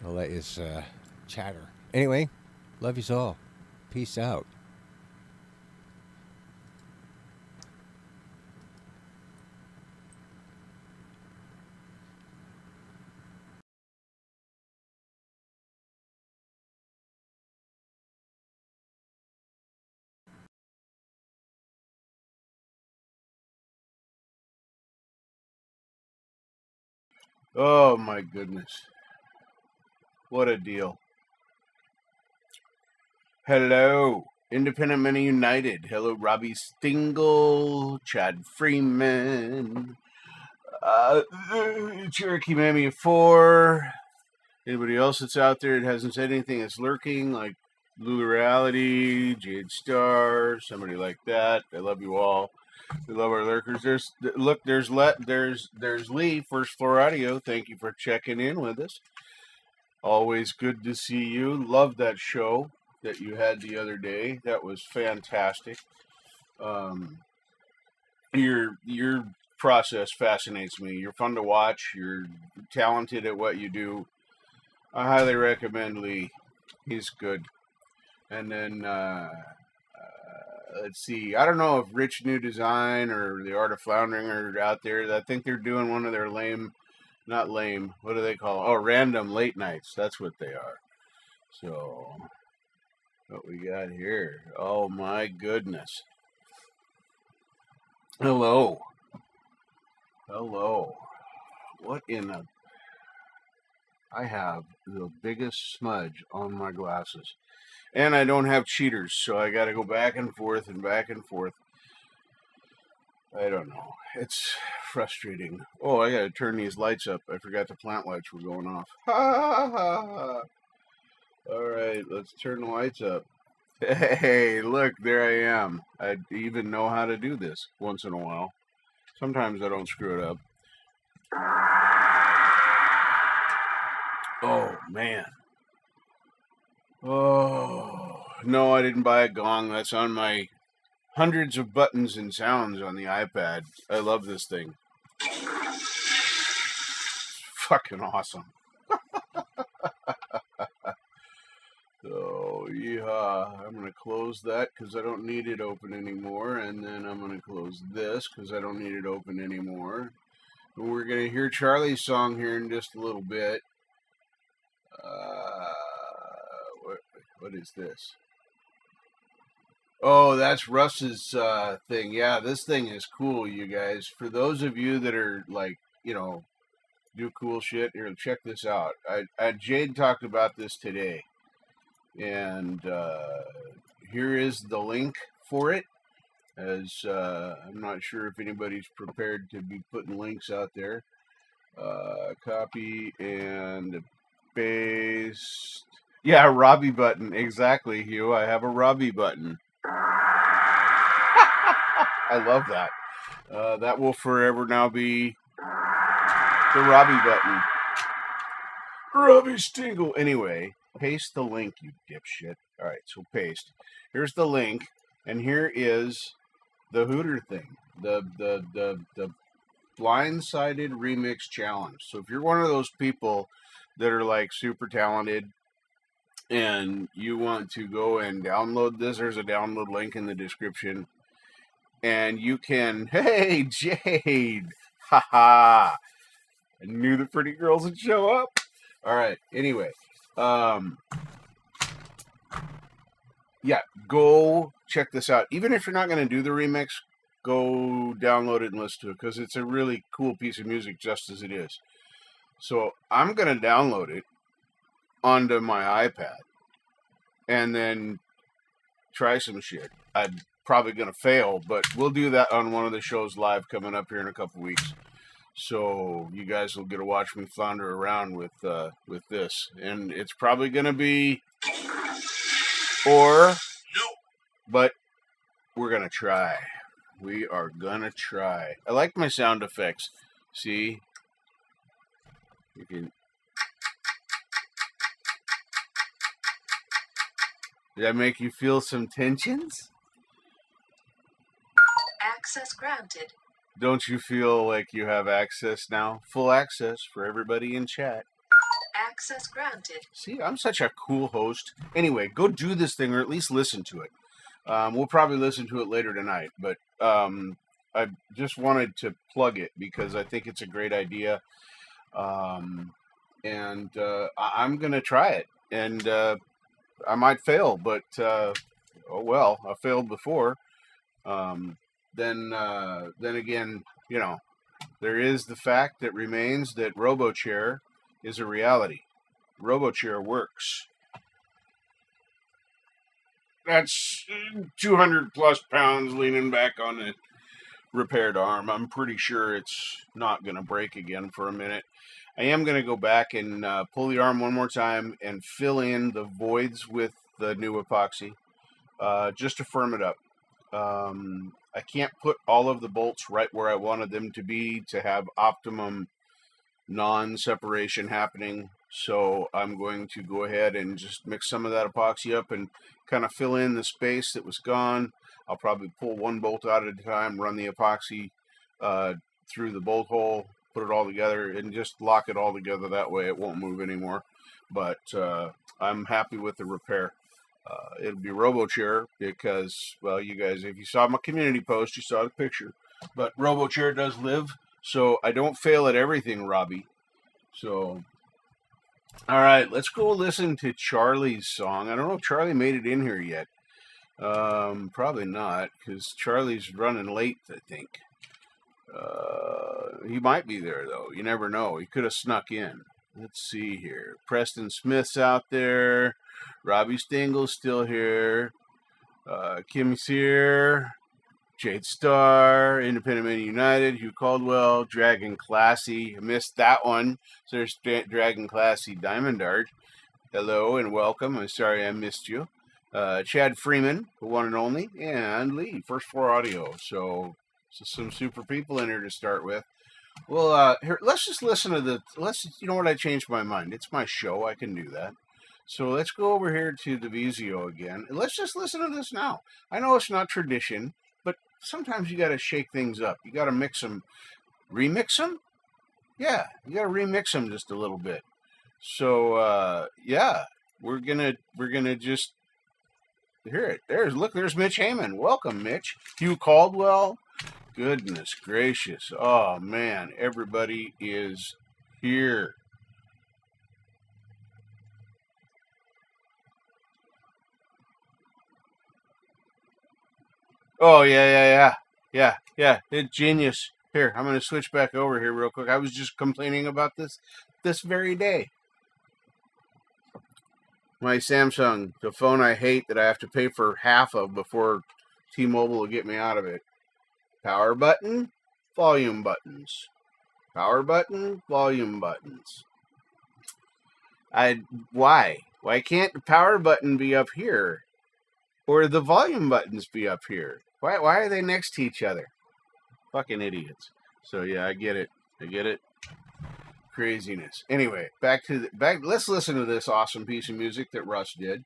I'll let you chatter. Anyway, love you all. Peace out. Oh my goodness. What a deal. Hello. Independent Men United. Hello, Robbie Stingle, Chad Freeman, Cherokee Mammy 4. Anybody else that's out there that hasn't said anything that's lurking, like Blue Reality, Jade Star, somebody like that. I love you all. We love our lurkers. There's Lee, First Floor Audio. Thank you for checking in with us. Always good to see you. Love that show that you had the other day. That was fantastic. Your process fascinates me. You're fun to watch. You're talented at what you do. I highly recommend Lee. He's good. And then let's see. I don't know if Rich New Design or the Art of Floundering are out there. I think they're doing one of their not lame. What do they call it? Oh, random late nights. That's what they are. So, what we got here? Oh my goodness. Hello. Hello. What in the... I have the biggest smudge on my glasses. And I don't have cheaters, so I got to go back and forth and back and forth. I don't know. It's frustrating. Oh, I got to turn these lights up. I forgot the plant lights were going off. Ha ha ha ha. All right, let's turn the lights up. Hey, look, there I am. I even know how to do this once in a while. Sometimes I don't screw it up. Oh, man. Oh, no, I didn't buy a gong. That's on my hundreds of buttons and sounds on the iPad. I love this thing. Fucking awesome. So, yeah, I'm going to close that because I don't need it open anymore. And then I'm going to close this because I don't need it open anymore. And we're going to hear Charlie's song here in just a little bit. What is this? Oh, that's Russ's thing. Yeah, this thing is cool, you guys. For those of you that are like, do cool shit, here, check this out. Jade talked about this today. And here is the link for it. As I'm not sure if anybody's prepared to be putting links out there. Copy and paste. Yeah, Robbie button. Exactly, Hugh. I have a Robbie button. I love that. That will forever now be the Robbie button. Robbie Stingle. Anyway, paste the link, you dipshit. All right, so paste. Here's the link, and here is the Hooter thing. The blindsided remix challenge. So if you're one of those people that are like super talented and you want to go and download this, there's a download link in the description. And you can, hey, Jade, haha. I knew the pretty girls would show up. All right, anyway. Yeah, go check this out. Even if you're not going to do the remix, go download it and listen to it because it's a really cool piece of music just as it is. So I'm going to download it onto my iPad and then try some shit. I'm probably going to fail, but we'll do that on one of the shows live coming up here in a couple weeks. So you guys will get to watch me flounder around with this, and it's probably going to be or no, but we're going to try. We are going to try. I like my sound effects. See? You can... Did that make you feel some tensions? Access granted. Don't you feel like you have access now? Full access for everybody in chat. Access granted. See, I'm such a cool host. Anyway, go do this thing or at least listen to it. We'll probably listen to it later tonight, but I just wanted to plug it because I think it's a great idea. And I'm going to try it. And I might fail, but oh well, I failed before. Then again, you know, there is the fact that remains that RoboChair is a reality. RoboChair works. That's 200 plus pounds leaning back on the repaired arm. I'm pretty sure it's not going to break again for a minute. I am going to go back and pull the arm one more time and fill in the voids with the new epoxy just to firm it up. I can't put all of the bolts right where I wanted them to be to have optimum non-separation happening. So I'm going to go ahead and just mix some of that epoxy up and kind of fill in the space that was gone. I'll probably pull one bolt out at a time, run the epoxy through the bolt hole, put it all together, and just lock it all together. That way it won't move anymore. But I'm happy with the repair. It'll be RoboChair because, well, you guys, if you saw my community post, you saw the picture. But RoboChair does live, so I don't fail at everything, Robbie. So, all right, let's go listen to Charlie's song. I don't know if Charlie made it in here yet. Probably not, because Charlie's running late, I think. He might be there, though. You never know. He could have snuck in. Let's see here. Preston Smith's out there. Robbie Stingle's still here. Kim's here. Jade Star. Independent Men United. Hugh Caldwell. Dragon Classy. I missed that one. So there's Dragon Classy Diamond Art. Hello and welcome. I'm sorry I missed you. Chad Freeman, the one and only. And Lee, First Floor Audio. So some super people in here to start with. Well, here, let's just listen to you know what, I changed my mind. It's my show, I can do that. So let's go over here to the Vizio again. And let's just listen to this now. I know it's not tradition, but sometimes you got to shake things up. You got to mix them. Remix them? Yeah, you got to remix them just a little bit. So, yeah, we're gonna just hear it. There's Mitch Heyman. Welcome, Mitch. Hugh Caldwell. Goodness gracious. Oh, man. Everybody is here. Oh, yeah. It's genius. Here, I'm going to switch back over here real quick. I was just complaining about this very day. My Samsung, the phone I hate that I have to pay for half of before T-Mobile will get me out of it. Power button, volume buttons. Power button, volume buttons. Why? Why can't the power button be up here? Or the volume buttons be up here? Why are they next to each other? Fucking idiots. So yeah, I get it. Craziness. Anyway, back. Let's listen to this awesome piece of music that Russ did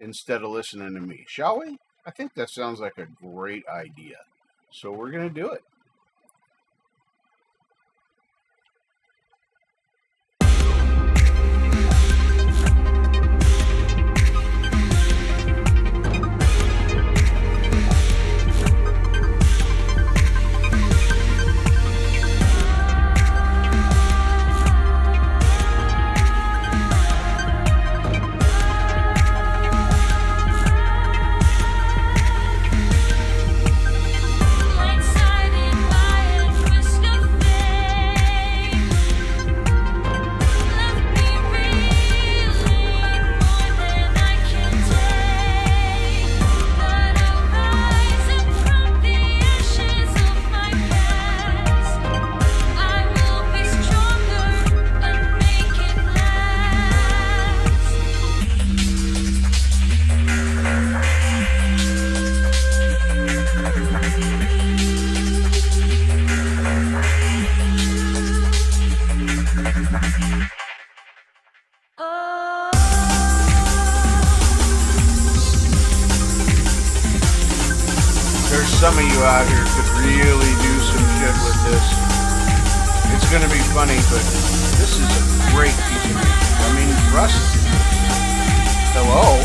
instead of listening to me, shall we? I think that sounds like a great idea. So we're going to do it. Some of you out here could really do some shit with this. It's going to be funny, but this is a great piece of music. I mean, Russ, hello.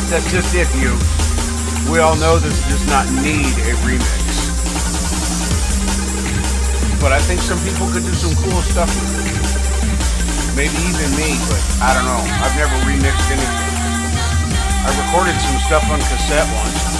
That's just it, you. We all know this does not need a remix. But I think some people could do some cool stuff with it. Maybe even me, but I don't know. I've never remixed anything. I recorded some stuff on cassette once.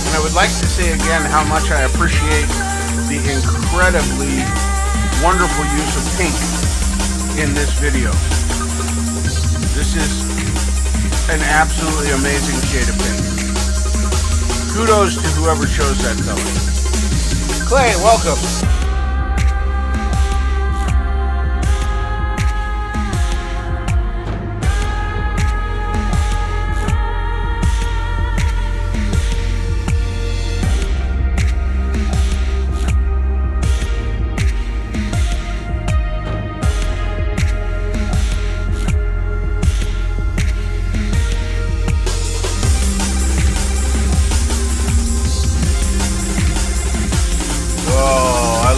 I would like to say again how much I appreciate the incredibly wonderful use of pink in this video. This is an absolutely amazing shade of pink. Kudos to whoever chose that color. Clay, welcome.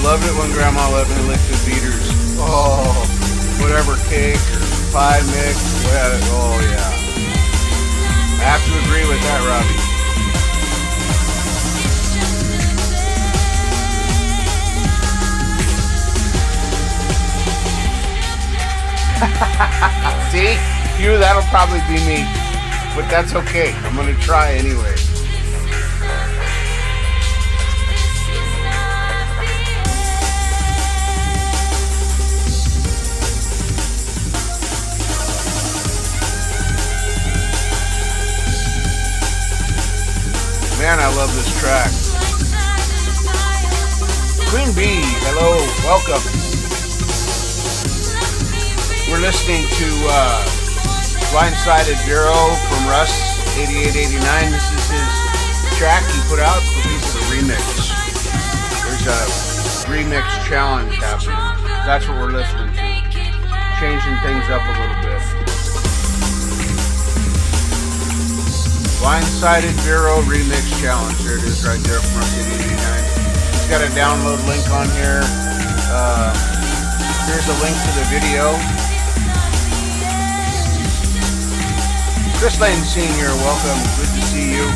Loved it when Grandma let me lick the beaters. Oh, whatever cake or pie mix. Oh, yeah. I have to agree with that, Robbie. See? You, that'll probably be me. But that's okay. I'm going to try anyway. Man, I love this track. Queen Bee, hello, welcome. We're listening to Blindsided Bureau from Russ, 8889. This is his track he put out for people to remix. There's a remix challenge happening. That's what we're listening to. Changing things up a little bit. Blindsided Bureau Remix Challenge. There it is right there from Russ 8889. It's got a download link on here. Here's a link to the video. Chris Lane Sr., welcome. Good to see you.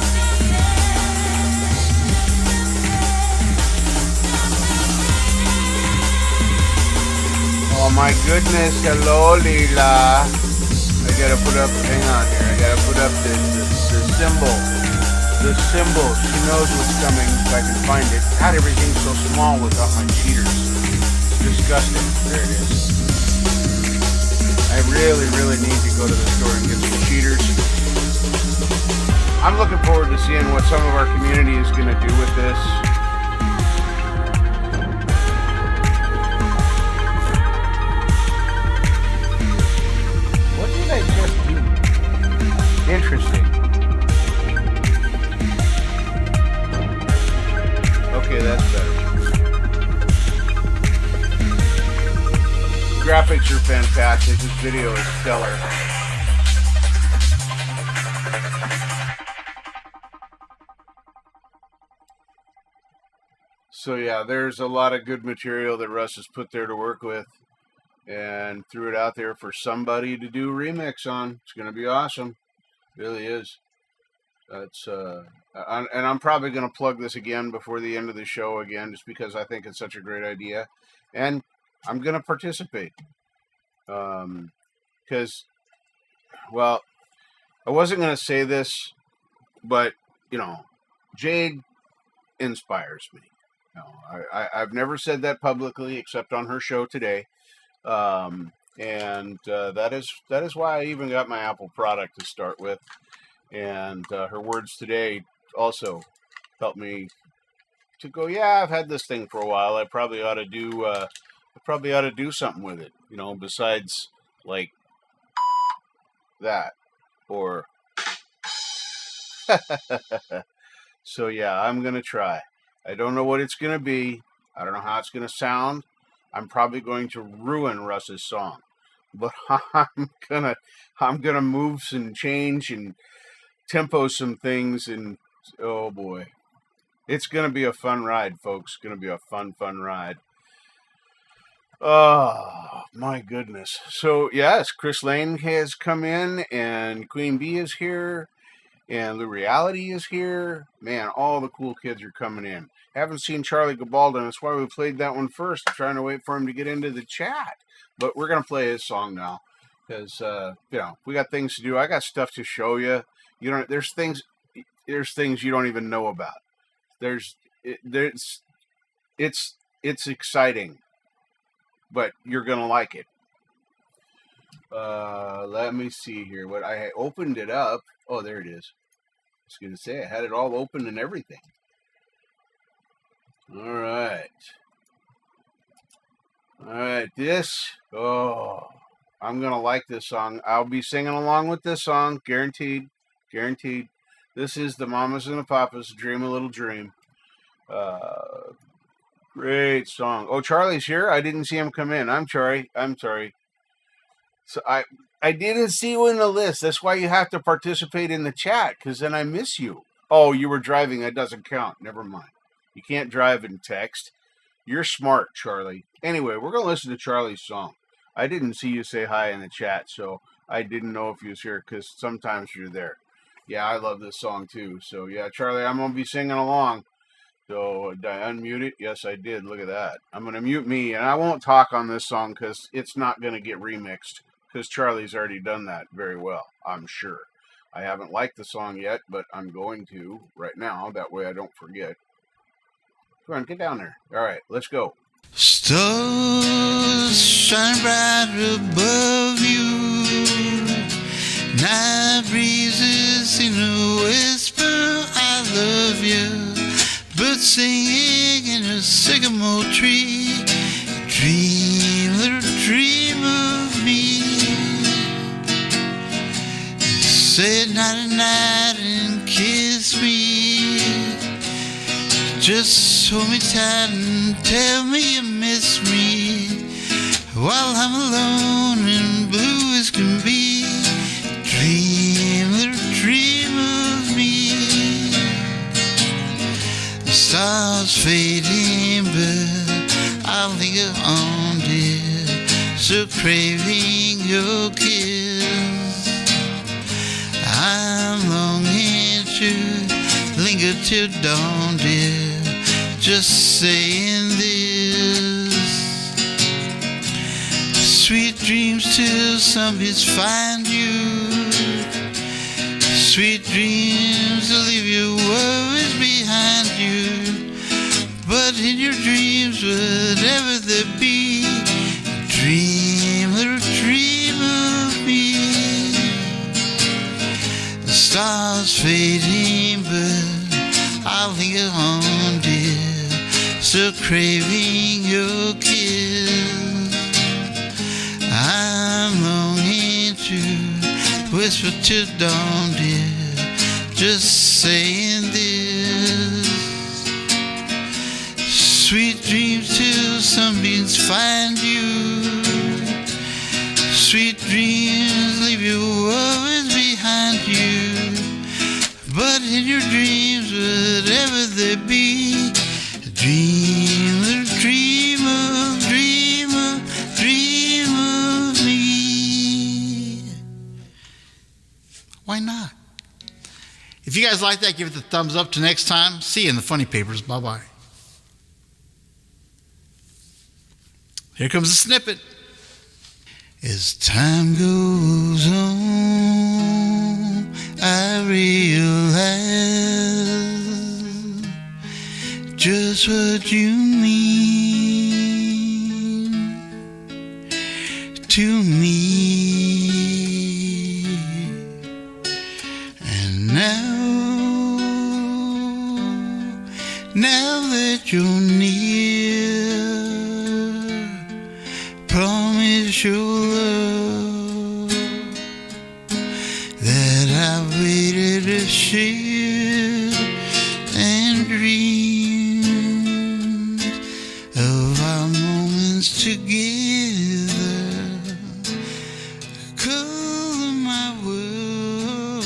Oh my goodness. Hello, Leela. I gotta put up, hang on here, I gotta put up the symbol. The symbol, she knows what's coming if I can find it. God, everything's so small without my cheaters. It's disgusting. There it is. I really, really need to go to the store and get some cheaters. I'm looking forward to seeing what some of our community is gonna do with this. Interesting. Okay, that's better. Graphics are fantastic. This video is stellar. So yeah, there's a lot of good material that Russ has put there to work with and threw it out there for somebody to do a remix on. It's going to be awesome. Really is. That's and I'm probably going to plug this again before the end of the show again, just because I think it's such a great idea, and I'm going to participate. Because, well, I wasn't going to say this, but Jade inspires me. I've never said that publicly except on her show today, and that is why I even got my Apple product to start with. And her words today also helped me to go, yeah, I've had this thing for a while. I probably ought to do something with it, besides like that or. So yeah, I'm gonna try. I don't know what it's gonna be. I don't know how it's gonna sound. I'm probably going to ruin Russ's song, but I'm gonna move and change and tempo some things, and oh boy, it's gonna be a fun ride, folks. It's gonna be a fun ride. Oh my goodness. So yes, Chris Lane has come in, and Queen Bee is here, and the reality is here. Man, all the cool kids are coming in. Haven't seen Charlie Gabalda. That's why we played that one first. I'm trying to wait for him to get into the chat, but we're gonna play his song now because we got things to do. I got stuff to show you. There's things you don't even know about. It's exciting, but you're gonna like it. Let me see here. What I opened it up. Oh, there it is. I was gonna say I had it all open and everything. All right. I'm gonna like this song. I'll be singing along with this song, guaranteed. This is the Mamas and the Papas, Dream a Little Dream. Great song. Oh, Charlie's here. I didn't see him come in. I'm sorry. So I didn't see you in the list. That's why you have to participate in the chat, because then I miss you. Oh, you were driving. That doesn't count. Never mind. You can't drive and text. You're smart, Charlie. Anyway, we're going to listen to Charlie's song. I didn't see you say hi in the chat, so I didn't know if you was here, because sometimes you're there. Yeah, I love this song too. So yeah, Charlie, I'm going to be singing along. So did I unmute it? Yes, I did. Look at that. I'm going to mute me, and I won't talk on this song because it's not going to get remixed, because Charlie's already done that very well, I'm sure. I haven't liked the song yet, but I'm going to right now. That way I don't forget. Come on, get down there. All right, let's go. Stars shine bright above you. Night breezes seem to whisper, I love you. Birds singing in a sycamore tree. Dream, little dream of me. Say night and kiss me. Just hold me tight and tell me you miss me. While I'm alone and blue as can be. Dream, little dream of me. The stars fading, but I'll linger on, dear, so craving your kiss. I'm longing to linger till dawn, dear, just saying this. Sweet dreams till sunbeams find you. Sweet dreams to leave your worries behind you. But in your dreams, whatever there be, dream, little dream of me. The stars fading, but I'll linger on, dear, still craving your kiss. I'm longing to whisper till dawn, dear, just saying this. Sweet dreams till sunbeams find you. Sweet dreams leave your worries behind you. But in your dreams, whatever they be, dream, little dreamer, dreamer, dream of me. Why not? If If you guys like that, give it the thumbs up. Till next time, see you in the funny papers. Bye-bye. Here comes the snippet. As time goes on, I realize just what you mean to me. And now that you're near, promise your love that I waited to share, and dreams of our moments together color my world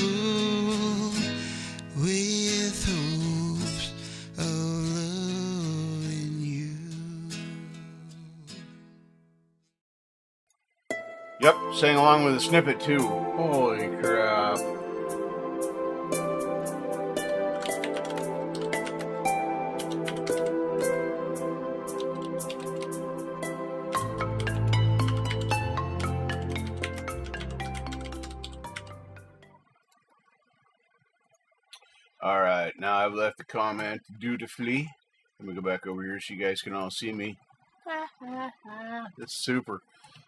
with hopes of loving you. Yep, sang along with a snippet too. Holy crap. Alright, now I've left the comment dutifully. Let me go back over here so you guys can all see me. It's super,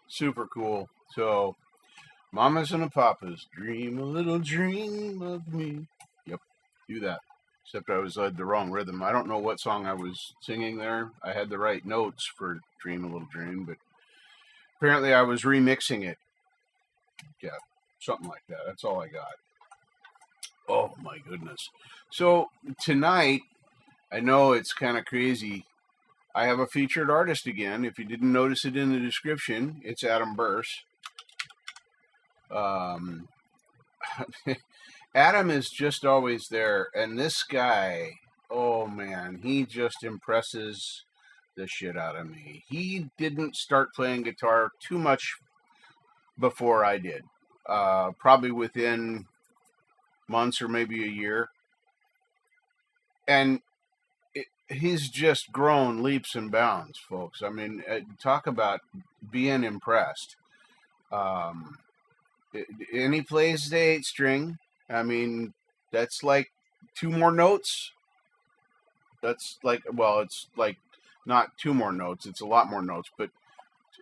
super cool. So, mamas and papas, dream a little dream of me. Yep, do that. Except I was the wrong rhythm. I don't know what song I was singing there. I had the right notes for Dream a Little Dream, but apparently I was remixing it. Yeah, something like that. That's all I got. Oh my goodness. So tonight, I know it's kind of crazy. I have a featured artist again. If you didn't notice it in the description, it's Adam Burse. Adam is just always there, and this guy, oh man, he just impresses the shit out of me. He didn't start playing guitar too much before I did, probably within months or maybe a year, and he's just grown leaps and bounds, folks. I mean, talk about being impressed. And he plays the 8-string. I mean, that's like 2 more notes. That's like, well, it's like not 2 more notes. It's a lot more notes, but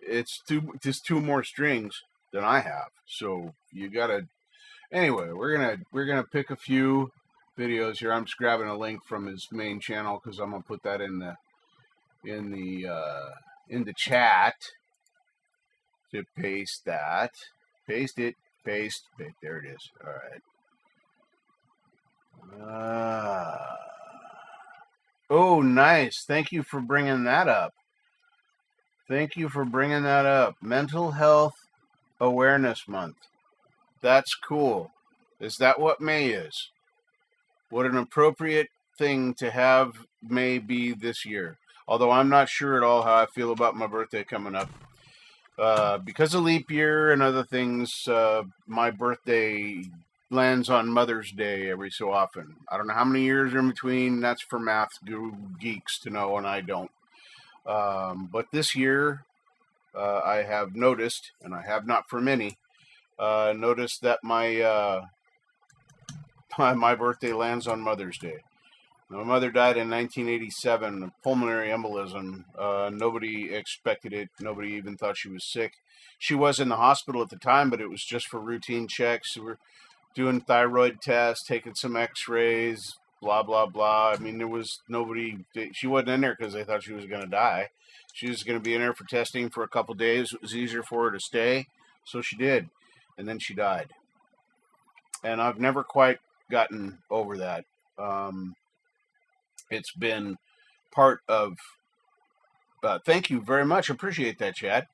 it's just 2 more strings than I have. So you gotta. Anyway, we're gonna pick a few videos here. I'm just grabbing a link from his main channel because I'm gonna put that in the chat to paste that. Paste it. Paste. There it is. All right. Oh, nice. Thank you for bringing that up. Mental Health Awareness Month. That's cool. Is that what May is? What an appropriate thing to have May be this year. Although I'm not sure at all how I feel about my birthday coming up. Because of leap year and other things, my birthday lands on Mother's Day every so often. I don't know how many years are in between. That's for math geeks to know, and I don't. But this year, I have noticed, and I have not for many, noticed that my birthday lands on Mother's Day. My mother died in 1987 of pulmonary embolism. Nobody expected it. Nobody even thought she was sick. She was in the hospital at the time, but it was just for routine checks. We were doing thyroid tests, taking some x-rays, blah, blah, blah. I mean, there was nobody. She wasn't in there because they thought she was going to die. She was going to be in there for testing for a couple days. It was easier for her to stay, so she did. And then she died. And I've never quite gotten over that. It's been part of. Thank you very much. Appreciate that, chat.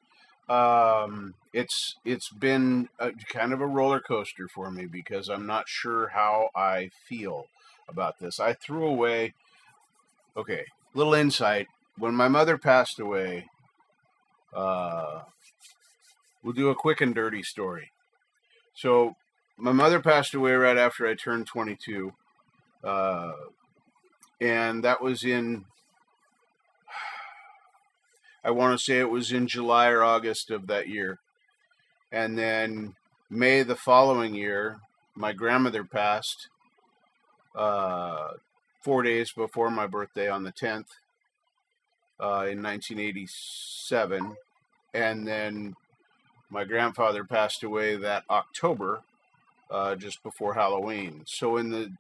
It's been kind of a roller coaster for me because I'm not sure how I feel about this. I threw away. Okay, little insight. When my mother passed away, we'll do a quick and dirty story. So my mother passed away right after I turned 22. And that was in, I want to say it was in July or August of that year. And then May the following year, my grandmother passed 4 days before my birthday on the 10th in 1987. And then my grandfather passed away that October, just before Halloween. So it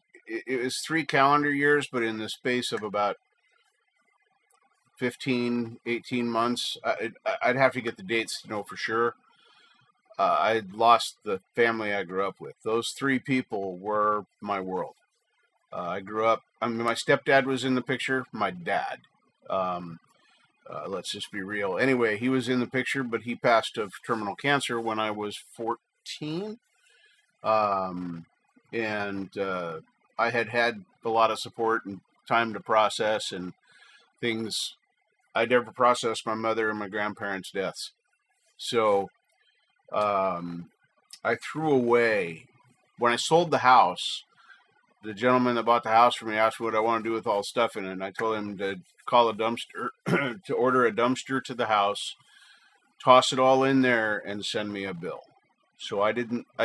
was 3 calendar years, but in the space of about 15, 18 months. I'd have to get the dates to know for sure. I'd lost the family I grew up with. Those 3 people were my world. I grew up, my stepdad was in the picture, my dad. Let's just be real. Anyway, he was in the picture, but he passed of terminal cancer when I was 14. And I had a lot of support and time to process and things. I never processed my mother and my grandparents' deaths. So I threw away, when I sold the house, the gentleman that bought the house for me asked me what I want to do with all the stuff in it. And I told him to call a dumpster, to order a dumpster to the house, toss it all in there, and send me a bill. So I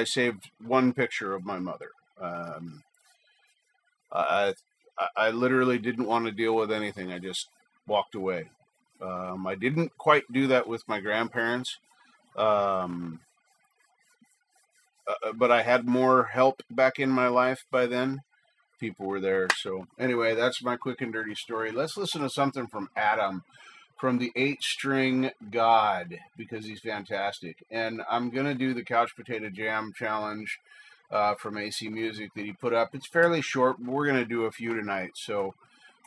saved 1 picture of my mother. I literally didn't want to deal with anything. I just walked away. I didn't quite do that with my grandparents. But I had more help back in my life by then. People were there. So anyway, that's my quick and dirty story. Let's listen to something from Adam, from the 8-String God, because he's fantastic. And I'm going to do the Couch Potato Jam Challenge from AC Music that he put up. It's fairly short, but we're going to do a few tonight. So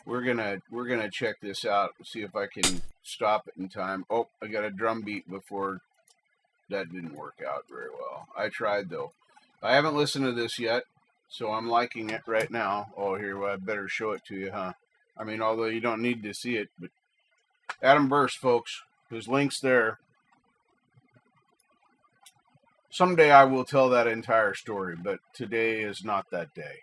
we're gonna check this out, see if I can stop it in time. Oh, I got a drum beat before. That didn't work out very well. I tried though. I haven't listened to this yet, so I'm liking it right now. Oh, here, well, I better show it to you, huh? I mean, although you don't need to see it, but Adam Burse, folks, his link's there. Someday I will tell that entire story, but today is not that day.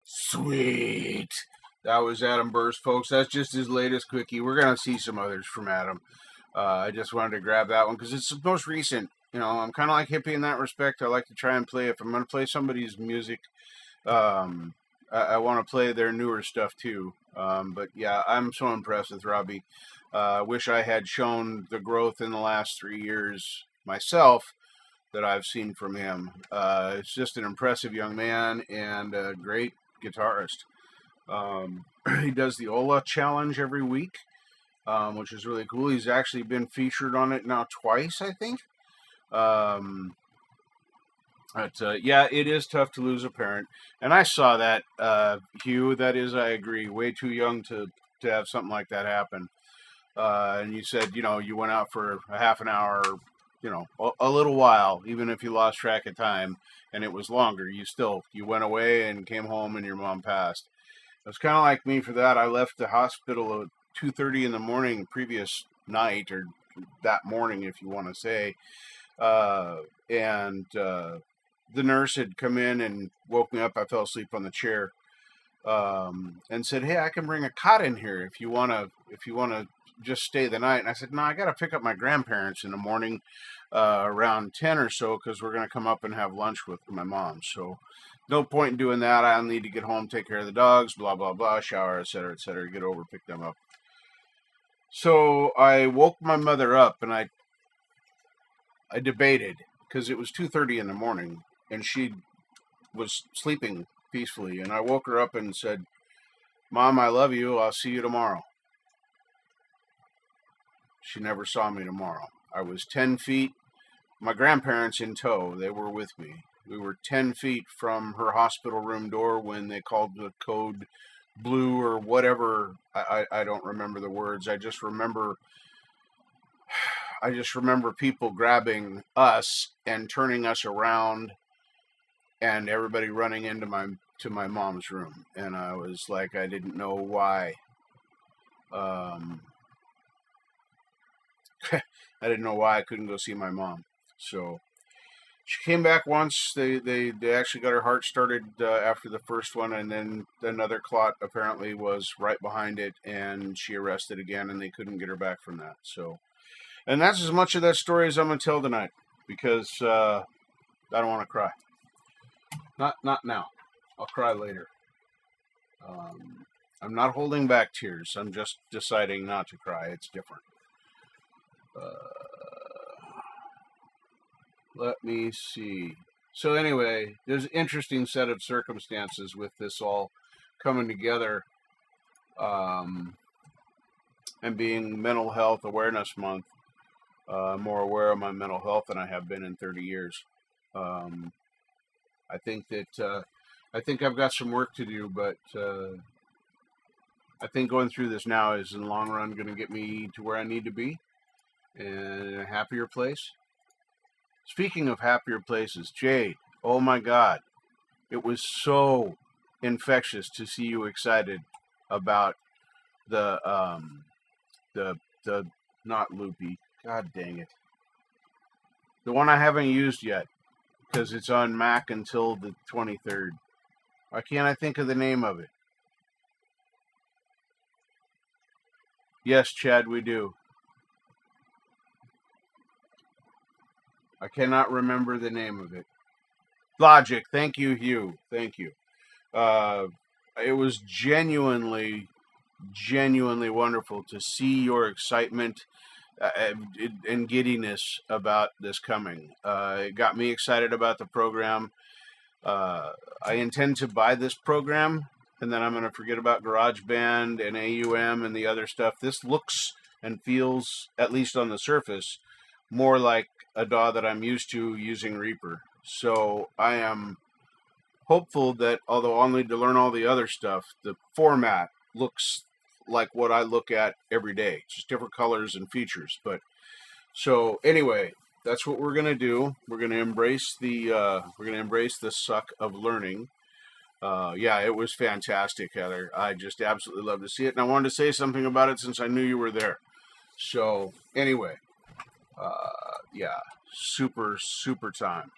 Sweet. That was Adam Burse, folks. That's just his latest quickie. We're going to see some others from Adam. I just wanted to grab that one because it's the most recent. You know, I'm kind of like Hippie in that respect. I like to try and play, if I'm going to play somebody's music, I want to play their newer stuff too. But yeah, I'm so impressed with Robbie. Wish I had shown the growth in the last 3 years myself that I've seen from him. It's just an impressive young man and a great guitarist. He does the Ola Challenge every week, which is really cool. He's actually been featured on it now twice, I think. Yeah, it is tough to lose a parent. And I saw that, Hugh. That is, I agree, way too young to have something like that happen. And you said, you went out for a half an hour, a little while, even if you lost track of time and it was longer, you went away and came home and your mom passed. It was kind of like me for that. I left the hospital at 2:30 in the morning previous night, or that morning, if you want to say. And the nurse had come in and woke me up. I fell asleep on the chair. and said, "Hey, I can bring a cot in here if you wanna just stay the night." And I said, "No, I gotta pick up my grandparents in the morning, around 10 or so, because we're gonna come up and have lunch with my mom. So no point in doing that. I'll need to get home, take care of the dogs, blah blah blah, shower, etc., etc. Get over, pick them up." So I woke my mother up, and I debated, because it was 2:30 in the morning, and she was sleeping peacefully, and I woke her up and said, "Mom, I love you. I'll see you tomorrow." She never saw me tomorrow. I was 10 feet, my grandparents in tow, they were with me. We were 10 feet from her hospital room door when they called the code blue or whatever. I don't remember the words. I just remember people grabbing us and turning us around, and everybody running into my mom's room. And I was like, I didn't know why. I didn't know why I couldn't go see my mom. So she came back once. They actually got her heart started after the first one, and then another clot apparently was right behind it, and she arrested again, and they couldn't get her back from that. So, and that's as much of that story as I'm gonna tell tonight, because I don't want to cry. Not now. I'll cry later. I'm not holding back tears. I'm just deciding not to cry. It's different. Let me see. So anyway, there's an interesting set of circumstances with this all coming together, and being Mental Health Awareness Month. More aware of my mental health than I have been in 30 years. I think I've got some work to do, but I think going through this now is in the long run going to get me to where I need to be, and in a happier place. Speaking of happier places, Jade, oh my God, it was so infectious to see you excited about the not Loopy, God dang it, the one I haven't used yet, because it's on Mac until the 23rd. Why can't I think of the name of it? Yes, Chad, we do. I cannot remember the name of it. Logic. Thank you, Hugh. Thank you. It was genuinely wonderful to see your excitement and giddiness about this coming. It got me excited about the program. I intend to buy this program, and then I'm going to forget about GarageBand and AUM and the other stuff. This looks and feels, at least on the surface, more like a DAW that I'm used to using Reaper. So I am hopeful that, although I'll need to learn all the other stuff, the format looks like what I look at every day, just different colors and features. But so anyway, that's what we're gonna do. We're gonna embrace the suck of learning. Yeah, it was fantastic, Heather. I just absolutely love to see it, and I wanted to say something about it since I knew you were there. So anyway, yeah, super time.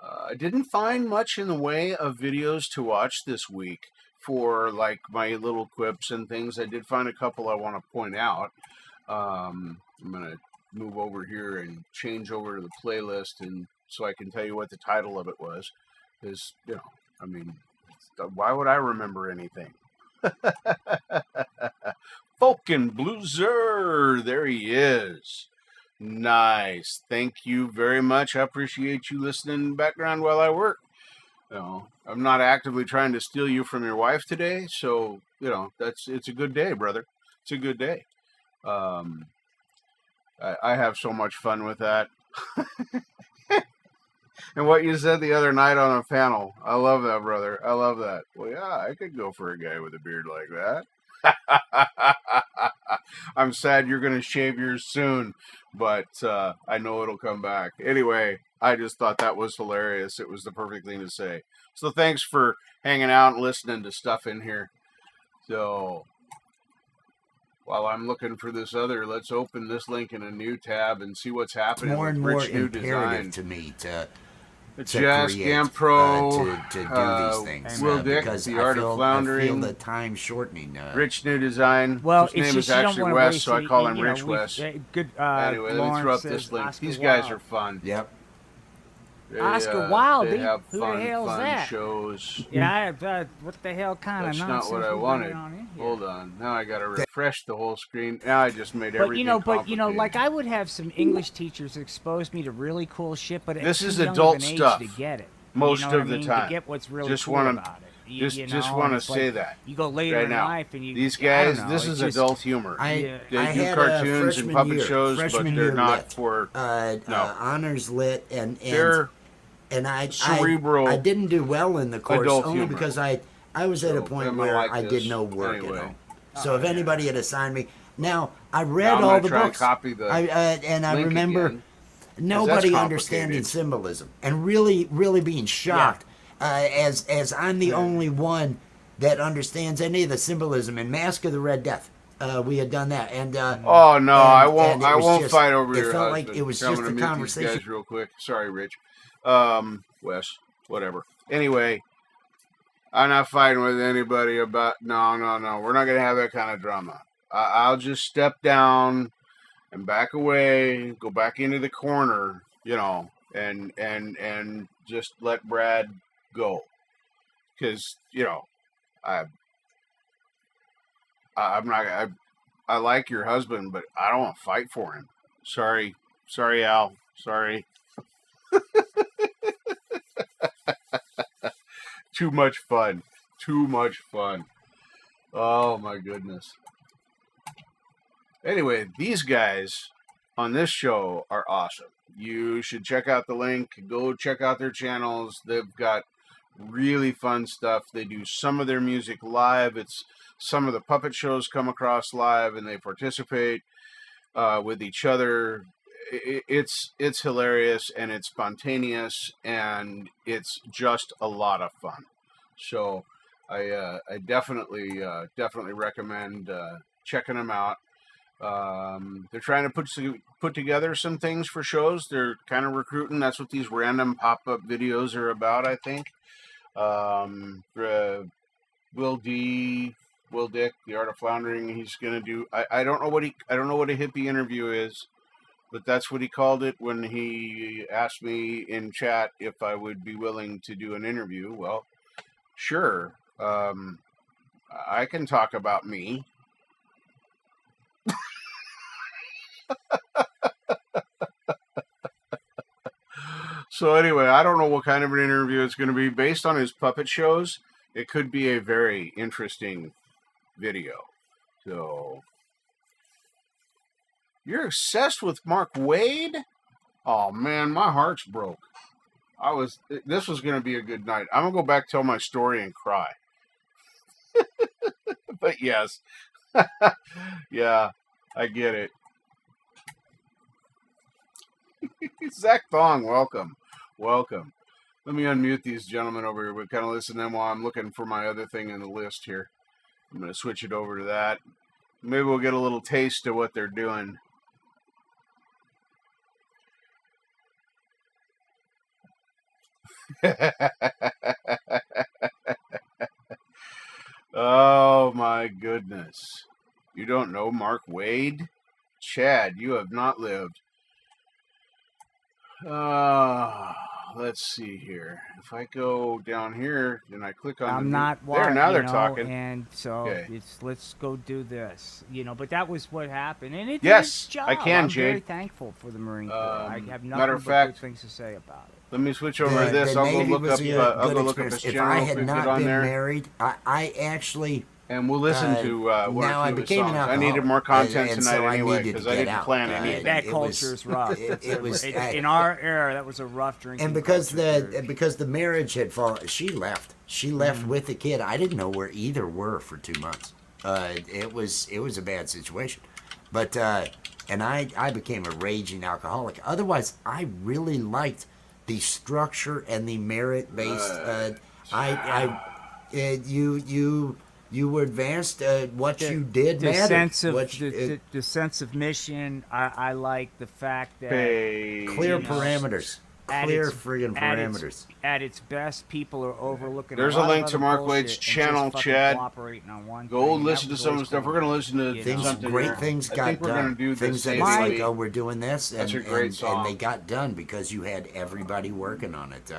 I didn't find much in the way of videos to watch this week for like my little quips and things. I did find a couple I want to point out. I'm gonna move over here and change over to the playlist, and so I can tell you what the title of it was. Because, you know, I mean, why would I remember anything? Falcon Blueser, there he is. Nice. Thank you very much. I appreciate you listening in the background while I work. You know, I'm not actively trying to steal you from your wife today, so you know it's a good day, brother. It's a good day. I have so much fun with that. And what you said the other night on a panel, I love that, brother. I love that. Well, yeah, I could go for a guy with a beard like that. I'm sad you're going to shave yours soon, but I know it'll come back. Anyway, I just thought that was hilarious. It was the perfect thing to say. So thanks for hanging out and listening to stuff in here. So while I'm looking for this other, let's open this link in a new tab and see what's happening. More and with more Rich New imperative Design. to me to Jazz create, Gampro, to do these things. Will Dick, because The I Art feel, of Floundering, I feel the time shortening. Rich New Design. Well, His it's name just is you don't actually want to Wes, waste so I it, call and, him Rich Wes. Good. Anyway, let me Lawrence throw up says this link. Oscar These guys Wilde. are fun. Yep. Oscar Wilde? They have Who the fun, hell's fun that? shows. Yeah, what the hell kind That's of not nonsense what I we wanted. bringing on in here? Hold on. Now I got to refresh the whole screen. Now I just made But everything complicated. like I would have some English teachers expose me to really cool shit, but at This too is young of adult an age stuff to get it. most you know what of I the mean? time. To get what's really Just cool wanna- about it. just know, want to it's say like, that you go later right in now. life and you These I guys, don't know, this it's is just- adult humor. I They I do had cartoons a and freshman puppet year, shows, but freshman they're year not lit, for. No. honors lit, and They're I cerebral I didn't do well in the course adult only humor. because I was at a So, point I'm where like I this. did no work. Anyway. You know, so if anybody had assigned me, now I Now read I'm all gonna the try and books. copy the And I link remember again, nobody that's understanding complicated. symbolism and really being shocked as I'm the only one that understands any of the symbolism in Mask of the Red Death. We had done that, and Oh no, I and won't. it I was won't just- fight over it your felt husband. like it was I'm just gonna a mute these conversation. guys real quick. Sorry, Rich. Wes, whatever. Anyway, I'm not fighting with anybody about. No. We're not gonna have that kind of drama. I'll just step down and back away, go back into the corner, you know, and just let Brad go, because you know, I'm not. I like your husband, but I don't want to fight for him. Sorry, Al. Sorry. Too much fun. Oh my goodness. Anyway, these guys on this show are awesome. You should check out the link. Go check out their channels. They've got really fun stuff. They do some of their music live. It's some of the puppet shows come across live, and they participate with each other. It's hilarious, and it's spontaneous, and it's just a lot of fun. So I definitely recommend checking them out. They're trying to put together some things for shows. They're kind of recruiting. That's what these random pop-up videos are about, I think. Will Dick, The Art of Floundering. He's gonna do. I don't know what a hippie interview is, but that's what he called it when he asked me in chat if I would be willing to do an interview. Well, sure. I can talk about me. So anyway, I don't know what kind of an interview it's going to be. Based on his puppet shows, it could be a very interesting video. So, you're obsessed with Mark Wade? Oh man, my heart's broke. This was going to be a good night. I'm going to go back, tell my story, and cry. But yes. Yeah, I get it. Zach Thong, welcome. Let me unmute these gentlemen over here. We'll kind of listen to them while I'm looking for my other thing in the list here. I'm going to switch it over to that. Maybe we'll get a little taste of what they're doing. Oh my goodness. You don't know Mark Wade? Chad, you have not lived. Let's see here. If I go down here and I click on I'm the not there, now they're know, talking. and so Okay. let's go do this, you know. But that was what happened, and it did Yes, its job. I can, I'm very Jade. thankful for the Marine Corps. I have nothing matter of but fact, good things to say about it. Let me switch over to this. I'll go Navy look was up. a I'll good go look up experience. his If channel I if had we get not on been there, married, I actually and we'll listen to one now or I two of his became an songs. I needed alcoholic, more content and tonight so I anyway needed because to I get didn't out. plan anything. That it culture was- is rough. it was in our era. That was a rough drinking. and culture. because the marriage had fallen, she left with the kid. I didn't know where either were for 2 months. It was a bad situation, but and I became a raging alcoholic. Otherwise, I really liked the structure and the merit based. You were advanced. What you did the mattered. sense of What you- the sense of mission. I like the fact that Hey, clear you know, parameters. clear friggin' at parameters. At its best, people are overlooking. There's a lot of link to other Mark bullshit Wade's and just channel, fucking Chad. cooperating on one Go thing, and listen that to was some of always the stuff. cool. We're going to listen to You Things, know? something great here. things I got think we're done. gonna do Things the that same it's like, thing. oh, we're doing this, and, That's a great and song. they got done because you had everybody working on it.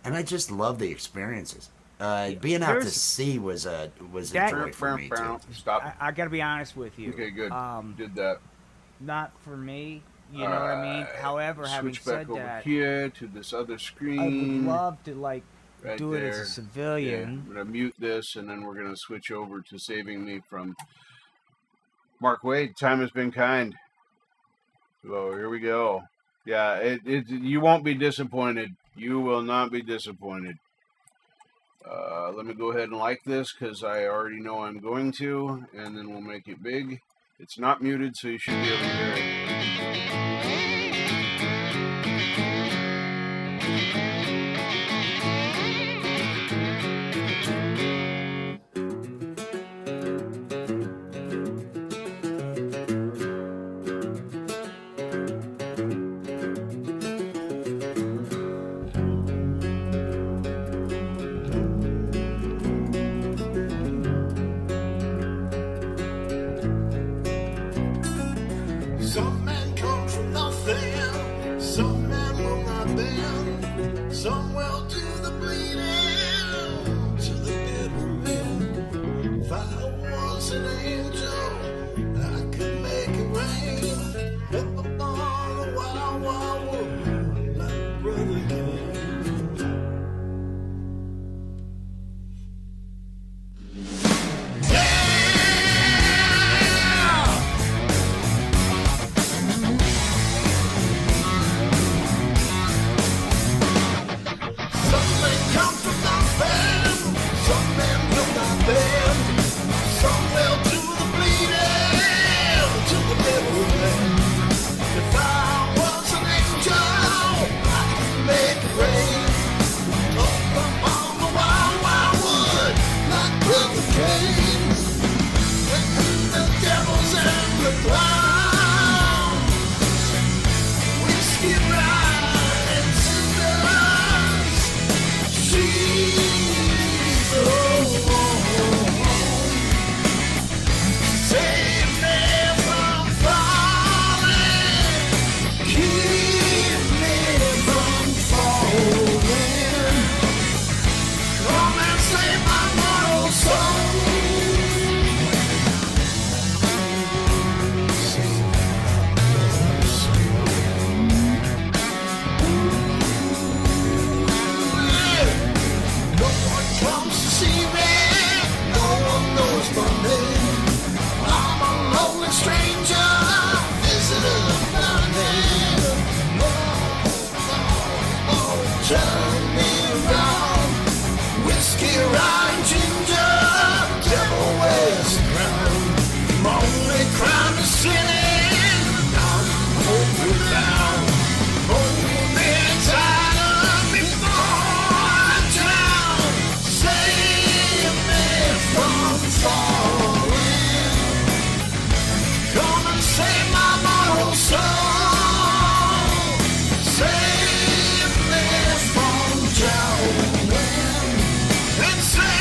And I just love the experiences. Being out to There's- sea was a That- joy for me too. Stop. I got to be honest with you. Okay, good. Um, Did that. not for me. You know what I mean? However, having Switch back said over that, here to this other I would screen. love to like right do it as there. a civilian. Yeah, I'm gonna mute this, and then we're gonna switch over to saving me from Mark Wade. Time has been kind. So here we go. Yeah, you won't be disappointed. You will not be disappointed. Let me go ahead and like this because I already know I'm going to, and then we'll make it big. It's not muted, so you should be able to hear it. Some men come from nothing, some men will not bend, some will do the bleeding to the bitter end. If I was an angel, I could make it rain up upon the wild, wild world like brother Cain. Some men come from nothing, some men will not bend, some will do the bleeding to the middle end. If I was an angel, I could make it rain up upon the wild, wild wood like brother Cain. When the devil's in the clouds, whiskey ride and cinders. Save me from falling, keep me from falling. Come and save my mortal soul. Save my mortal No one comes to see me, no one knows my name. I'm a lonely stranger, visitor by name. Turn me around, whiskey, rye, and ginger, devil wears a crown. My only crime is sinning, I'm homeward bound. Only time before I drown, save me from falling. Come and save my mortal soul. Save me from drowning and save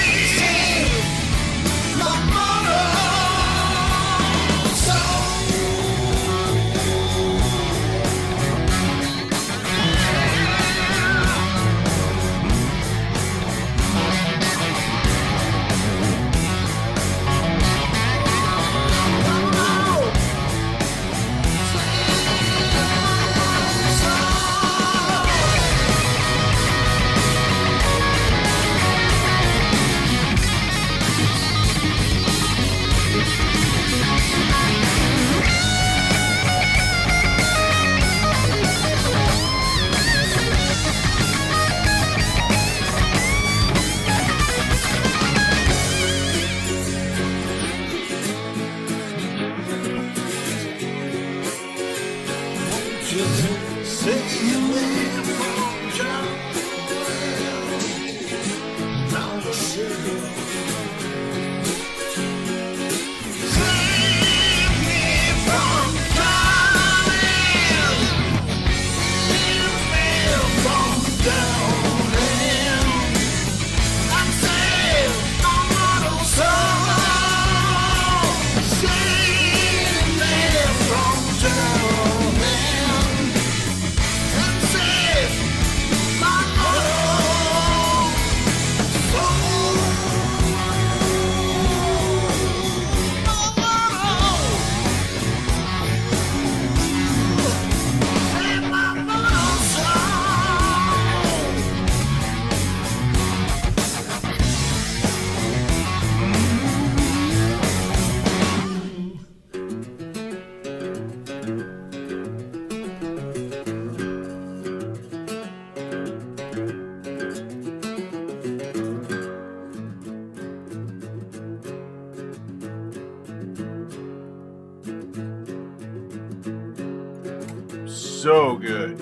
so good.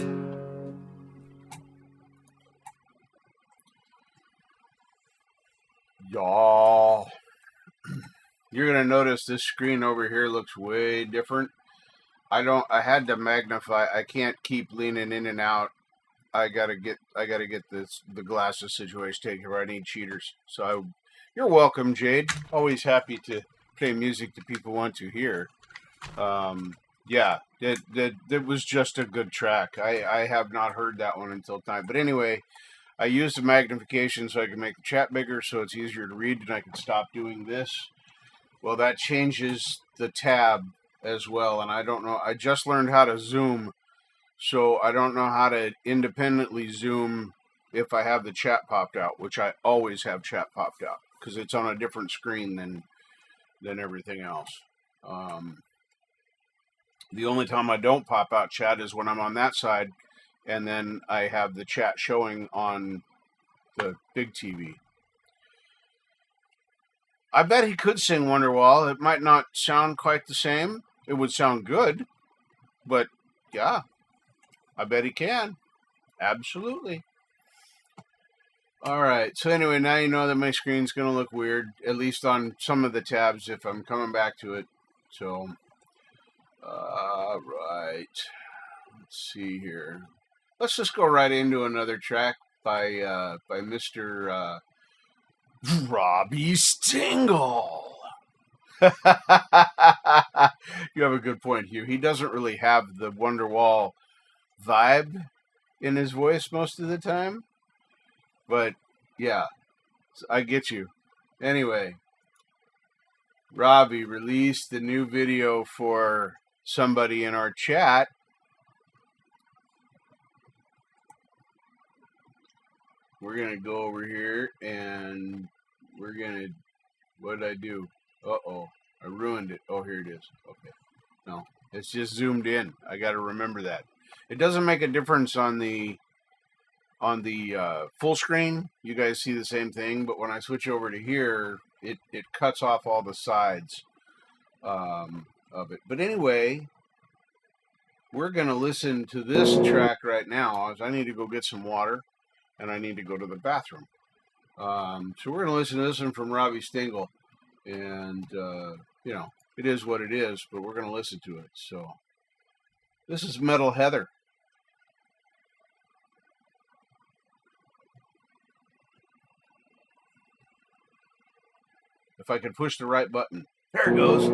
Y'all, you're gonna notice this screen over here looks way different. I had to magnify. I can't keep leaning in and out. I gotta get the glasses situation taken care of. I need cheaters. So you're welcome, Jade. Always happy to play music that people want to hear. Yeah, that was just a good track. I have not heard that one until time. But anyway, I use the magnification so I can make the chat bigger so it's easier to read and I can stop doing this. Well, that changes the tab as well. And I don't know. I just learned how to zoom. So I don't know how to independently zoom if I have the chat popped out, which I always have chat popped out because it's on a different screen than everything else. The only time I don't pop out chat is when I'm on that side, and then I have the chat showing on the big TV. I bet he could sing Wonderwall. It might not sound quite the same. It would sound good, but yeah, I bet he can. Absolutely. All right. So anyway, now you know that my screen's going to look weird, at least on some of the tabs if I'm coming back to it. So, all right. Let's see here. Let's just go right into another track by Mr. Robbie Stingle. You have a good point, Hugh. He doesn't really have the Wonderwall vibe in his voice most of the time. But, yeah, I get you. Anyway, Robbie released the new video for somebody in our chat. We're going to go over here and we're going to, what did I do? Uh-oh, I ruined it. Oh, here it is. Okay. No, it's just zoomed in. I got to remember that. It doesn't make a difference on the full screen. You guys see the same thing, but when I switch over to here, it cuts off all the sides of it. But anyway, we're going to listen to this track right now. As I need to go get some water, and I need to go to the bathroom. So we're going to listen to this one from Robbie Stingle. And, you know, it is what it is, but we're going to listen to it. So this is Metal Heather. If I could push the right button. There it goes.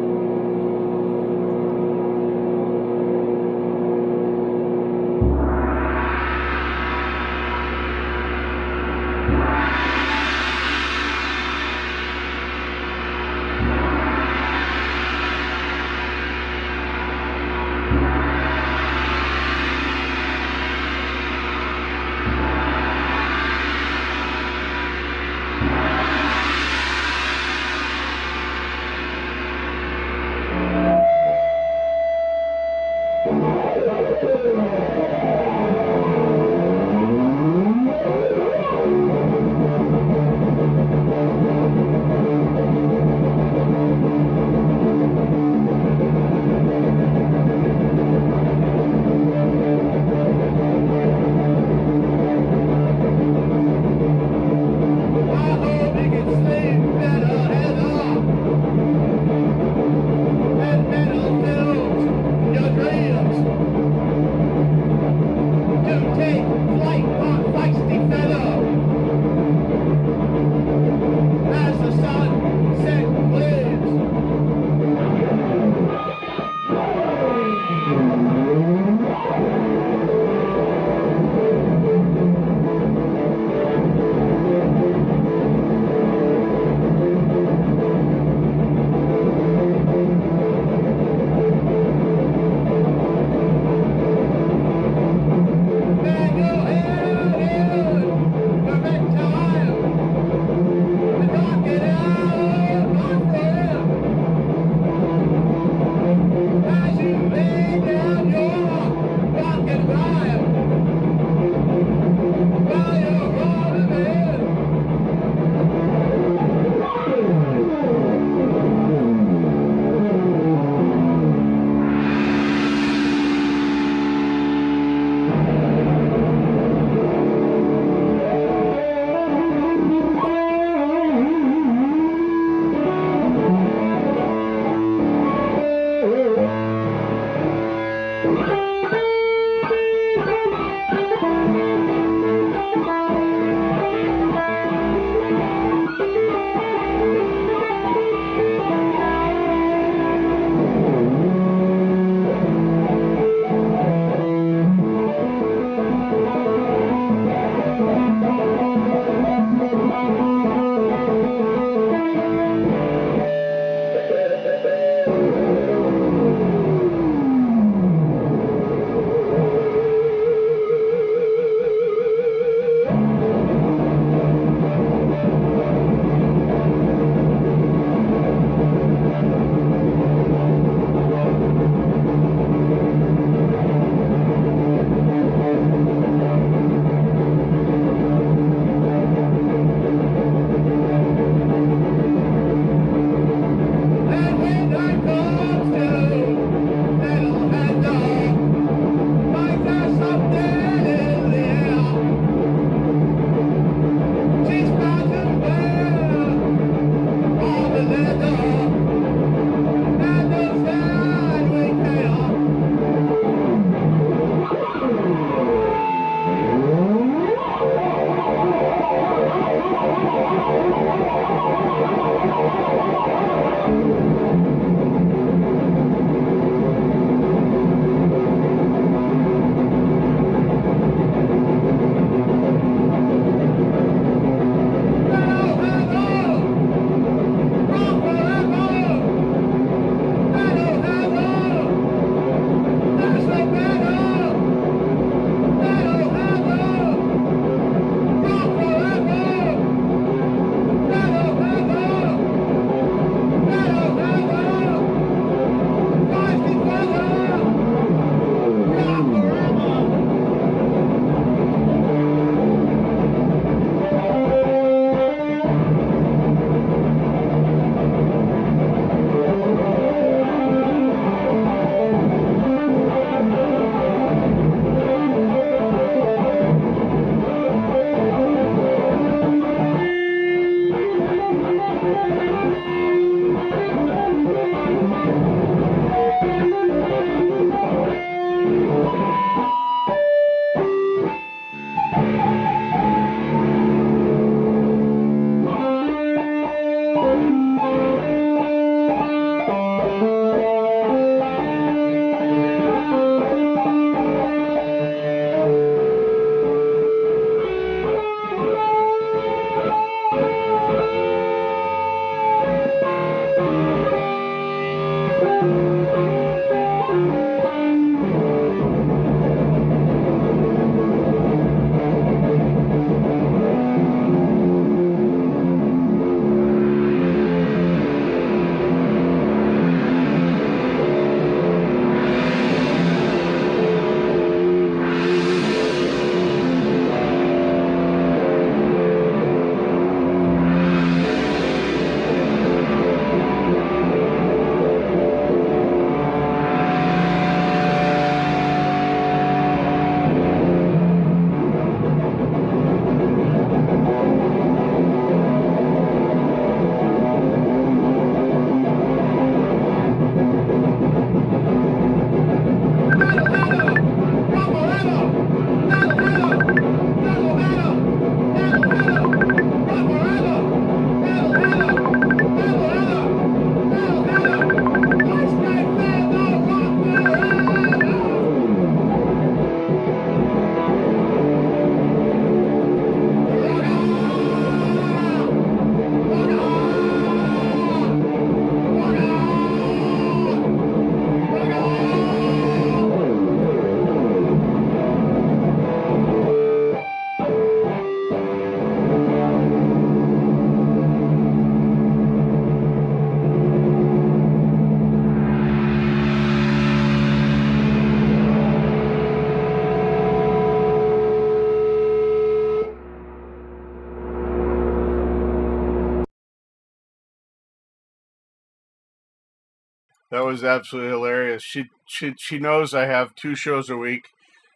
That was absolutely hilarious. She knows I have 2 shows a week.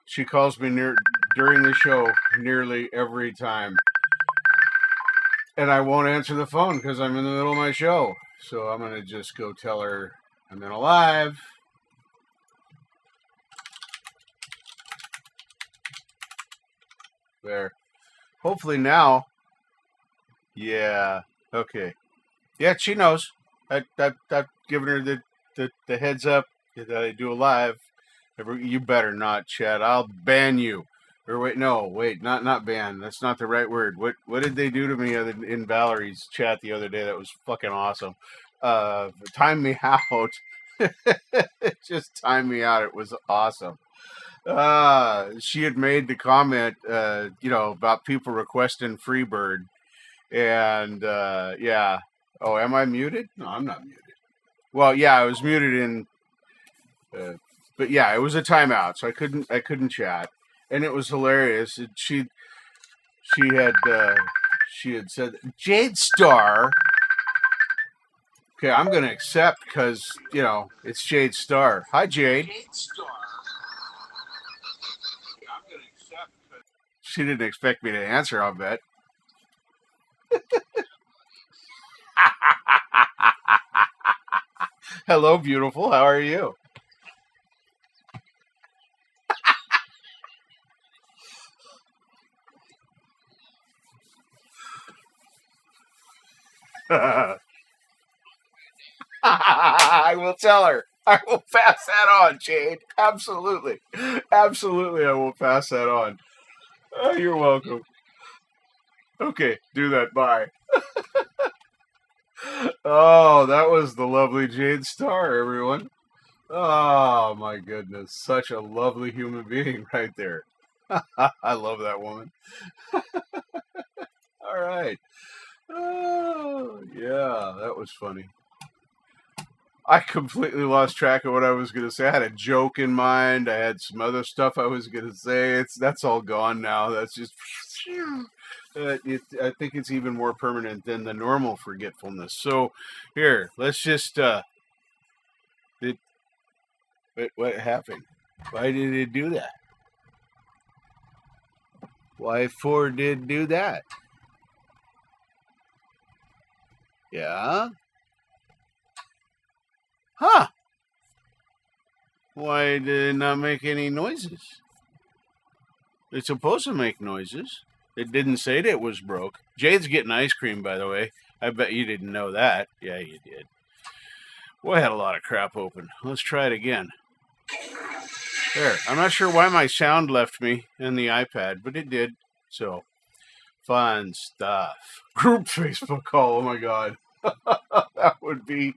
She calls me during the show nearly every time, and I won't answer the phone because I'm in the middle of my show. So I'm gonna just go tell her I'm in a live. There. Hopefully now. Yeah. Okay. Yeah, she knows. I've given her the heads up that I do a live. You better not, Chad. I'll ban you. Or wait, no, wait, not ban. That's not the right word. What did they do to me in Valerie's chat the other day? That was fucking awesome. Time me out. Just time me out. It was awesome. She had made the comment, about people requesting Freebird, and yeah. Oh, am I muted? No, I'm not muted. Well, yeah, I was muted but yeah, it was a timeout, so I couldn't chat, and it was hilarious. She had said Jade Star. Okay, I'm gonna accept because it's Jade Star. Hi, Jade. She didn't expect me to answer, I'll bet. Hello, beautiful. How are you? I will tell her. I will pass that on, Jade. Absolutely. Absolutely, I will pass that on. You're welcome. Okay, do that. Bye. Oh, that was the lovely Jade Star, everyone. Oh, my goodness. Such a lovely human being right there. I love that woman. All right. Oh, yeah, that was funny. I completely lost track of what I was going to say. I had a joke in mind. I had some other stuff I was going to say. That's all gone now. That's just... I think it's even more permanent than the normal forgetfulness. So, here, let's just... what happened? Why did it do that? Why for did do that? Yeah? Huh? Why did it not make any noises? It's supposed to make noises. It didn't say that it was broke. Jade's getting ice cream, by the way. I bet you didn't know that. Yeah, you did. Boy, I had a lot of crap open. Let's try it again. There. I'm not sure why my sound left me in the iPad, but it did. So, fun stuff. Group Facebook call. Oh, my God. That would be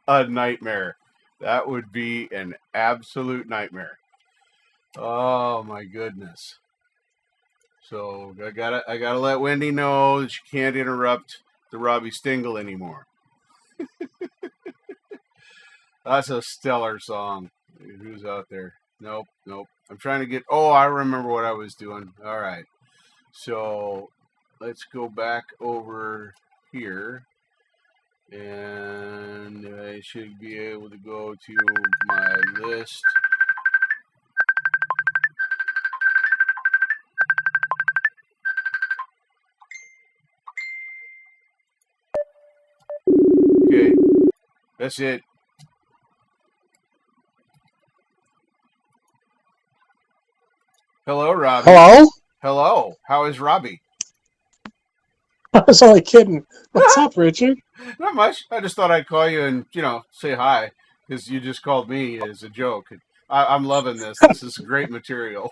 a nightmare. That would be an absolute nightmare. Oh, my goodness. So I gotta let Wendy know that she can't interrupt the Robbie Stingle anymore. That's a stellar song. Who's out there? Nope. I'm trying to get... Oh, I remember what I was doing. All right. So let's go back over here. And I should be able to go to my list. Okay, that's it. Hello, Robbie. Hello? Hello. How is Robbie? I was only kidding. What's up, Richard? Not much. I just thought I'd call you and, say hi, because you just called me as a joke. I'm loving this. This is great material.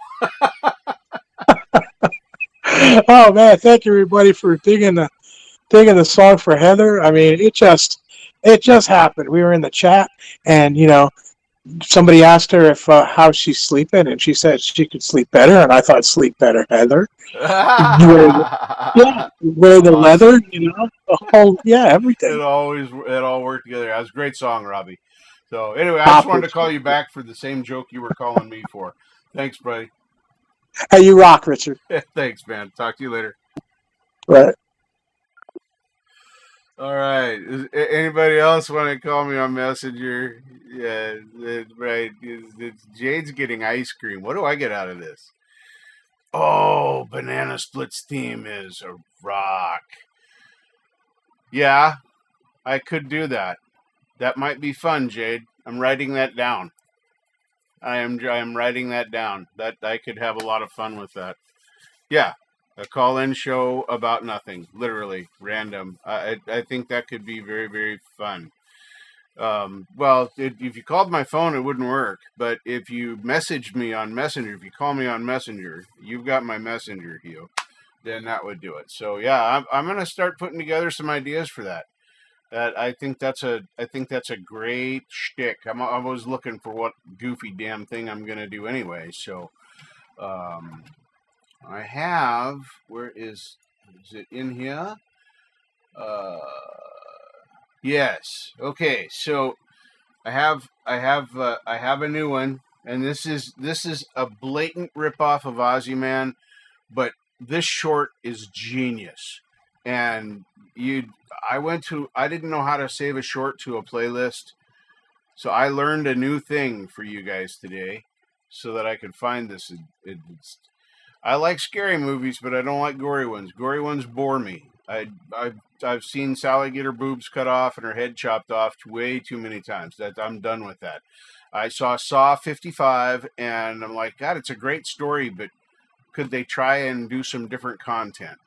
Oh man, thank you everybody for digging the song for Heather. I mean, it just happened. We were in the chat, and somebody asked her if how she's sleeping, and she said she could sleep better. And I thought, sleep better, Heather. Wear the Awesome. leather, the whole, everything. It all worked together. That was a great song, Robbie. So anyway, I just wanted to call you back for the same joke you were calling me for. Thanks, buddy. Hey, you rock, Richard. Thanks, man. Talk to you later. Right. All right. Anybody else want to call me on Messenger? Yeah, right. Jade's getting ice cream. What do I get out of this? Oh, Banana Split's theme is a rock. Yeah, I could do that. That might be fun, Jade. I'm writing that down. I am writing that down. That I could have a lot of fun with that. Yeah, a call-in show about nothing, literally random. I think that could be very, very fun. If you called my phone, it wouldn't work. But if you messaged me on Messenger, if you call me on Messenger, you've got my Messenger, Hugh. Then that would do it. So yeah, I'm gonna start putting together some ideas for that. I think that's a great shtick. I was looking for what goofy damn thing I'm gonna do anyway. So I have. Where is it in here? Yes. Okay. So I have a new one, and this is a blatant ripoff of Ozzy Man, but this short is genius. And I didn't know how to save a short to a playlist, so I learned a new thing for you guys today, so that I could find this. I like scary movies, but I don't like gory ones. Gory ones bore me. I've seen Sally get her boobs cut off and her head chopped off way too many times. I'm done with that. I saw 55, and I'm like, God, it's a great story, but could they try and do some different content?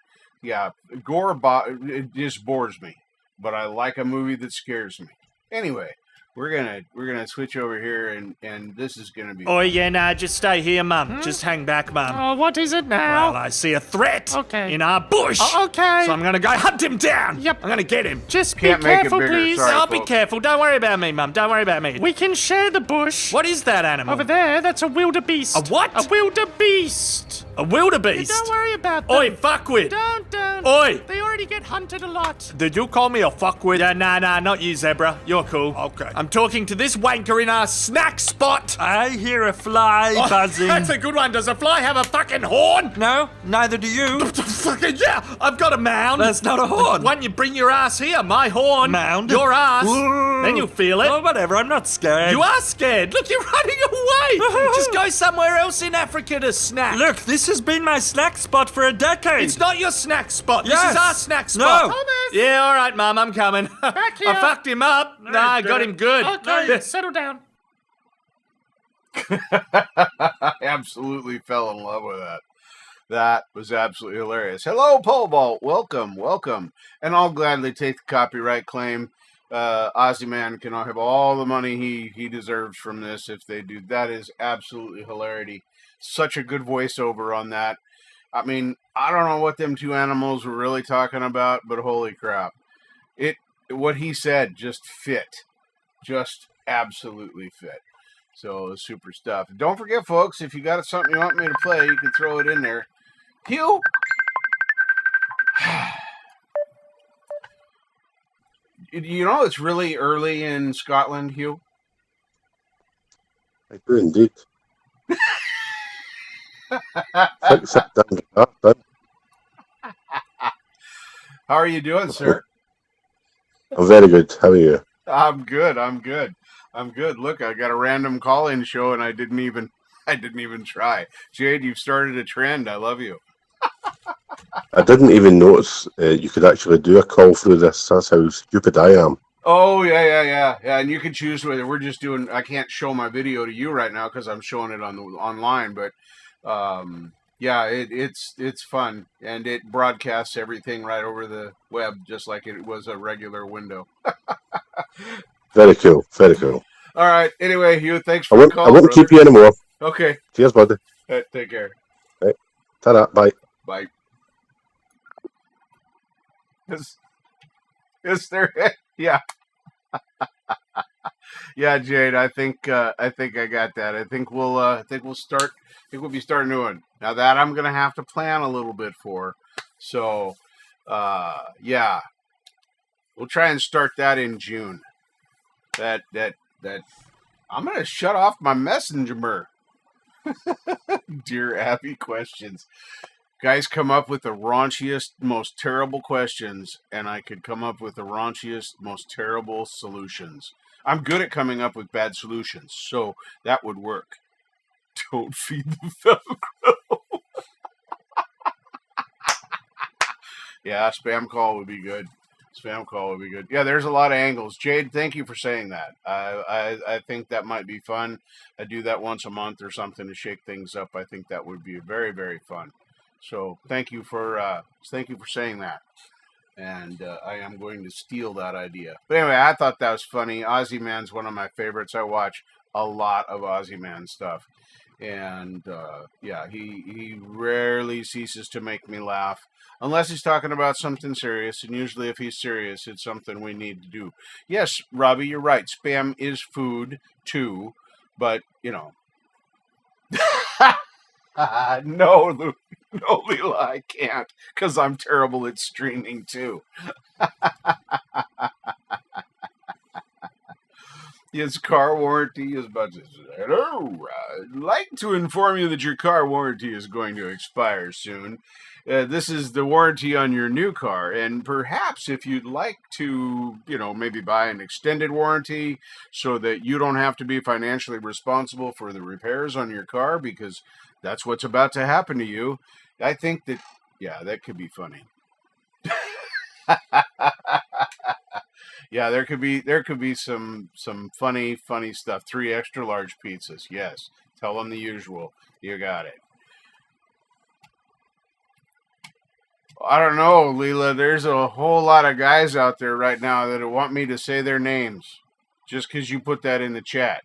Yeah, it just bores me, but I like a movie that scares me. Anyway, we're gonna switch over here, and this is gonna be. Oh, yeah, nah, just stay here, Mum. Just hang back, Mum. Oh, what is it now? Well, I see a threat Okay. in our bush. Okay. So I'm gonna go hunt him down. Yep. I'm gonna get him. Just Can't be make it careful, bigger, please. sorry. I'll be folks. careful. Don't worry about me, Mum. Don't worry about me. We can share the bush. What is that animal? Over there, that's a wildebeest. A what? A wildebeest. A wildebeest? Don't worry about them. Oi, fuckwit. Don't. Oi. They already get hunted a lot. Did you call me a fuckwit? Yeah, nah, not you, Zebra. You're cool. Okay. I'm talking to this wanker in our snack spot. I hear a fly buzzing. That's a good one. Does a fly have a fucking horn? No, neither do you. Fucking yeah, I've got a mound. That's not a horn. Why don't you bring your ass here? My horn. Mound? Your ass. Whoa. Then you'll feel it. Oh, whatever, I'm not scared. You are scared. Look, you're running away. Just go somewhere else in Africa to snack. Look, this has been my snack spot for a decade. It's not your snack spot. Yes. This is our snack spot. No. Thomas. Yeah, all right, Mum, I'm coming. Back here. I fucked him up. Nah, I got him good. Okay, settle down. I absolutely fell in love with that. That was absolutely hilarious. Hello, Pole Vault. Welcome. And I'll gladly take the copyright claim. Ozzy Man can have all the money he deserves from this if they do. That is absolutely hilarity. Such a good voiceover on that. I mean, I don't know what them two animals were really talking about, but holy crap. What he said just fit. Just absolutely fit. So, super stuff. Don't forget, folks, if you got something you want me to play, you can throw it in there. Hugh? You know it's really early in Scotland, Hugh? I do indeed. Sit down and get that done. How are you doing, sir? I'm very good. How are you? I'm good. Look, I got a random call-in show, and I didn't even try. Jade, you've started a trend. I love you. I didn't even notice you could actually do a call through this. That's how stupid I am. Oh, yeah. And you can choose whether we're just doing. I can't show my video to you right now because I'm showing it online. But yeah, it's fun, and it broadcasts everything right over the web, just like it was a regular window. Very cool. All right. Anyway, Hugh, thanks I for the won't, call. I won't brother. keep you anymore. Okay. Cheers, buddy. Take care. Right. Ta-da. Bye. Bye. Is there? Yeah. Yeah, Jade. I think I got that. I think we'll be starting new one. Now that I'm gonna have to plan a little bit for. So yeah. We'll try and start that in June. That I'm gonna shut off my messenger. Dear Abby questions. Guys come up with the raunchiest, most terrible questions, and I could come up with the raunchiest, most terrible solutions. I'm good at coming up with bad solutions, so that would work. Don't feed the Velcro. Yeah, spam call would be good. Spam call would be good. Yeah, there's a lot of angles. Jade, thank you for saying that. I think that might be fun. I do that once a month or something to shake things up. I think that would be very, very fun. So thank you for saying that. And I am going to steal that idea. But anyway, I thought that was funny. Ozzy Man's one of my favorites. I watch a lot of Ozzy Man stuff. And yeah, he rarely ceases to make me laugh. Unless he's talking about something serious, and usually if he's serious, it's something we need to do. Yes, Robbie, you're right. Spam is food, too. But, you know. No, Leela, I can't. Because I'm terrible at streaming, too. His car warranty is about to say, hello, I'd like to inform you that your car warranty is going to expire soon. This is the warranty on your new car, and perhaps if you'd like to, maybe buy an extended warranty so that you don't have to be financially responsible for the repairs on your car, because that's what's about to happen to you. I think that, yeah, that could be funny. Yeah, there could be some funny stuff. 3 extra large pizzas. Yes. Tell them the usual. You got it. I don't know, Leela. There's a whole lot of guys out there right now that want me to say their names just because you put that in the chat.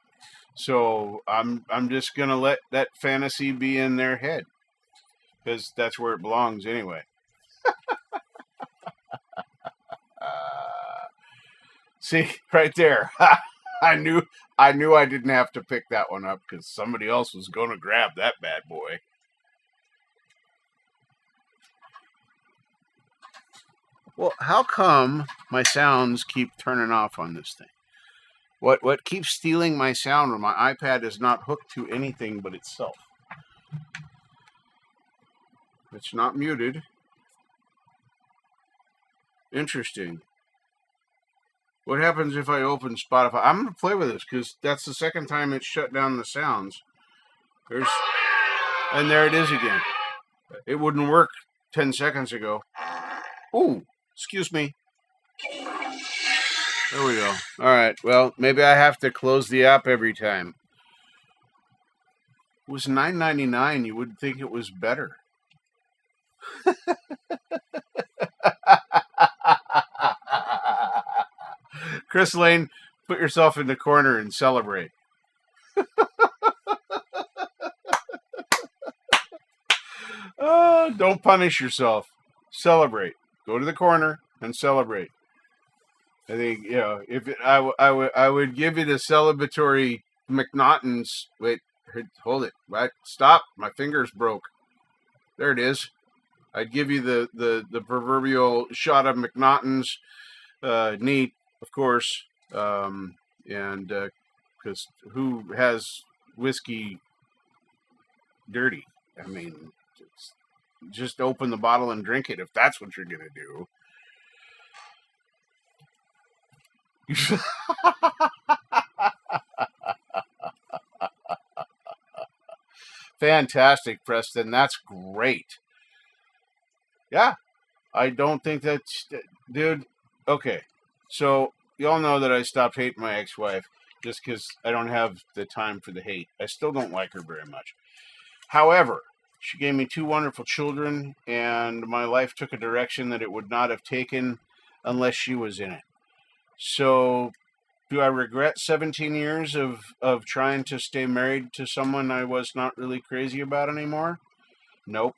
So I'm just gonna let that fantasy be in their head because that's where it belongs anyway. See, right there. I knew I didn't have to pick that one up because somebody else was going to grab that bad boy. Well, how come my sounds keep turning off on this thing? What keeps stealing my sound when my iPad is not hooked to anything but itself? It's not muted. Interesting. What happens if I open Spotify? I'm going to play with this because that's the second time it's shut down the sounds. And there it is again. It wouldn't work 10 seconds ago. Ooh, excuse me. There we go. All right. Well, maybe I have to close the app every time. It was $9.99. You would think it was better. Chris Lane, put yourself in the corner and celebrate. Oh, don't punish yourself. Celebrate. Go to the corner and celebrate. I think, I would give you the celebratory McNaughton's. Wait, hold it. Right, stop. My finger's broke. There it is. I'd give you the proverbial shot of McNaughton's. Neat, of course. And because who has whiskey dirty? I mean, just open the bottle and drink it if that's what you're going to do. Fantastic, Preston. That's great. Yeah, I don't think that's... Dude, okay. So, you all know that I stopped hating my ex-wife just because I don't have the time for the hate. I still don't like her very much. However, she gave me 2 wonderful children, and my life took a direction that it would not have taken unless she was in it. So, do I regret 17 years of trying to stay married to someone I was not really crazy about anymore? Nope.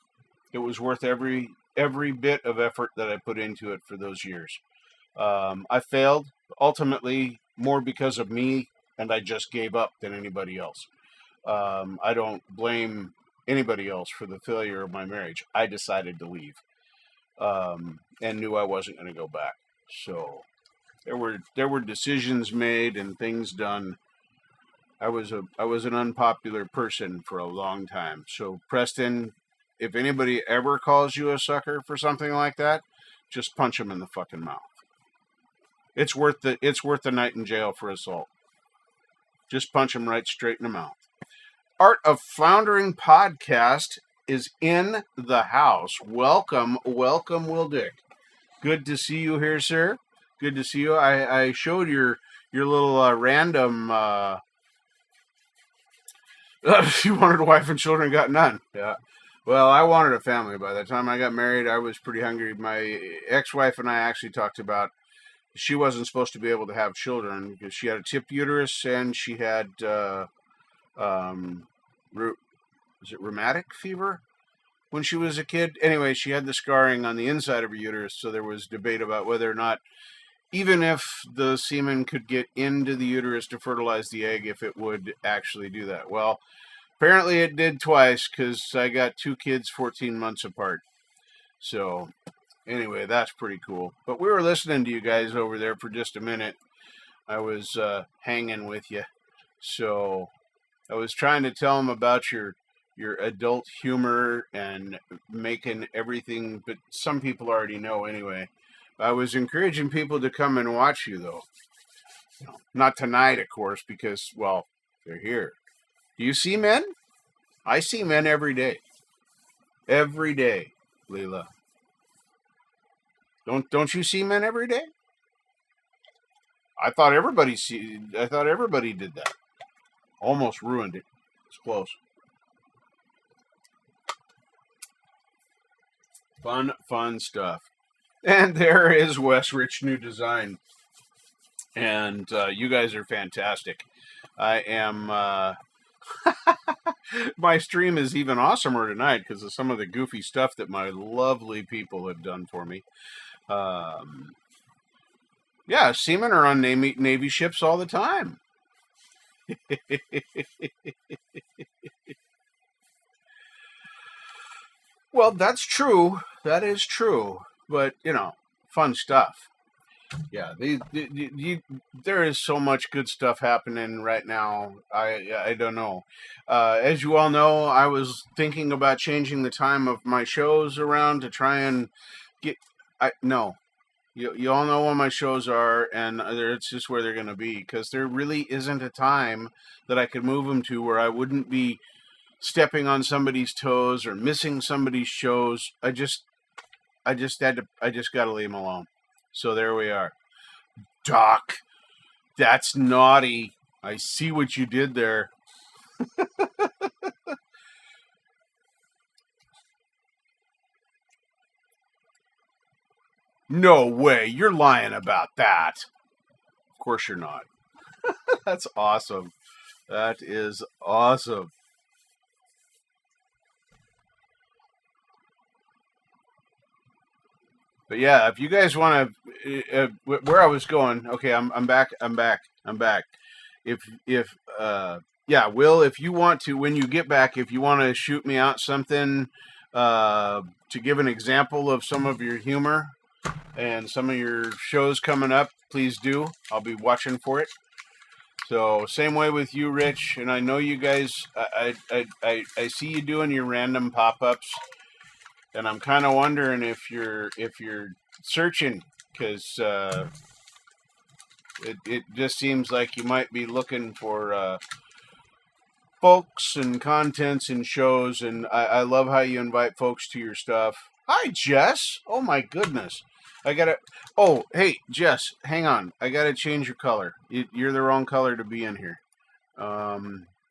It was worth every bit of effort that I put into it for those years. I failed, ultimately, more because of me, and I just gave up than anybody else. I don't blame anybody else for the failure of my marriage. I decided to leave, and knew I wasn't going to go back. So there were decisions made and things done. I was an unpopular person for a long time. So Preston, if anybody ever calls you a sucker for something like that, just punch them in the fucking mouth. It's worth the night in jail for assault. Just punch them right straight in the mouth. Art of Floundering podcast is in the house. Welcome, Will Dick. Good to see you here, sir. Good to see you. I showed your little random. You wanted a wife and children, got none. Yeah. Well, I wanted a family. By the time I got married, I was pretty hungry. My ex-wife and I actually talked about she wasn't supposed to be able to have children because she had a tipped uterus and she had rheumatic fever when she was a kid. Anyway, she had the scarring on the inside of her uterus, so there was debate about whether or not, even if the semen could get into the uterus to fertilize the egg, if it would actually do that. Well, apparently it did twice because I got 2 kids 14 months apart. So anyway, that's pretty cool. But we were listening to you guys over there for just a minute. I was hanging with you. So I was trying to tell them about your adult humor and making everything, but some people already know anyway. I was encouraging people to come and watch you, though. Not tonight, of course, because, well, they're here. Do you see men? I see men every day. Every day, Leela. Don't you see men every day? I thought everybody did that. Almost ruined it. It's close. Fun stuff. And there is Wes Rich New Design. And you guys are fantastic. I am... my stream is even awesomer tonight because of some of the goofy stuff that my lovely people have done for me. Yeah, seamen are on Navy ships all the time. Well, that's true. That is true. But, fun stuff. Yeah, there is so much good stuff happening right now. I don't know. As you all know, I was thinking about changing the time of my shows around to try and get... You all know what my shows are, and it's just where they're going to be, because there really isn't a time that I could move them to where I wouldn't be stepping on somebody's toes or missing somebody's shows. I just got to leave them alone. So there we are. Doc, that's naughty. I see what you did there. No way, you're lying about that. Of course you're not. That's awesome. That is awesome. But yeah, if you guys want to, where I was going, okay, I'm back. Will, if you want to, when you get back, if you want to shoot me out something to give an example of some of your humor and some of your shows coming up, please do. I'll be watching for it. So same way with you, Rich, and I know you guys. I see you doing your random pop-ups. And I'm kind of wondering if you're searching, because it just seems like you might be looking for folks and contents and shows. And I love how you invite folks to your stuff. Hi, Jess. Oh my goodness. Oh, hey, Jess, hang on. I gotta change your color. You're the wrong color to be in here.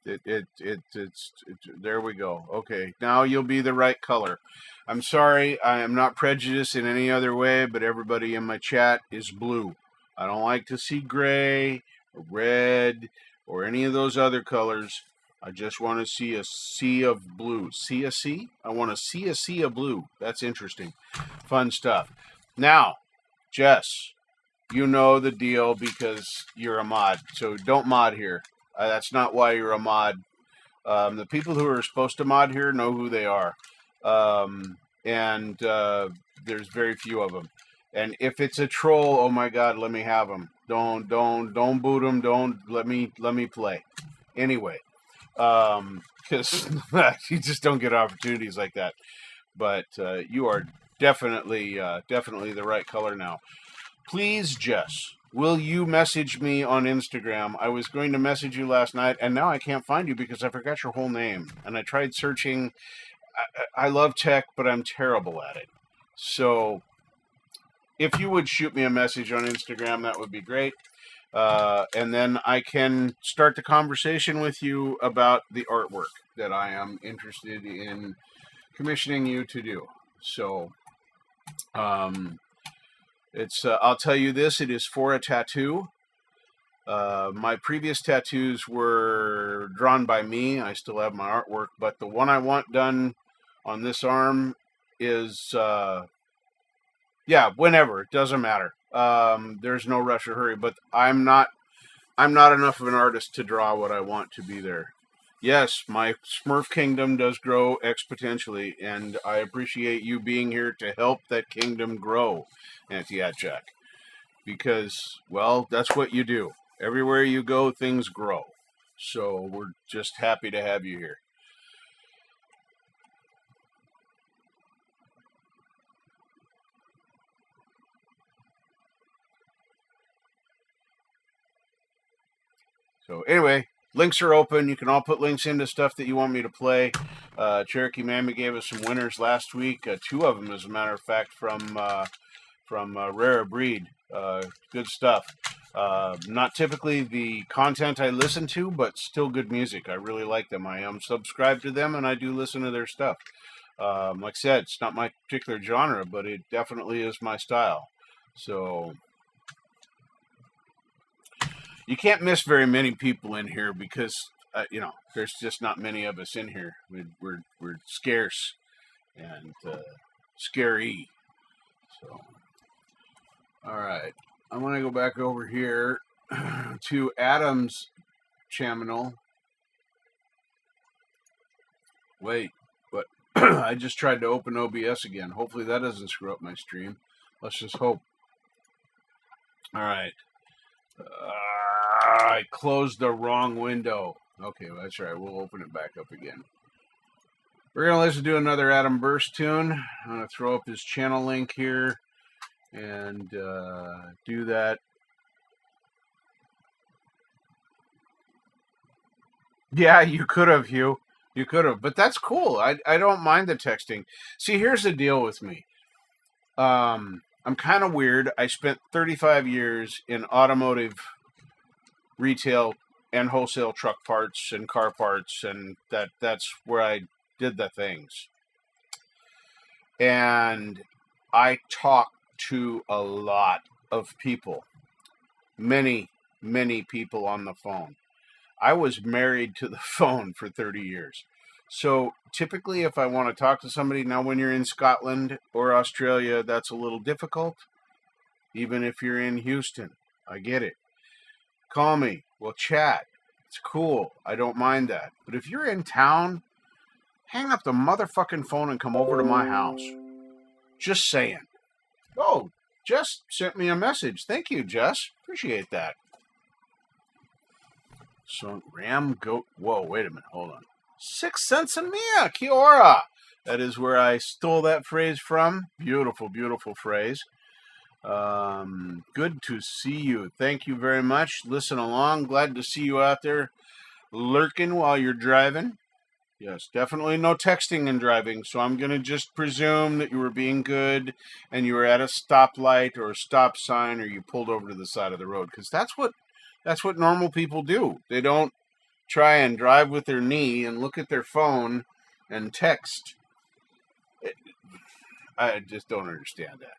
It's there we go. Okay, now you'll be the right color. I'm sorry, I am not prejudiced in any other way, but everybody in my chat is blue. I don't like to see gray or red or any of those other colors. I just want to see a sea of blue. See a sea? I want to see a sea of blue. That's interesting. Fun stuff. Now, Jess, you know the deal because you're a mod, so don't mod here. That's not why you're a mod. The people who are supposed to mod here know who they are. And there's very few of them. And if it's a troll, oh my God, let me have them. Don't boot them. Don't let me play. Anyway, Because you just don't get opportunities like that. But you are definitely the right color now. Please, Jess, will you message me on Instagram? I was going to message you last night, and now I can't find you because I forgot your whole name. And I tried searching. I love tech, but I'm terrible at it. So if you would shoot me a message on Instagram, that would be great. And then I can start the conversation with you about the artwork that I am interested in commissioning you to do. So it's I'll tell you this, it is for a tattoo. My previous tattoos were drawn by me. I still have my artwork, but the one I want done on this arm is whenever, it doesn't matter. There's no rush or hurry, but I'm not enough of an artist to draw what I want to be there. Yes, my Smurf kingdom does grow exponentially, and I appreciate you being here to help that kingdom grow, Auntie Jack. Because, well, that's what you do. Everywhere you go, things grow. So we're just happy to have you here. So anyway, links are open. You can all put links into stuff that you want me to play. Cherokee Mammy gave us some winners last week. 2 of them, as a matter of fact, from Rare Breed. Good stuff. Not typically the content I listen to, but still good music. I really like them. I am subscribed to them, and I do listen to their stuff. Like I said, it's not my particular genre, but it definitely is my style. So you can't miss very many people in here because there's just not many of us in here. We're scarce and scary. So, all right, I'm gonna go back over here to Adam's channel. Wait, but I just tried to open OBS again. Hopefully that doesn't screw up my stream. Let's just hope. All right. I closed the wrong window. Okay, well, that's right. We'll open it back up again. We're going to listen to another Adam Burse tune. I'm going to throw up his channel link here and do that. Yeah, you could have, Hugh. You could have. But that's cool. I don't mind the texting. See, here's the deal with me. I'm kind of weird. I spent 35 years in automotive retail and wholesale truck parts and car parts, and that's where I did the things. And I talk to a lot of people, many people on the phone. I was married to the phone for 30 years. So typically if I want to talk to somebody, now when you're in Scotland or Australia, that's a little difficult. Even if you're in Houston, I get it. Call me. We'll chat. It's cool. I don't mind that. But if you're in town, hang up the motherfucking phone and come over to my house. Just saying. Oh, Jess sent me a message. Thank you, Jess. Appreciate that. So, Ram Goat. Whoa, wait a minute. Hold on. 6 cents a Mia. Kia ora. That is where I stole that phrase from. Beautiful, beautiful phrase. Good to see you. Thank you very much. Listen along. Glad to see you out there lurking while you're driving. Yes, definitely no texting and driving. So I'm going to just presume that you were being good and you were at a stoplight or a stop sign or you pulled over to the side of the road. Because that's what normal people do. They don't try and drive with their knee and look at their phone and text. I just don't understand that.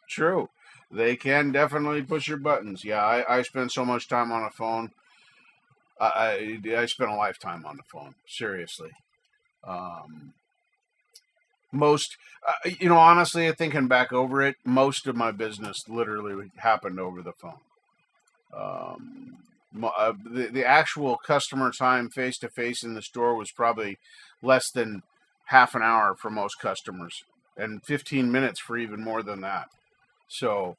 True. They can definitely push your buttons. Yeah, I spend so much time on a phone. I spent a lifetime on the phone. Seriously. Honestly, thinking back over it, most of my business literally happened over the phone. The actual customer time face to face in the store was probably less than half an hour for most customers and 15 minutes for even more than that. So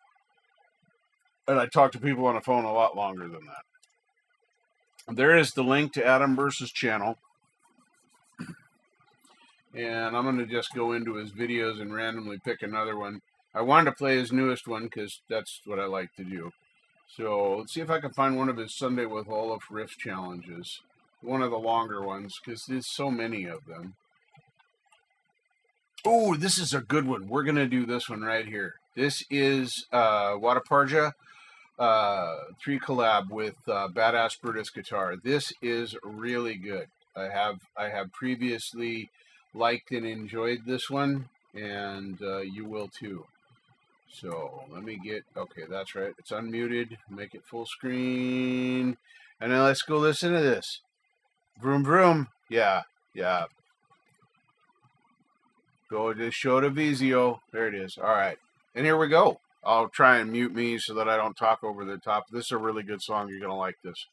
And I talk to people on the phone a lot longer than that. There is the link to Adam Burse's channel. And I'm going to just go into his videos and randomly pick another one. I wanted to play his newest one because that's what I like to do. So let's see if I can find one of his Sunday with Olaf riff challenges. One of the longer ones, because there's so many of them. Oh, this is a good one. We're going to do this one right here. This is Wadaparja 3 collab with Badass Brutus guitar. This is really good. I have previously liked and enjoyed this one, and you will too. So let me get, okay, that's right. It's unmuted. Make it full screen. And then let's go listen to this. Vroom, vroom. Yeah. Go to show to Vizio. There it is. All right. And here we go. I'll try and mute me so that I don't talk over the top. This is a really good song. You're going to like this.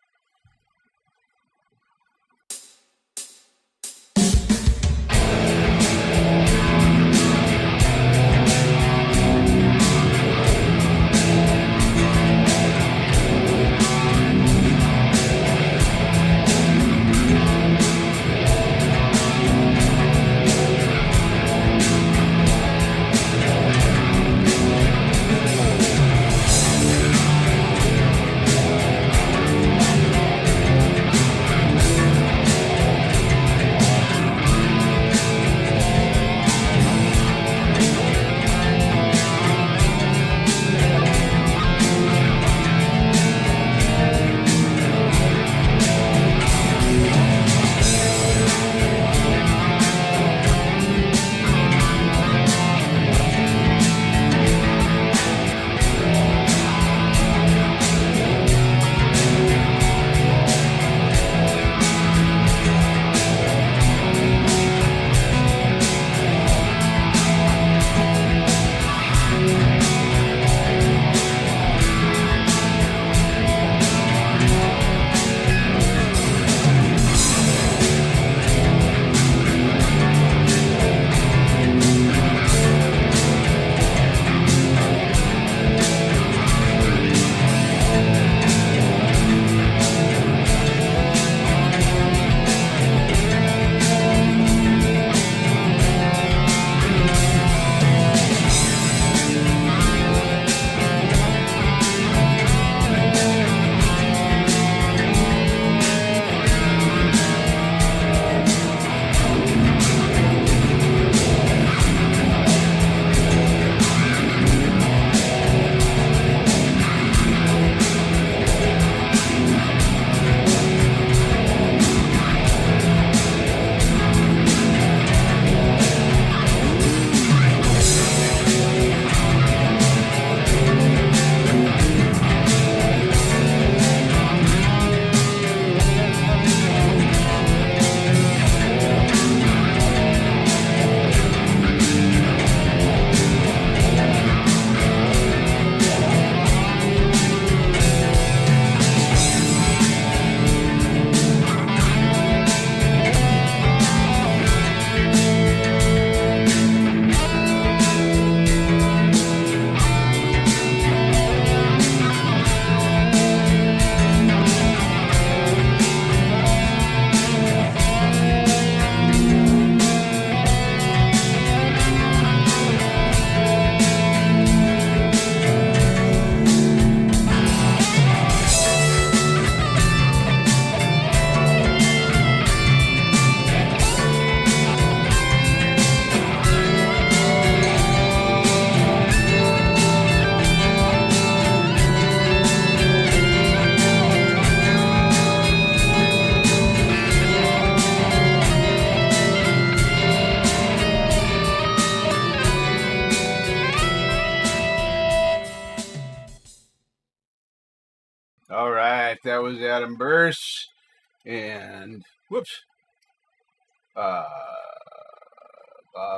All right, that was Adam Burse, and whoops,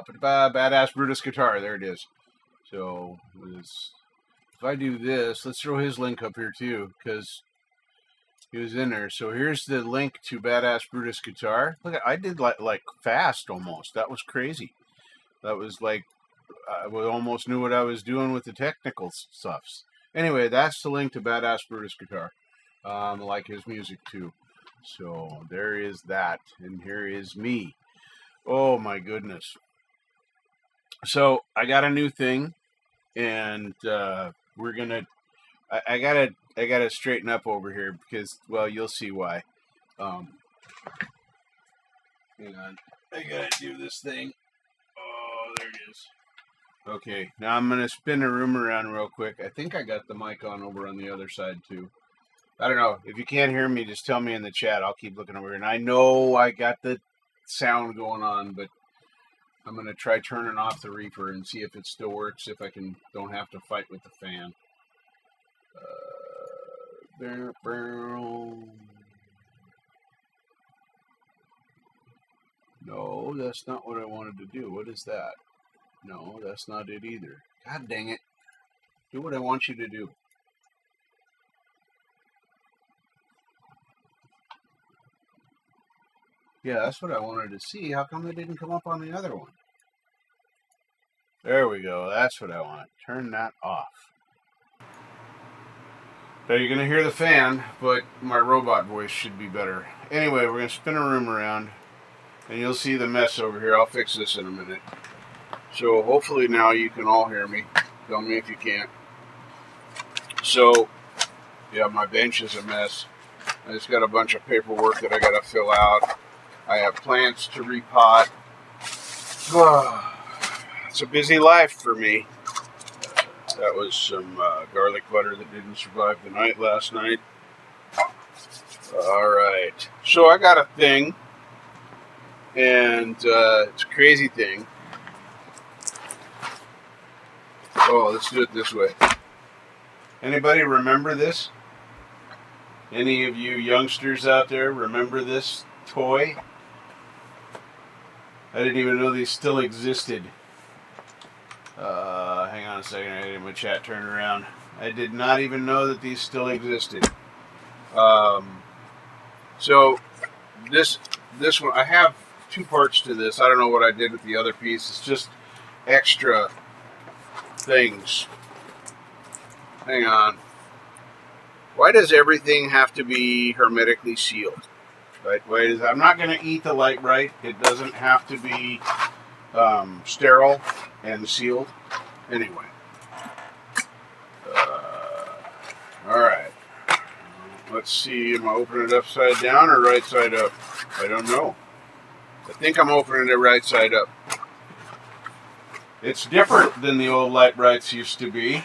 Badass Brutus guitar. There it is. So if I do this, let's throw his link up here too, because he was in there. So here's the link to Badass Brutus guitar. Look, I did like fast almost. That was crazy. That was like I almost knew what I was doing with the technical stuffs. Anyway, that's the link to Badass Brutus guitar. I like his music too. So there is that, and here is me. Oh my goodness. So I got a new thing, and we're gonna. I gotta straighten up over here because, well, you'll see why. Hang on, I gotta do this thing. Oh, there it is. Okay, now I'm gonna spin the room around real quick. I think I got the mic on over on the other side too. I don't know. If you can't hear me, just tell me in the chat. I'll keep looking over here. And I know I got the sound going on, but I'm going to try turning off the reefer and see if it still works, if I don't have to fight with the fan. No, that's not what I wanted to do. What is that? No, that's not it either. God dang it. Do what I want you to do. Yeah, that's what I wanted to see. How come it didn't come up on the other one? There we go. That's what I want. Turn that off. Now you're going to hear the fan, but my robot voice should be better. Anyway, we're going to spin a room around, and you'll see the mess over here. I'll fix this in a minute. So hopefully now you can all hear me. Tell me if you can't. So, yeah, my bench is a mess. I just got a bunch of paperwork that I got to fill out. I have plants to repot. It's a busy life for me. That was some garlic butter that didn't survive the night last night. All right. So I got a thing, and it's a crazy thing. Oh, let's do it this way. Anybody remember this? Any of you youngsters out there remember this toy? I didn't even know these still existed. Hang on a second, I had my chat turned around. I did not even know that these still existed. So this one, I have two parts to this. I don't know what I did with the other piece. It's just extra things. Hang on. Why does everything have to be hermetically sealed? Right? I'm not going to eat the light right. It doesn't have to be sterile and sealed. Anyway. All right. Let's see. Am I opening it upside down or right side up? I don't know. I think I'm opening it right side up. It's different than the old light brights used to be.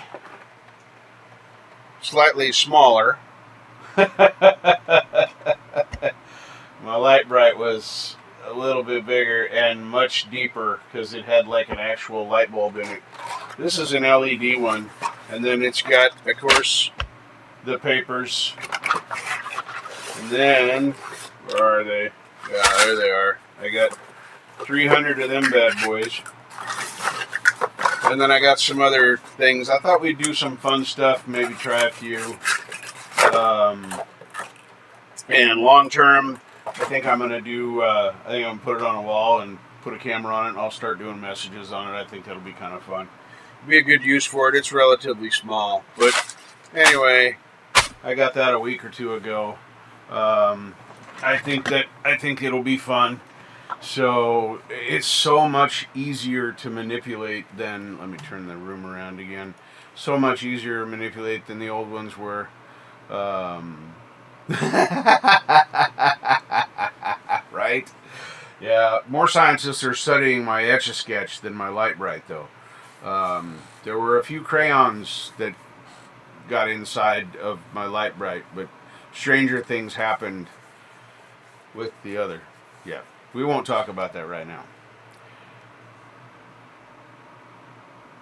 Slightly smaller. My light bright was a little bit bigger and much deeper because it had like an actual light bulb in it. This is an LED one, and then it's got, of course, the papers. And then, where are they? Yeah, there they are. I got 300 of them bad boys. And then I got some other things. I thought we'd do some fun stuff, maybe try a few. And long term, I think I'm going to do, put it on a wall and put a camera on it, and I'll start doing messages on it. I think that'll be kind of fun. Be a good use for it. It's relatively small. But anyway, I got that a week or two ago. I think it'll be fun. So it's so much easier to manipulate than, let me turn the room around again, so much easier to manipulate than the old ones were. Right? Yeah, more scientists are studying my Etch-a-Sketch than my Light Bright, though. There were a few crayons that got inside of my Light Bright, but stranger things happened with the other. Yeah. We won't talk about that right now.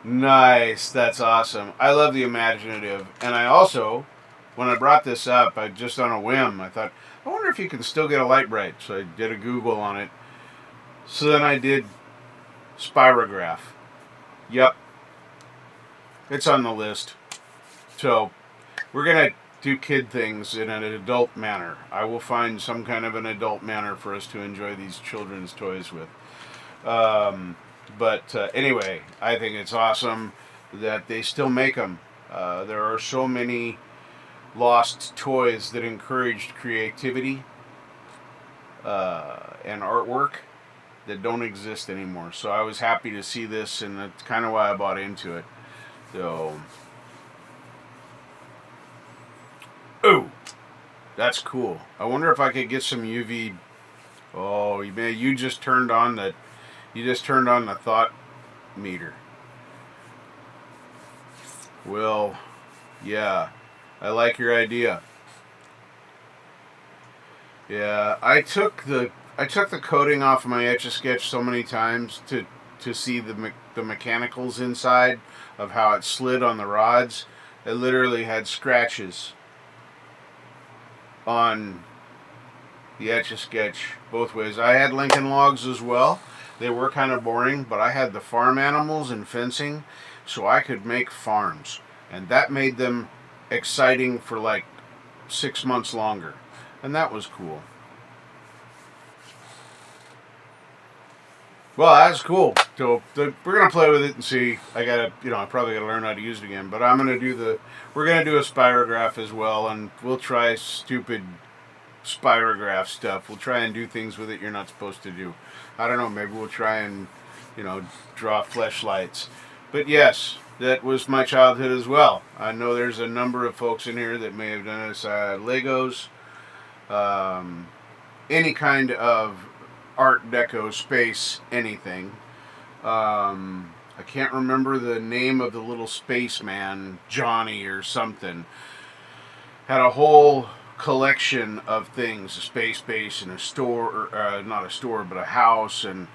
Nice. That's awesome. I love the imaginative. And I also, when I brought this up, I just on a whim, I thought, I wonder if you can still get a light bright. So I did a Google on it. So then I did spirograph. Yep. It's on the list. So we're going to do kid things in an adult manner. I will find some kind of an adult manner for us to enjoy these children's toys with. But anyway, I think it's awesome that they still make them. There are so many lost toys that encouraged creativity and artwork that don't exist anymore. So I was happy to see this, and that's kind of why I bought into it. So, ooh, that's cool. I wonder if I could get some UV. Oh man, you just turned on the thought meter. Well, yeah, I like your idea. Yeah, I took the coating off my Etch-a-Sketch so many times to see the mechanicals inside of how it slid on the rods. It literally had scratches on the Etch-a-Sketch both ways. I had Lincoln Logs as well. They were kind of boring, but I had the farm animals and fencing, so I could make farms, and that made them exciting for like 6 months longer, and that was cool. Well, that's cool. So we're gonna play with it and see. I probably gotta learn how to use it again. But we're gonna do a spirograph as well, and we'll try stupid spirograph stuff. We'll try and do things with it you're not supposed to do. I don't know. Maybe we'll try and draw fleshlights. But yes, that was my childhood as well. I know there's a number of folks in here that may have done this. Legos, any kind of Art Deco space anything. I can't remember the name of the little spaceman, Johnny or something. Had a whole collection of things, a space base and a store, not a store, but a house, and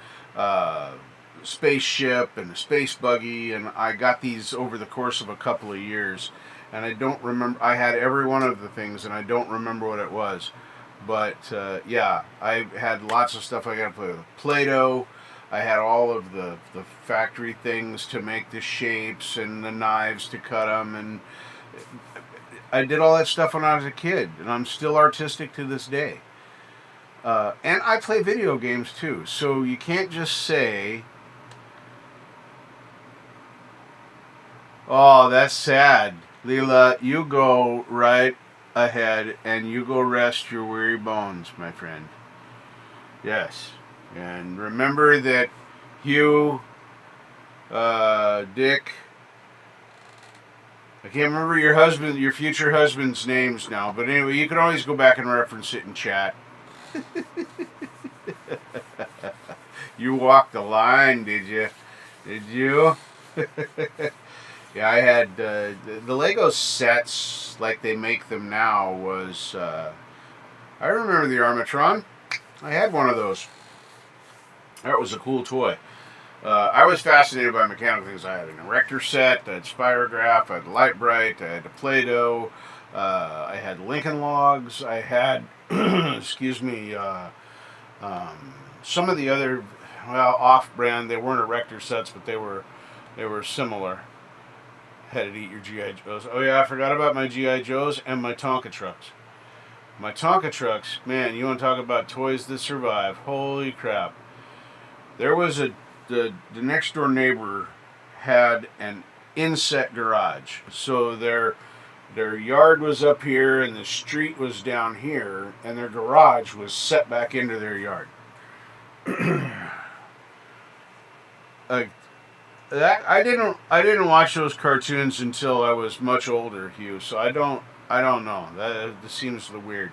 spaceship and a space buggy, and I got these over the course of a couple of years, and I don't remember. I had every one of the things, and I don't remember what it was. But yeah, I had lots of stuff I got to play with. Play-Doh. I had all of the factory things to make the shapes and the knives to cut them, and I did all that stuff when I was a kid, and I'm still artistic to this day. And I play video games too, so you can't just say, "Oh, that's sad." Leela, you go right ahead and you go rest your weary bones, my friend. Yes. And remember that Hugh, Dick, I can't remember your future husband's names now, but anyway, you can always go back and reference it in chat. You walked the line, did you? Did you? Yeah, I had the Lego sets like they make them now was, I remember the Armatron. I had one of those. That was a cool toy. I was fascinated by mechanical things. I had an erector set, I had Spirograph, I had Light Bright, I had the Play-Doh, I had Lincoln Logs, I had, excuse me, some of the other, well, off-brand, they weren't erector sets, but they were similar. Had to eat your G.I. Joes. Oh yeah, I forgot about my G.I. Joes and my Tonka trucks. My Tonka trucks, man, you want to talk about toys that survive. Holy crap. There was the next door neighbor had an inset garage. So their yard was up here and the street was down here, and their garage was set back into their yard. I didn't watch those cartoons until I was much older, Hugh. So I don't know. That seems a little weird.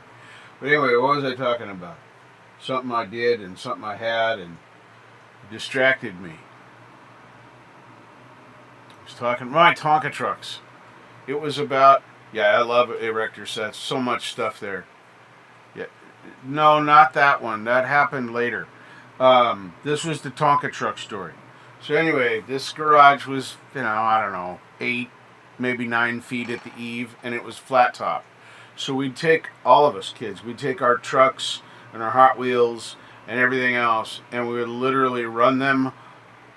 But anyway, what was I talking about? Something I did and something I had, and it distracted me. I was talking my Tonka trucks. It was about, yeah, I love erector sets. So much stuff there. Yeah, no, not that one. That happened later. This was the Tonka truck story. So anyway, this garage was, I don't know, 8, maybe 9 feet at the eave, and it was flat top. So we'd take, all of us kids, we'd take our trucks and our Hot Wheels and everything else, and we would literally run them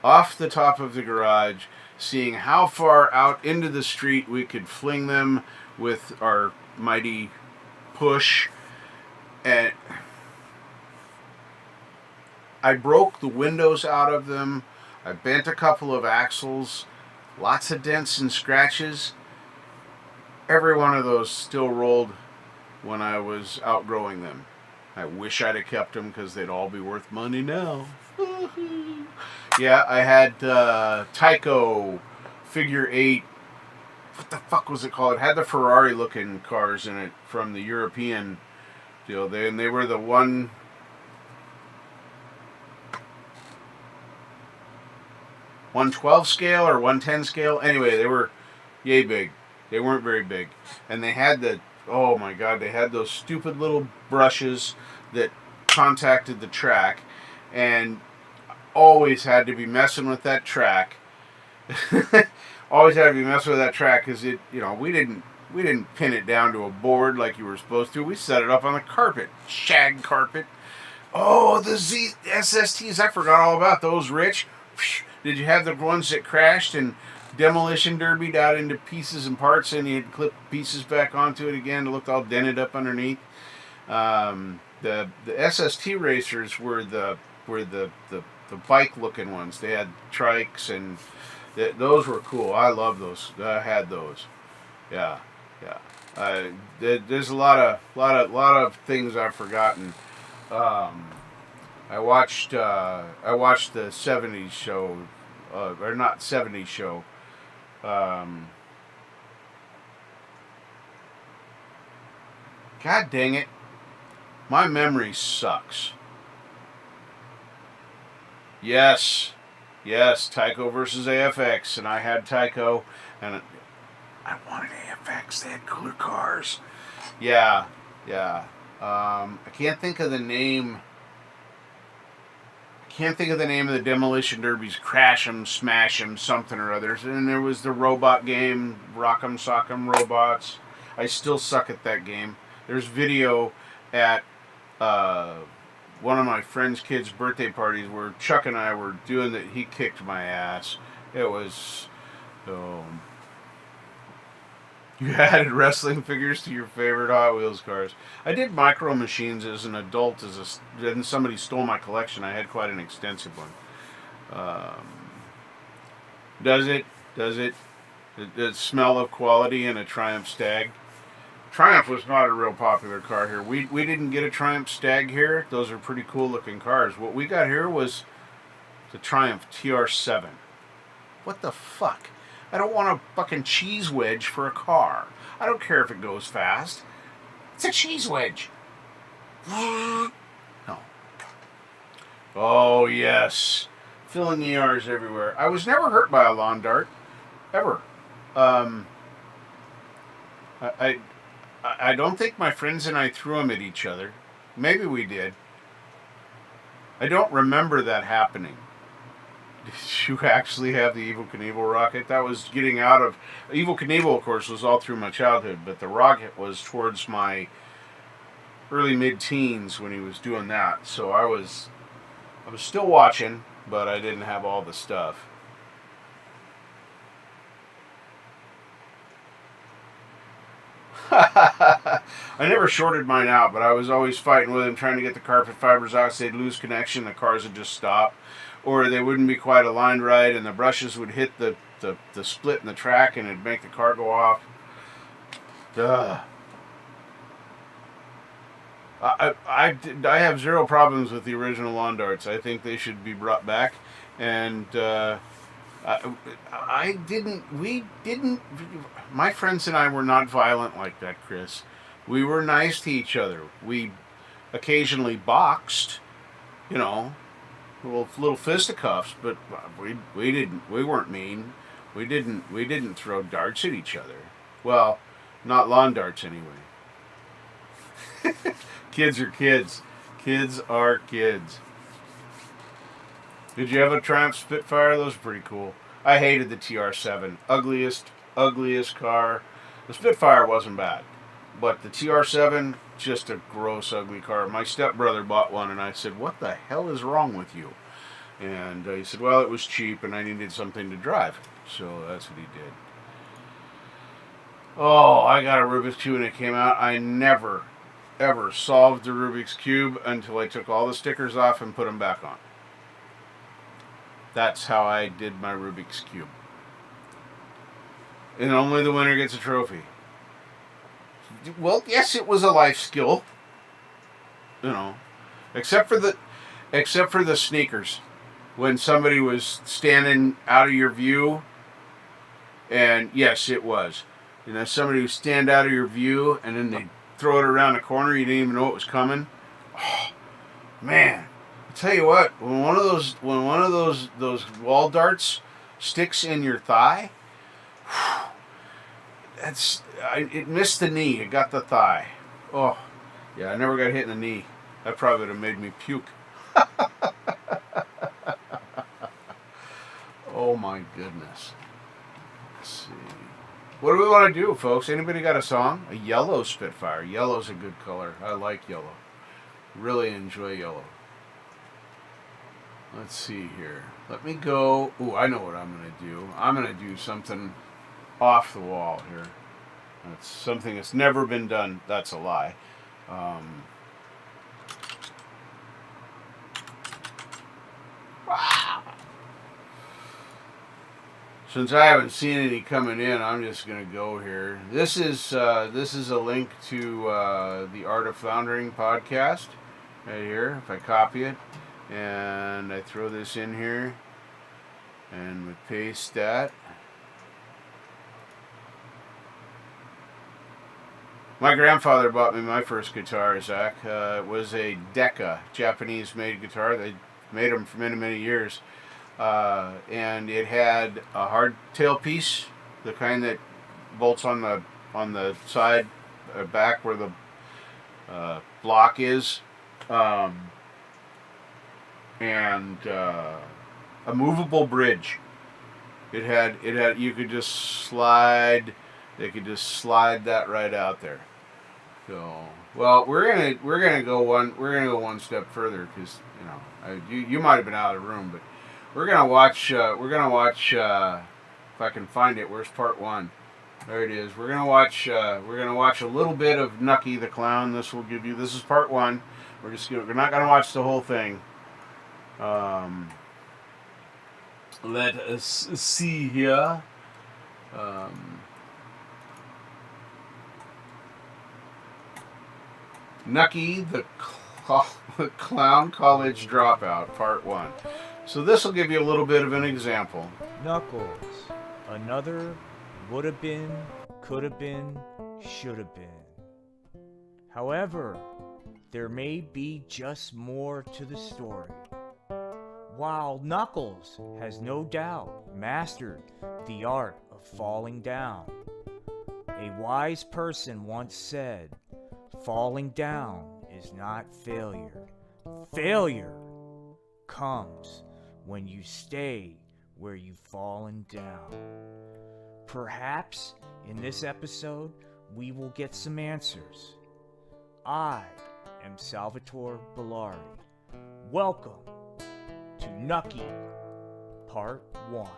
off the top of the garage, seeing how far out into the street we could fling them with our mighty push. And I broke the windows out of them. I bent a couple of axles, lots of dents and scratches, every one of those still rolled when I was outgrowing them. I wish I'd have kept them because they'd all be worth money now. Yeah, I had Tyco figure 8. What the fuck was it called? It had the Ferrari looking cars in it from the European deal. They were the 112 scale or 110 scale. Anyway, they were yay big. They weren't very big. And they had oh my god, they had those stupid little brushes that contacted the track, and always had to be messing with that track. Always had to be messing with that track because we didn't pin it down to a board like you were supposed to. We set it up on the carpet, shag carpet. Oh, the SSTs, I forgot all about those, Rich. Did you have the ones that crashed and demolition derbied out into pieces and parts, and you had clipped pieces back onto it again? It looked all dented up underneath. The SST racers were the bike looking ones. They had trikes, and those were cool. I love those. I had those. Yeah. There's a lot of things I've forgotten. I watched the 70s show, or not 70s show. God dang it. My memory sucks. Yes, Tyco versus AFX, and I had Tyco, and I wanted AFX. They had cooler cars. Yeah. I can't think of the name. Can't think of the name of the demolition derbies. Crash 'em, smash 'em, something or others. And there was the robot game, Rock'em Sock'em Robots. I still suck at that game. There's video at one of my friend's kids' birthday parties where Chuck and I were doing that. He kicked my ass. It was. You added wrestling figures to your favorite Hot Wheels cars. I did Micro Machines as an adult, and somebody stole my collection. I had quite an extensive one. Does it? The smell of quality in a Triumph Stag. Triumph was not a real popular car here. We didn't get a Triumph Stag here. Those are pretty cool looking cars. What we got here was the Triumph TR7. What the fuck? I don't want a fucking cheese wedge for a car. I don't care if it goes fast. It's a cheese wedge. No. Oh, yes. Filling ERs everywhere. I was never hurt by a lawn dart. Ever. I don't think my friends and I threw them at each other. Maybe we did. I don't remember that happening. Did you actually have the Evel Knievel rocket? That was getting out of... Evel Knievel, of course, was all through my childhood, but the rocket was towards my early mid-teens when he was doing that. So I was still watching, but I didn't have all the stuff. I never shorted mine out, but I was always fighting with him, trying to get the carpet fibers out so they'd lose connection, the cars would just stop. Or they wouldn't be quite aligned right, and the brushes would hit the split in the track, and it'd make the car go off. Duh. I have zero problems with the original lawn darts. I think they should be brought back, and we didn't. My friends and I were not violent like that, Chris. We were nice to each other. We occasionally boxed, little fisticuffs, but we weren't mean. We didn't throw darts at each other. Well, not lawn darts anyway. Kids are kids. Kids are kids. Did you have a Triumph Spitfire? Those were pretty cool. I hated the TR7. Ugliest car. The Spitfire wasn't bad, but the TR7, just a gross, ugly car. My stepbrother bought one, and I said, "What the hell is wrong with you?" And he said, "Well, it was cheap, and I needed something to drive." So that's what he did. Oh, I got a Rubik's Cube when it came out. I never, ever solved the Rubik's Cube until I took all the stickers off and put them back on. That's how I did my Rubik's Cube. And only the winner gets a trophy. Well, yes, it was a life skill. You know, except for the sneakers. When somebody was standing out of your view, and yes, it was. You know, somebody would stand out of your view, and then they throw it around the corner. You didn't even know it was coming. Oh, man, I tell you what, when one of those wall darts sticks in your thigh, it missed the knee. It got the thigh. Oh, yeah, I never got hit in the knee. That probably would have made me puke. Oh my goodness. Let's see. What do we want to do, folks? Anybody got a song? A yellow Spitfire. Yellow's a good color. I like yellow. Really enjoy yellow. Let's see here. Let me go. Ooh, I know what I'm going to do. I'm going to do something off the wall here. That's something that's never been done. That's a lie. Since I haven't seen any coming in, I'm just going to go here. This is a link to the Art of Floundering podcast right here. If I copy it and I throw this in here and we paste that. My grandfather bought me my first guitar, Zach. It was a Decca, Japanese-made guitar. They made them for many, many years. And it had a hardtail piece, the kind that bolts on the side, back where the block is, and a movable bridge. It had you could just slide. They could just slide that right out there. So, well, we're gonna go one step further because you might have been out of the room, but. We're gonna watch. If I can find it. Where's part one? There it is. We're gonna watch a little bit of Nucky the Clown. This is part one. We're not gonna watch the whole thing. Let us see here. Nucky the Clown College Dropout, part one. So this will give you a little bit of an example. Knuckles. Another would have been, could have been, should have been. However, there may be just more to the story. While Knuckles has no doubt mastered the art of falling down, a wise person once said, falling down is not failure. Failure comes when you stay where you've fallen down. Perhaps in this episode, we will get some answers. I am Salvatore Bellari. Welcome to Nucky, Part 1.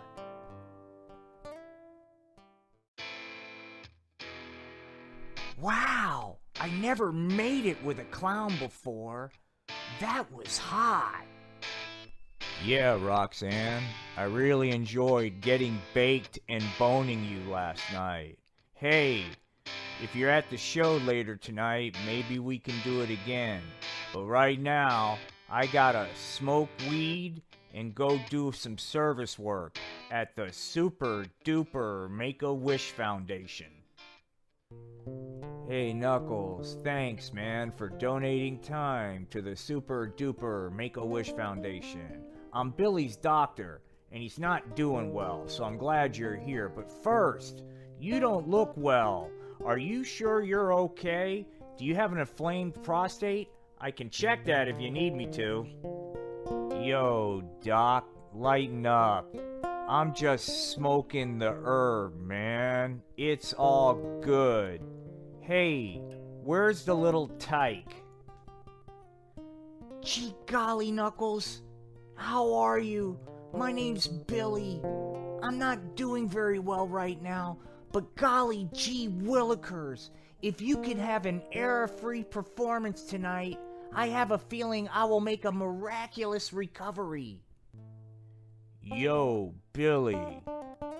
Wow, I never made it with a clown before. That was hot. Yeah, Roxanne, I really enjoyed getting baked and boning you last night. Hey, if you're at the show later tonight, maybe we can do it again. But right now, I gotta smoke weed and go do some service work at the Super Duper Make-A-Wish Foundation. Hey Knuckles, thanks man for donating time to the Super Duper Make-A-Wish Foundation. I'm Billy's doctor, and he's not doing well, so I'm glad you're here. But first, you don't look well. Are you sure you're okay? Do you have an inflamed prostate? I can check that if you need me to. Yo, Doc, lighten up. I'm just smoking the herb, man. It's all good. Hey, where's the little tyke? Gee golly, Knuckles. How are you? My name's Billy. I'm not doing very well right now, but golly gee willikers, if you can have an error-free performance tonight, I have a feeling I will make a miraculous recovery. Yo, Billy.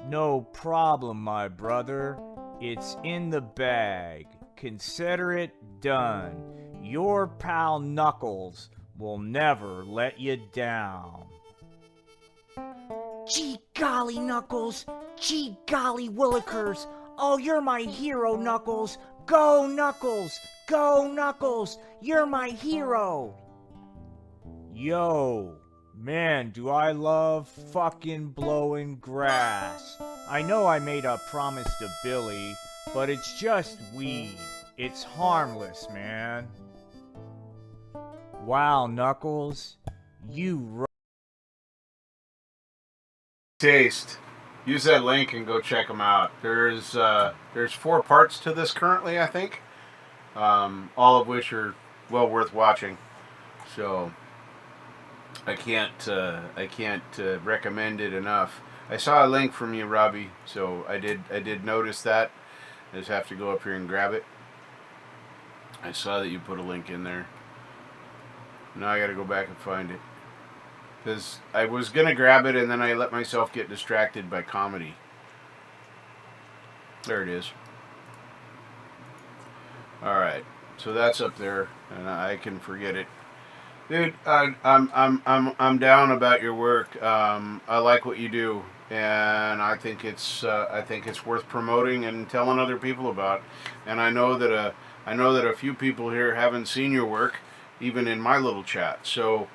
No problem, my brother. It's in the bag. consider it done. Your pal Knuckles will never let you down. Gee golly, Knuckles. Gee golly, Willikers. Oh, you're my hero, Knuckles. Go, Knuckles. Go, Knuckles. You're my hero. Yo, man, do I love fucking blowing grass. I know I made a promise to Billy, but it's just weed. It's harmless, man. Wow, Knuckles. You Taste. Use that link and go check them out. There's 4 parts to this currently, I think, all of which are well worth watching. So I can't recommend it enough. I saw a link from you, Robbie, so I did notice that. I just have to go up here and grab it. I saw that you put a link in there. Now I got to go back and find it. Because I was going to grab it and then I let myself get distracted by comedy. There it is. Alright, so that's up there and I can forget it. Dude, I'm down about your work. I like what you do and I think it's worth promoting and telling other people about. And I know that a few people here haven't seen your work, even in my little chat. So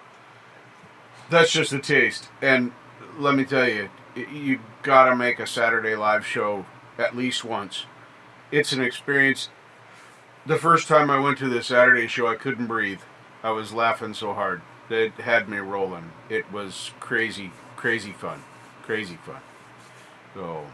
that's just a taste. And let me tell you, you gotta make a Saturday live show at least once. It's an experience. The first time I went to the Saturday show, I couldn't breathe. I was laughing so hard. It had me rolling. It was crazy, crazy fun. Crazy fun. So,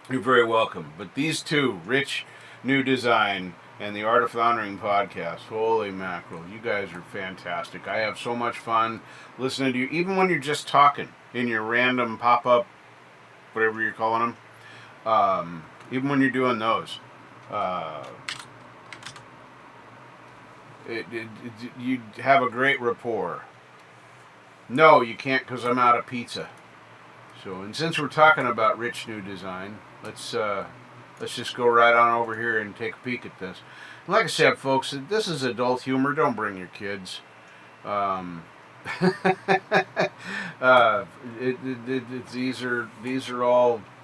you're very welcome. But these two, Rich New Design and the Art of Floundering podcast, holy mackerel, you guys are fantastic. I have so much fun listening to you, even when you're just talking in your random pop-up, whatever you're calling them, even when you're doing those. You have a great rapport. No, you can't because I'm out of pizza. So, and since we're talking about Rich New Design, let's just go right on over here and take a peek at this. And like I said, folks, this is adult humor. Don't bring your kids.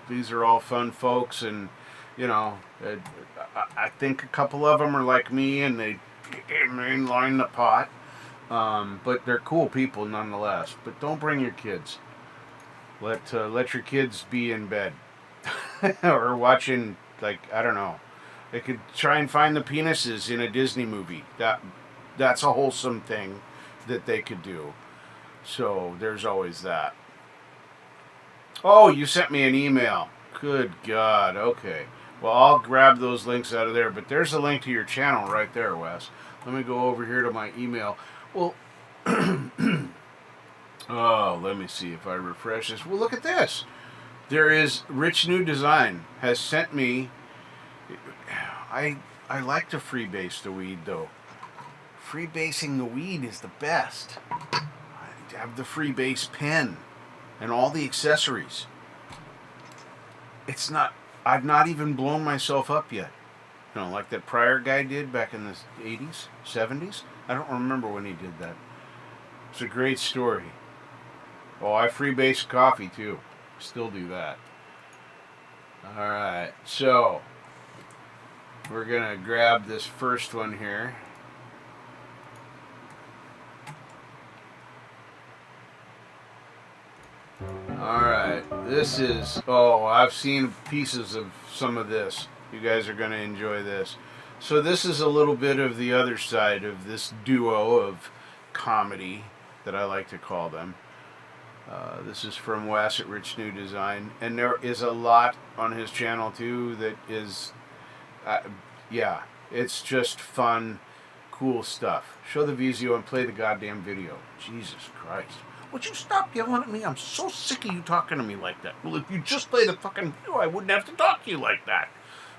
These are all fun folks, and you know, I think a couple of them are like me, and they line the pot. But they're cool people nonetheless. But don't bring your kids. Let your kids be in bed or watching, like, I don't know. They could try and find the penises in a Disney movie. That's a wholesome thing that they could do. So there's always that. Oh, you sent me an email. Good God. Okay. Well, I'll grab those links out of there. But there's a link to your channel right there, Wes. Let me go over here to my email. Well, oh, let me see if I refresh this. Well, look at this. There is Rich New Design has sent me. I like to freebase the weed, though. Freebasing the weed is the best. I have the freebase pen and all the accessories. It's not. I've not even blown myself up yet. You know, like that prior guy did back in the 80s, 70s. I don't remember when he did that. It's a great story. Oh, I freebase coffee too. Still do that. Alright, so we're gonna grab this first one here. Alright, this is, oh, I've seen pieces of some of this. You guys are gonna enjoy this. So this is a little bit of the other side of this duo of comedy that I like to call them. This is from Wes at Rich New Design, and there is a lot on his channel too that is, yeah, it's just fun, cool stuff. Show the VZO and play the goddamn video. Jesus Christ. Would you stop yelling at me? I'm so sick of you talking to me like that. Well, if you just play the fucking video, I wouldn't have to talk to you like that.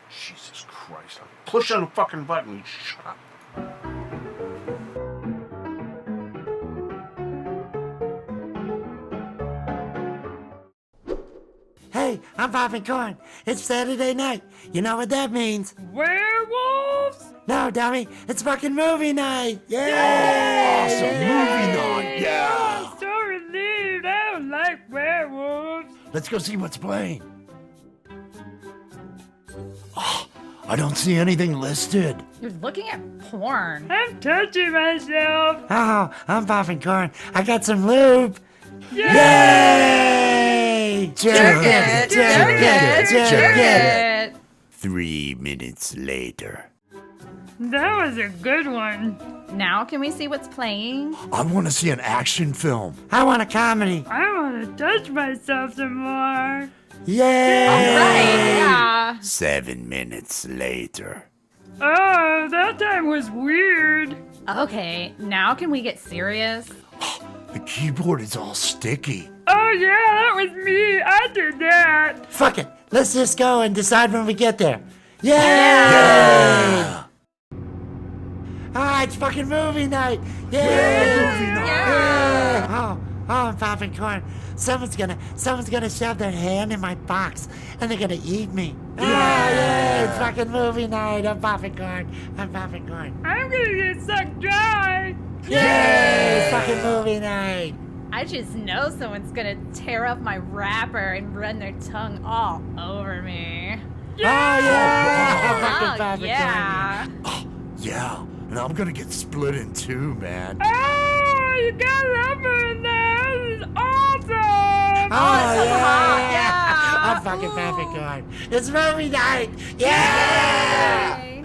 Jesus Christ. I'm pushing the fucking button. You shut up. Hey, I'm popping corn. It's Saturday night. You know what that means. Well, werewolves? No, dummy, it's fucking movie night. Yay! Awesome movie night, yeah. I'm so relieved. I don't like werewolves. Let's go see what's playing. Oh, I don't see anything listed. You're looking at porn. I'm touching myself. Oh, I'm popping corn. I got some lube. Yay! Jerk it! Jerk it! Jerk it! 3 minutes later. That was a good one. Now can we see what's playing? I want to see an action film. I want a comedy. I want to touch myself some more. Yay! All right, yeah. 7 minutes later. Oh, that time was weird. Okay, now can we get serious? The keyboard is all sticky. Oh yeah, that was me. I did that. Fuck it. Let's just go and decide when we get there. Yay! Yeah. Ah, it's fucking movie night. Yay! Movie night. Yeah. Oh, I'm popping corn. Someone's gonna shove their hand in my box and they're gonna eat me. Yeah, it's fucking movie night. I'm popping corn. I'm popping corn. I'm gonna get sucked dry. Yay! It's fucking movie night. I just know someone's gonna tear up my wrapper and run their tongue all over me. Oh yeah! I'm Oh, fucking popping yeah. Yeah, and I'm gonna get split in two, man. Oh, you got lumber in there. This is awesome. Oh, so yeah! hot, yeah. I'm fucking popping corn. It's movie night. Yeah! Yay.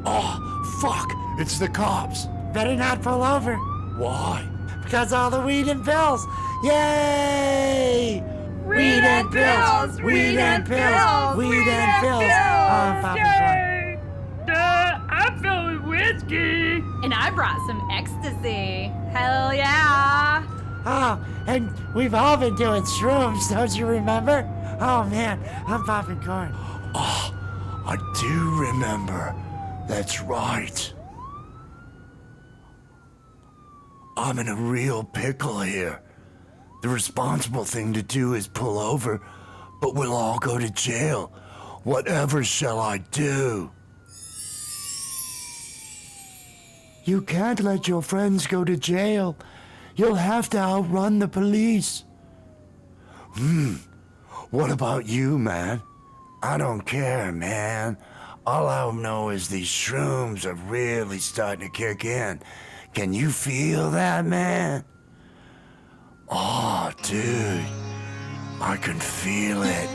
Oh, fuck! It's the cops. Better not pull over. Why? Because all the weed and pills. Yay! Weed and pills. Weed and pills. Weed and pills. Oh, I'm popping corn. Yay. I'm filled with whiskey. And I brought some ecstasy. Hell yeah. Oh, and we've all been doing shrooms, don't you remember? Oh man, I'm popping corn. Oh, I do remember. That's right. I'm in a real pickle here. The responsible thing to do is pull over, but we'll all go to jail. Whatever shall I do? You can't let your friends go to jail. You'll have to outrun the police. What about you, man? I don't care, man. All I know is these shrooms are really starting to kick in. Can you feel that, man? Oh, dude. I can feel it.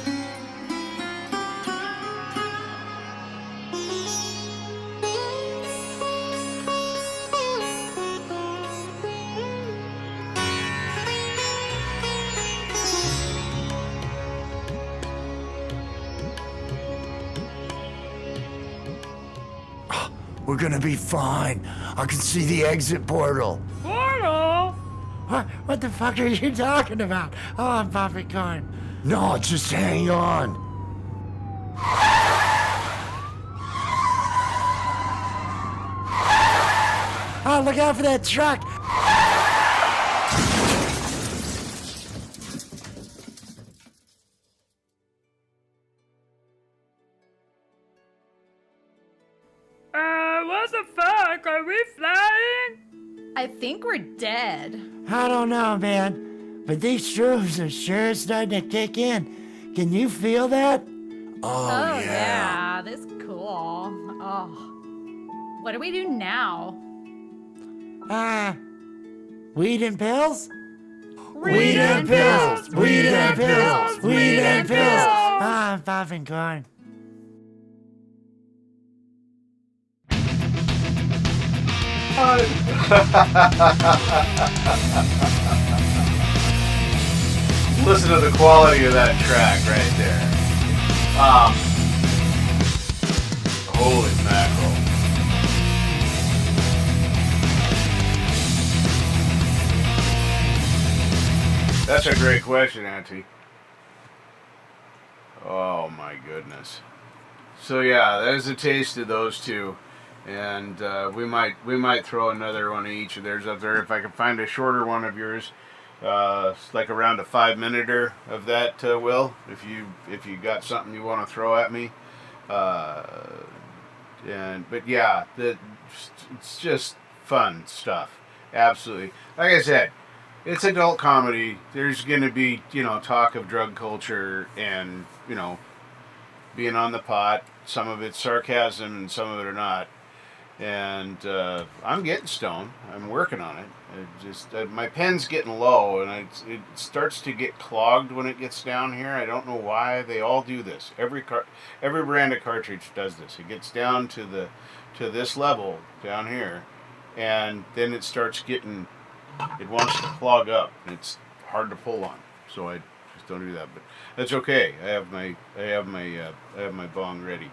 We're gonna be fine. I can see the exit portal. Portal? What the fuck are you talking about? Oh, I'm popping corn. No, just hang on. Oh, look out for that truck. What the fuck? Are we flying? I think we're dead. I don't know, man. But these shrooms are sure starting to kick in. Can you feel that? Oh yeah. This is cool. Oh. What do we do now? Weed and pills? Weed and pills! Weed and pills! Weed and pills! Ah, I'm popping corn. Listen to the quality of that track right there. Holy mackerel. That's a great question, Auntie. Oh my goodness. So yeah, there's a taste of those two. And we might throw another one of each of theirs up there if I can find a shorter one of yours, like around a 5-minute of that. Will, if you got something you want to throw at me, But yeah, it's just fun stuff. Absolutely. Like I said, it's adult comedy. There's going to be, talk of drug culture and, being on the pot. Some of it's sarcasm and some of it are not. And I'm getting stoned. I'm working on it. My pen's getting low, and it starts to get clogged when it gets down here. I don't know why. They all do this. Every brand of cartridge does this. It gets down to this level down here, and then it starts getting. It wants to clog up, and it's hard to pull on. So I just don't do that. But that's okay. I have my bong ready.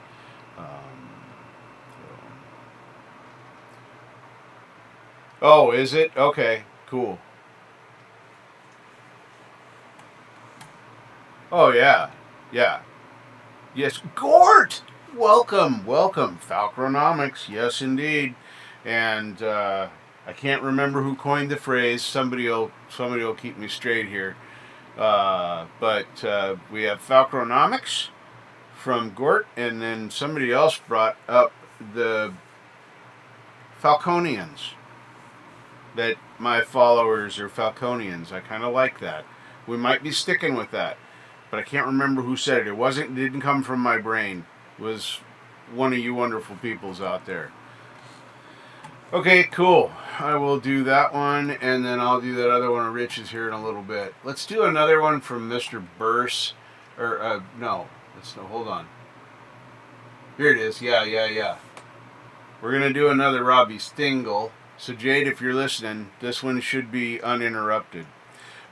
Oh, is it? Okay, cool. Oh, yeah. Yes, Gort! Welcome. Falcronomics, yes, indeed. And I can't remember who coined the phrase. Somebody will keep me straight here. But we have Falcronomics from Gort, and then somebody else brought up the Falconians. That my followers are Falconians. I kind of like that. We might be sticking with that, but I can't remember who said it. It didn't come from my brain. It was one of you wonderful peoples out there. Okay, cool. I will do that one, and then I'll do that other one of Rich's here in a little bit. Let's do another one from Mr. Burse. Hold on. Here it is. Yeah. We're going to do another Robbie Stingle. So Jade, if you're listening, this one should be uninterrupted.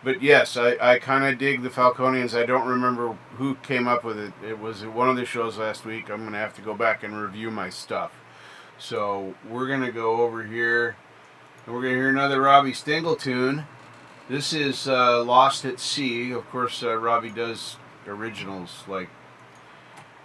But yes, I kind of dig the Falconians. I don't remember who came up with it. It was at one of the shows last week. I'm going to have to go back and review my stuff. So we're going to go over here, and we're going to hear another Robbie Stingle tune. This is Lost at Sea. Of course, Robbie does originals like,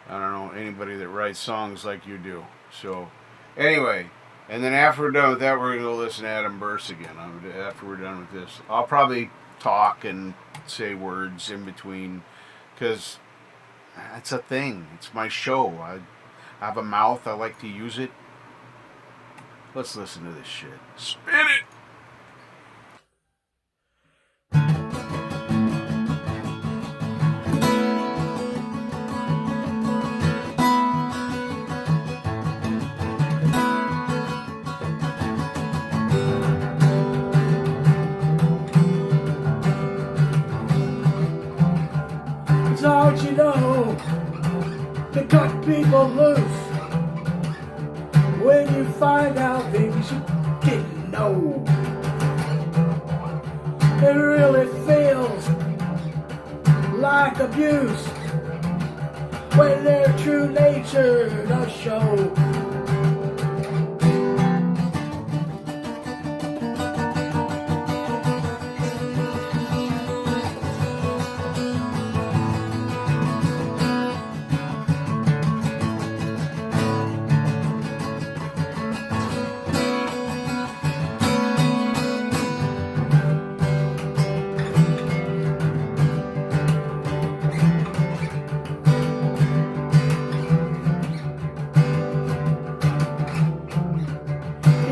I don't know, anybody that writes songs like you do. So anyway... And then after we're done with that, we're going to go listen to Adam Burse again. After we're done with this, I'll probably talk and say words in between, because it's a thing. It's my show. I have a mouth. I like to use it. Let's listen to this shit. Spin it! Don't you know, to cut people loose when you find out things you didn't know. It really feels like abuse when their true nature does show.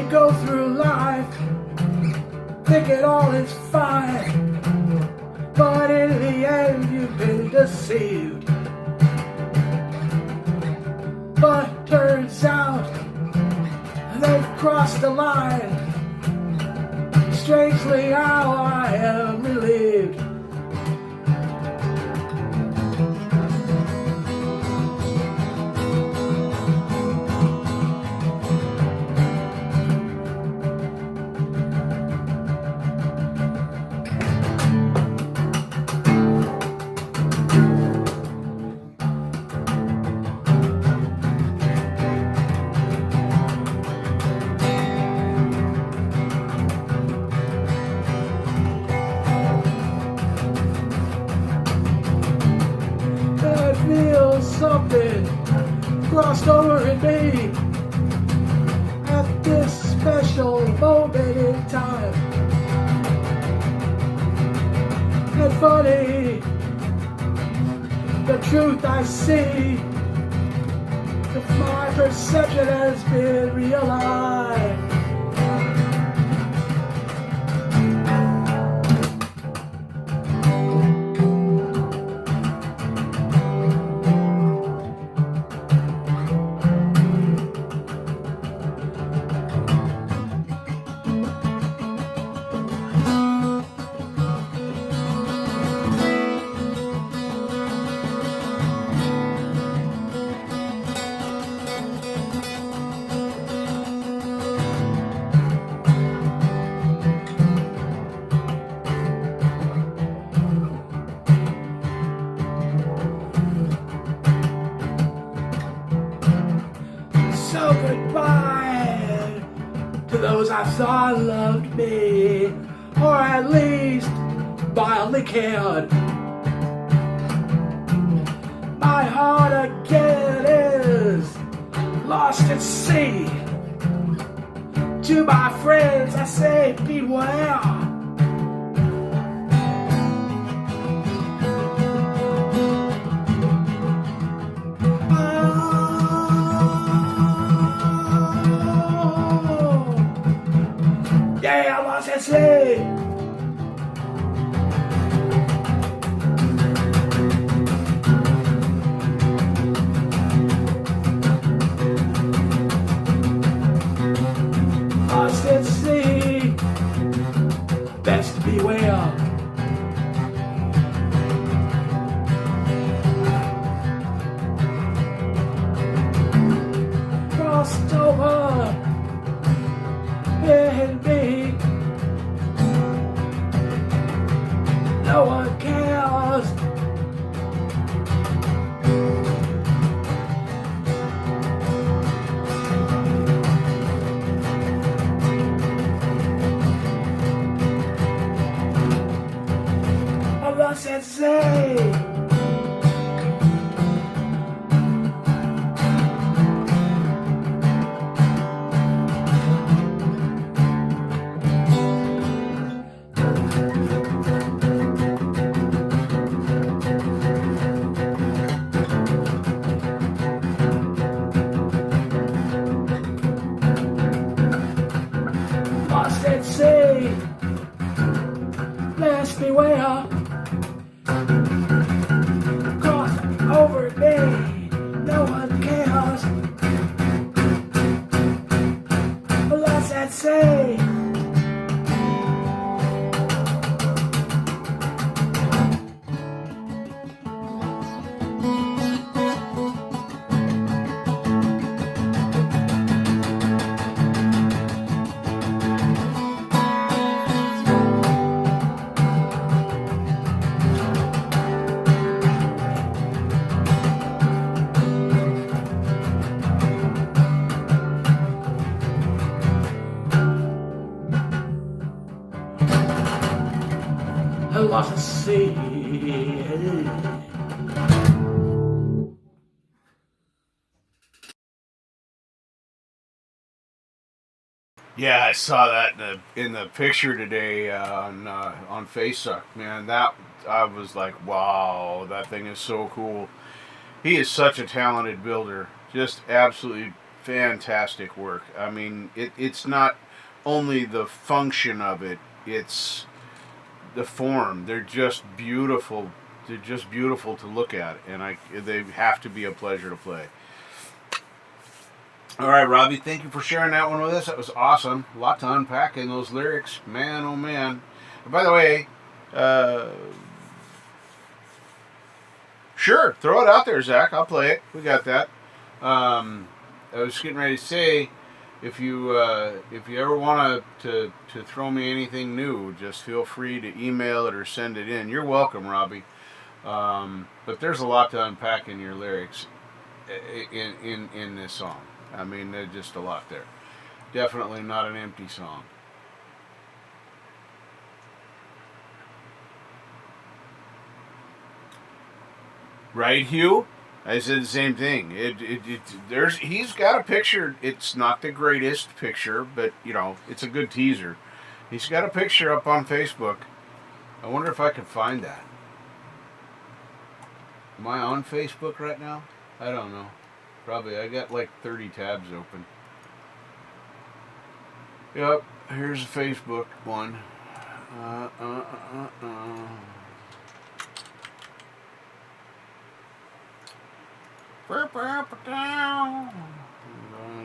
Go through life, think it all is fine, but in the end you've been deceived. But turns out they've crossed the line. Strangely how I am relieved. Something crossed over in me at this special moment in time. And funny, the truth I see My perception has been realigned. So goodbye to those I thought loved me, or at least mildly cared. My heart again is lost at sea. To my friends I say beware. Yeah, I lost at sea. Lost at sea. Best beware. Crossed over in me. No one cares. I'm not sensei. Lost at sea. Let's beware. Cross over me. No one cares. Lost at sea. Lost at sea. Yeah, I saw that in the picture today on Facebook. Man, that I was like, wow, that thing is so cool. He is such a talented builder. Just absolutely fantastic work. I mean, it's not only the function of it; it's the form. They're just beautiful. They're just beautiful to look at, and they have to be a pleasure to play. All right, Robbie, thank you for sharing that one with us. That was awesome. A lot to unpack in those lyrics. Man, oh man. And by the way, sure, throw it out there, Zach. I'll play it. We got that. I was getting ready to say, if you ever want to throw me anything new, just feel free to email it or send it in. You're welcome, Robbie. But there's a lot to unpack in your lyrics in this song. I mean, there's just a lot there. Definitely not an empty song. Right, Hugh? I said the same thing. He's got a picture. It's not the greatest picture, but you know, it's a good teaser. He's got a picture up on Facebook. I wonder if I can find that. Am I on Facebook right now? I don't know. Probably. I got like 30 tabs open. Yep. Here's a Facebook one.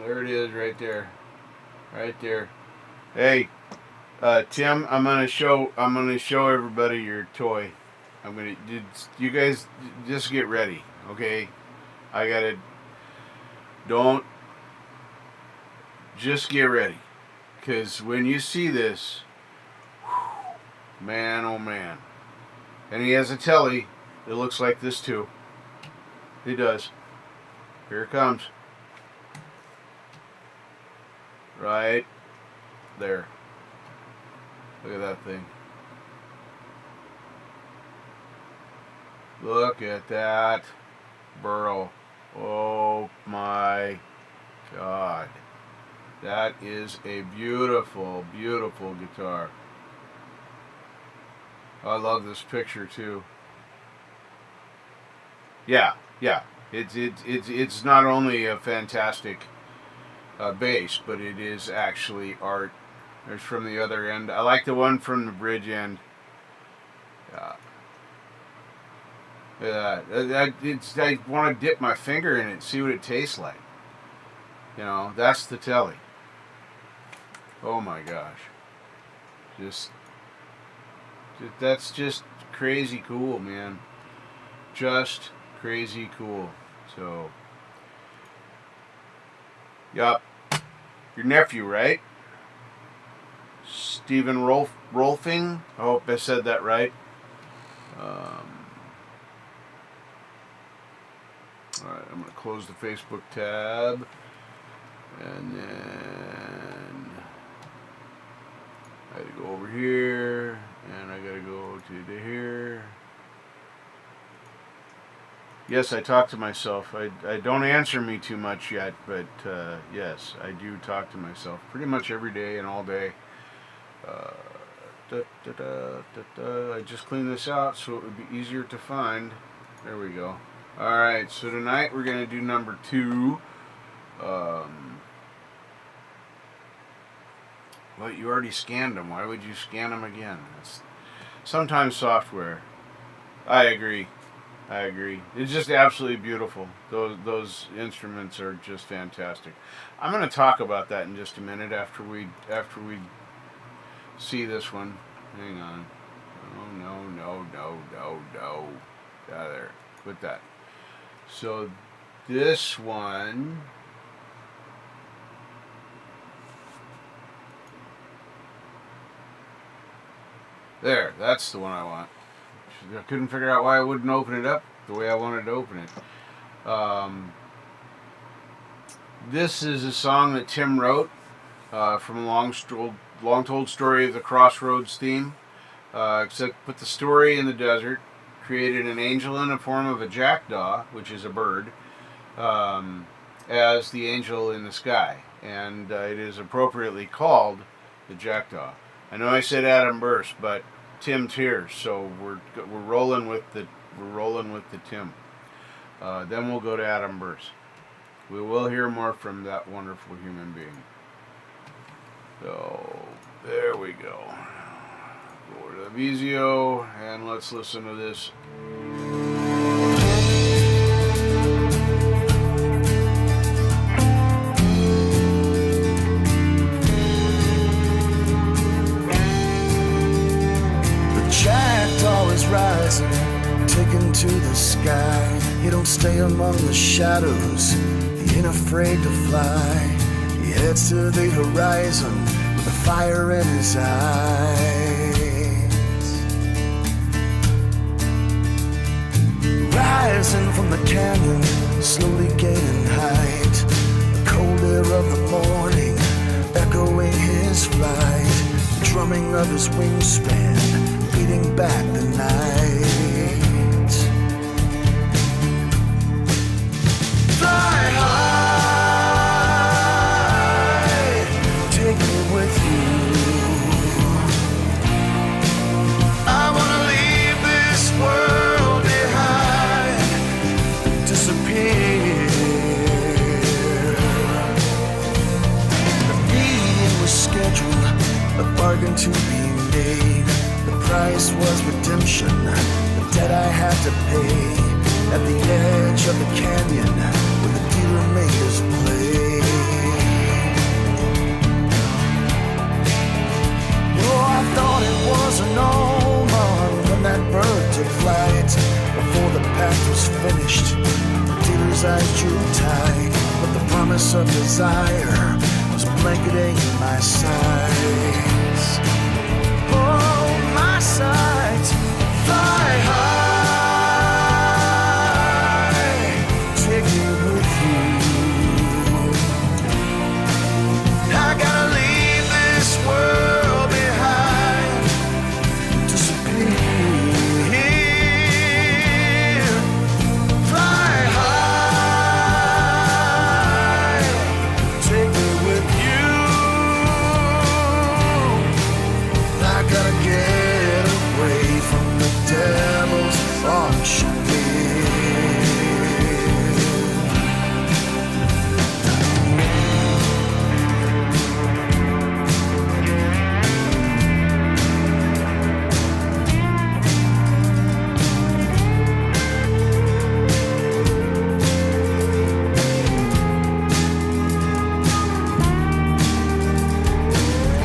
There it is, right there. Right there. Hey, Tim, I'm gonna show everybody your toy. You guys just get ready, okay? Just get ready. Because when you see this, man, oh man. And he has a telly that looks like this too. He does. Here it comes. Right there. Look at that thing. Look at that burl. Oh my God. That is a beautiful, beautiful guitar. I love this picture too. Yeah. It's not only a fantastic bass, but it is actually art. There's from the other end. I like the one from the bridge end. I want to dip my finger in it, see what it tastes like. You know, that's the telly. Oh my gosh. That's just crazy cool, man. Just crazy cool. So, yup. Your nephew, right? Stephen Rolfing. I hope I said that right. Alright, I'm going to close the Facebook tab. And then I got to go over here. And I got to go to here. Yes, I talk to myself. I don't answer me too much yet, but yes, I do talk to myself pretty much every day and all day. I just cleaned this out so it would be easier to find. There we go. Alright, so tonight we're going to do number 2. Well, you already scanned them. Why would you scan them again? It's sometimes software. I agree. It's just absolutely beautiful. Those instruments are just fantastic. I'm going to talk about that in just a minute after we see this one. Hang on. Oh, no. Yeah, there. Put that. So this one. There, that's the one I want. I couldn't figure out why I wouldn't open it up the way I wanted to open it. This is a song that Tim wrote from a long told story of the Crossroads theme. Except put the story in the desert, created an angel in the form of a jackdaw, which is a bird, as the angel in the sky. And it is appropriately called the jackdaw. I know I said Adam Burse, but Tim's here, so we're rolling with the Tim. Then we'll go to Adam Burse. We will hear more from that wonderful human being. So there we go. Go over to the Vizio and let's listen to this. Always rising, taken to the sky. He don't stay among the shadows, he ain't afraid to fly. He heads to the horizon with a fire in his eyes. Rising from the canyon, slowly gaining height. The cold air of the morning, echoing his flight. The drumming of his wingspan, beating back the night. Fly high, take me with you. I wanna leave this world behind, disappear. price was redemption, the debt I had to pay. At the edge of the canyon, where the dealer made his play. Oh, I thought it was an omen when that bird took flight. Before the path was finished, the dealer's eyes drew tight. But the promise of desire was blanketing my sights. Oh, my sights, fly high. Take me with you. I gotta leave this world behind. Disappear. Fly high. Take me with you. I gotta get away from the devil's auctioneer.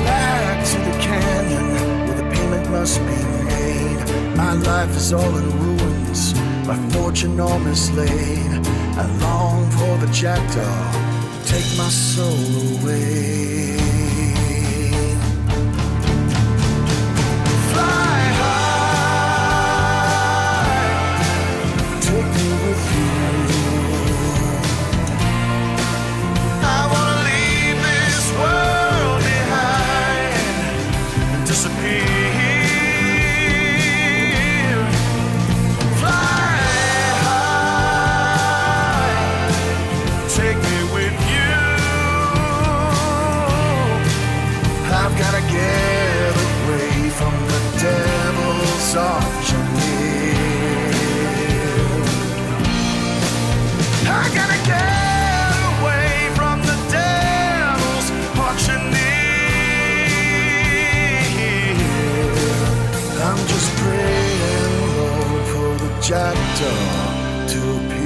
Back to the canyon where the payment must be made. My life is all in ruins, my fortune all mislaid. I long for the jackdaw to take my soul away. Fly high, take me with you. I wanna leave this world behind and disappear. Fly high, take me with you. I've gotta get away from the devil's auctioneer. I gotta get away from the devil's auctioneer. I'm just praying, Lord, for the jackdaw to appear.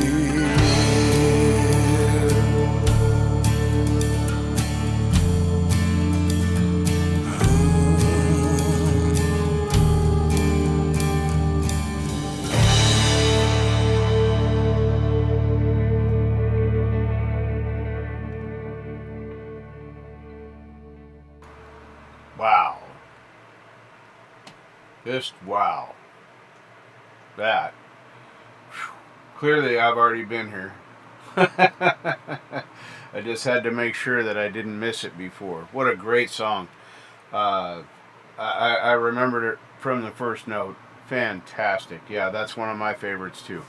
Wow. Just wow. That. Whew. Clearly, I've already been here. I just had to make sure that I didn't miss it before. What a great song. I remembered it from the first note. Fantastic. Yeah, that's one of my favorites too.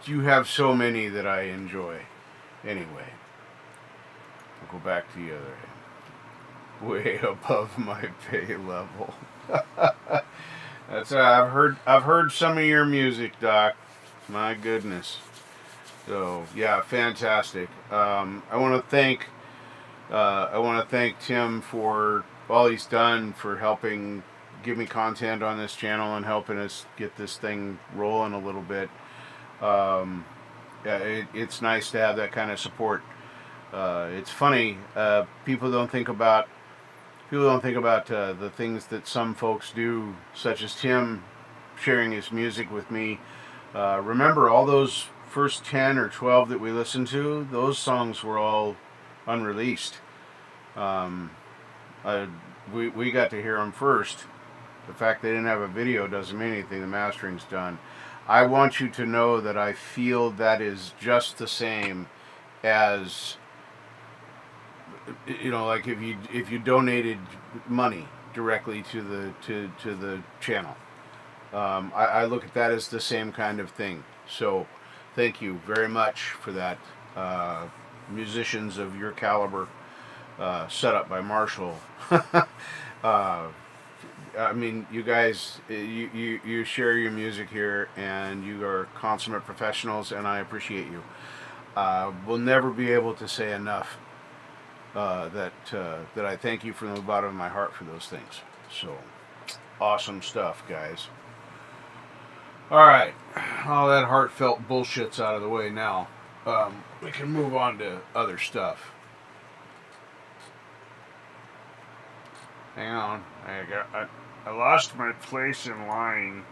You have so many that I enjoy. Anyway, I'll go back to the other end. Way above my pay level. That's I've heard some of your music, Doc. My goodness. So yeah, fantastic. I want to thank Tim for all he's done for helping give me content on this channel and helping us get this thing rolling a little bit. It's nice to have that kind of support. It's funny, people don't think about the things that some folks do, such as Tim sharing his music with me. Remember, all those first 10 or 12 that we listened to, those songs were all unreleased. We got to hear them first. The fact they didn't have a video doesn't mean anything. The mastering's done. I want you to know that I feel that is just the same as, you know, like if you donated money directly to the channel. I look at that as the same kind of thing. So thank you very much for that. Musicians of your caliber, set up by Marshall. I mean, you guys, you share your music here, and you are consummate professionals, and I appreciate you. We'll never be able to say enough that I thank you from the bottom of my heart for those things. So awesome stuff, guys. All right, all that heartfelt bullshit's out of the way now. We can move on to other stuff. Hang on, I lost my place in line.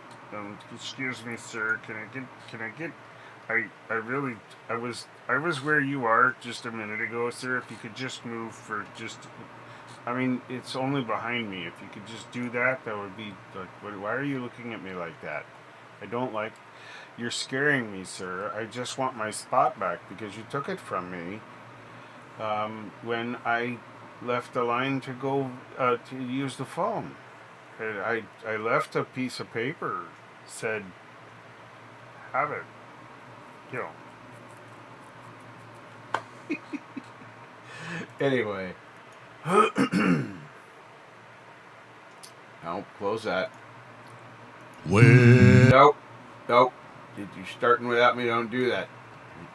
Excuse me, sir. Can I get? I was where you are just a minute ago, sir. If you could just move for just. I mean, it's only behind me. If you could just do that, that would be like. Why are you looking at me like that? I don't like. You're scaring me, sir. I just want my spot back because you took it from me. When I left the line to go to use the phone, I left a piece of paper said, "Have it." You know. Anyway. Nope, close that. Well, Nope. You're starting without me, don't do that.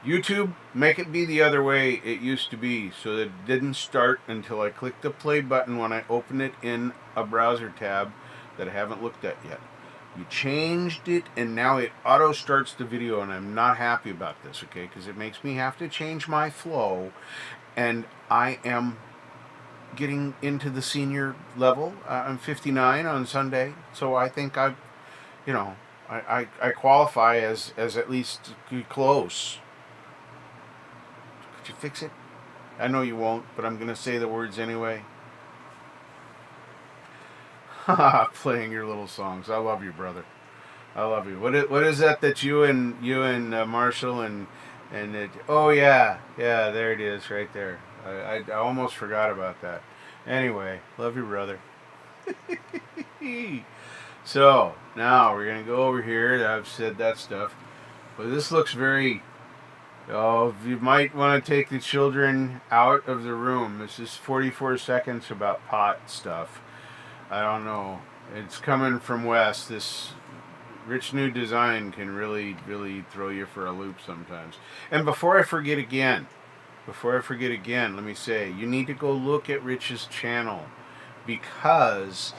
YouTube, make it be the other way it used to be, so that it didn't start until I clicked the play button when I open it in a browser tab that I haven't looked at yet. You changed it, and now it auto starts the video, and I'm not happy about this, okay? Because it makes me have to change my flow, and I am getting into the senior level. I'm 59 on Sunday, so I think I qualify as at least close. Could you fix it? I know you won't, but I'm going to say the words anyway. Playing your little songs. I love you, brother. I love you. What is that you and Marshall and oh yeah, there it is right there. I almost forgot about that. Anyway, love you, brother. So now we're gonna go over here. I've said that stuff, but this looks very. Oh, you might want to take the children out of the room. This is 44 seconds about pot stuff. I don't know. It's coming from Wes. This rich new design can really, really throw you for a loop sometimes. And before I forget again, let me say, you need to go look at Rich's channel, because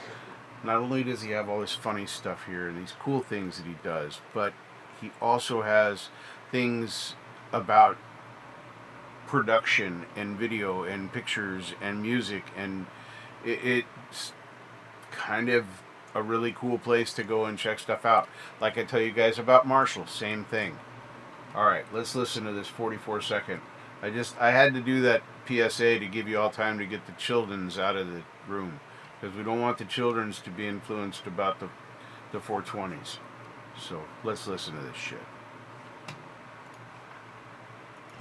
not only does he have all this funny stuff here and these cool things that he does, but he also has things about production and video and pictures and music, and it's kind of a really cool place to go and check stuff out. Like I tell you guys about Marshall, same thing. All right, let's listen to this 44-second. I had to do that PSA to give you all time to get the children's out of the room, because we don't want the children's to be influenced about the 420s. So let's listen to this shit.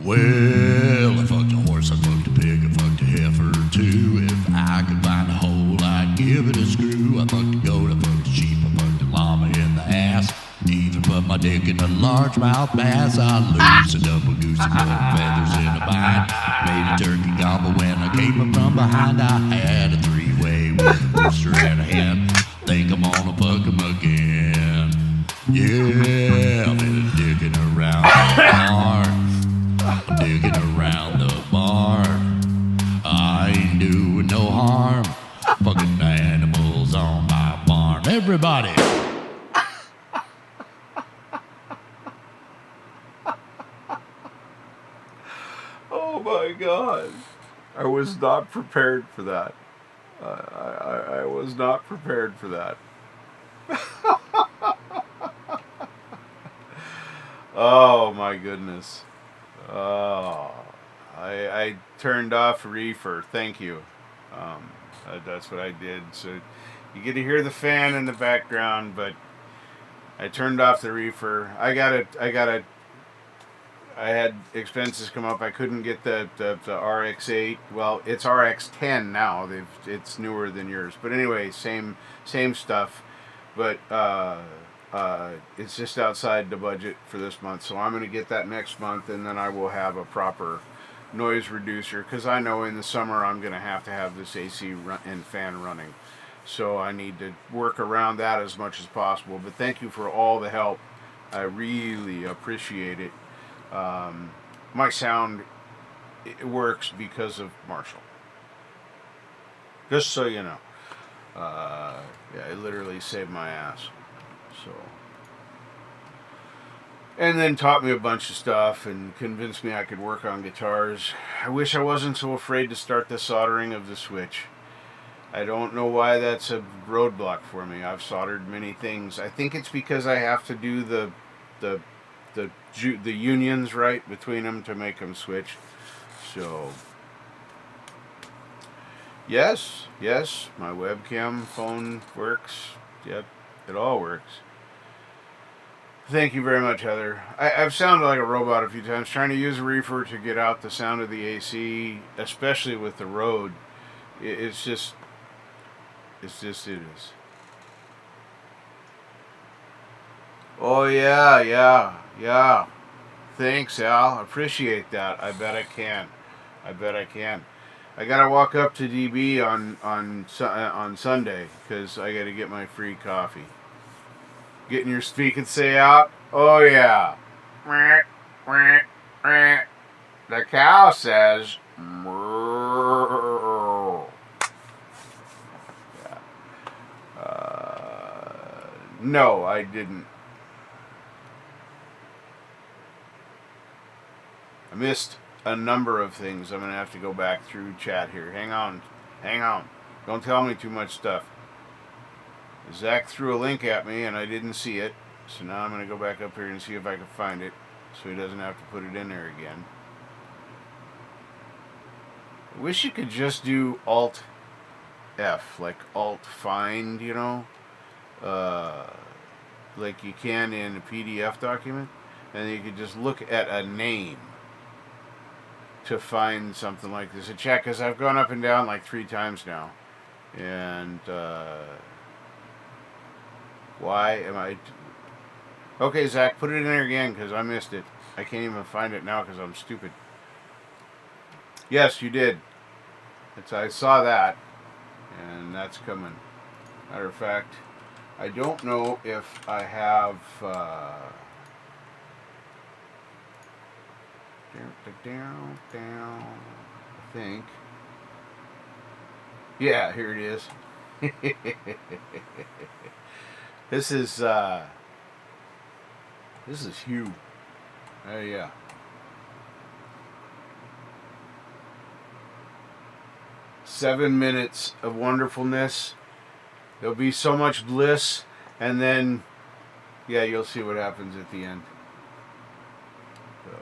Well, I fucked a horse, I fucked a pig, I fucked a heifer too. If I could find a hole, I'd give it a screw. I fucked a goat, I fucked a sheep, I fucked a llama in the ass. Even put my dick in a largemouth bass. I loosened up a goose and put feathers in a bind. Made a turkey gobble when I came up from behind. I had a three-way with a rooster and a hen. Think I'm gonna fuck 'em again. Yeah, I've been dicking around the barn. I'm digging around the barn. I ain't doing no harm. Fucking animals on my barn. Everybody. Oh my God. I was not prepared for that. I was not prepared for that. Oh my goodness. Oh, I turned off reefer. Thank you. That's what I did. So you get to hear the fan in the background, but I turned off the reefer. I had expenses come up. I couldn't get the RX-8. Well, it's RX-10 now. It's newer than yours. But anyway, same stuff. But it's just outside the budget for this month. So I'm going to get that next month, and then I will have a proper noise reducer, because I know in the summer I'm going to have this AC and fan running. So I need to work around that as much as possible. But thank you for all the help. I really appreciate it. My sound, it works because of Marshall. Just so you know. Yeah, it literally saved my ass. So, and then taught me a bunch of stuff and convinced me I could work on guitars. I wish I wasn't so afraid to start the soldering of the switch. I don't know why that's a roadblock for me. I've soldered many things. I think it's because I have to do the unions right between them to make them switch. So, yes, my webcam phone works. Yep, it all works. Thank you very much, Heather. I've sounded like a robot a few times trying to use a reefer to get out the sound of the AC, especially with the road. It is. Oh, yeah. Thanks, Al. Appreciate that. I bet I can. I gotta walk up to DB on Sunday because I gotta get my free coffee. Getting your speak and say out? Oh, yeah. The cow says... No, I didn't. I missed a number of things. I'm going to have to go back through chat here. Hang on. Don't tell me too much stuff. Zach threw a link at me and I didn't see it. So now I'm going to go back up here and see if I can find it so he doesn't have to put it in there again. I wish you could just do Alt F, like Alt Find, you know? Like you can in a PDF document, and you could just look at a name to find something like this. A check, because I've gone up and down like 3 times now, and why am I? Okay, Zach, put it in there again because I missed it. I can't even find it now because I'm stupid. Yes, you did. I saw that, and that's coming. Matter of fact, I don't know if I have I think. Yeah, here it is. This is Hugh. Oh yeah. "7 minutes of wonderfulness. There'll be so much bliss," and then, yeah, you'll see what happens at the end. So.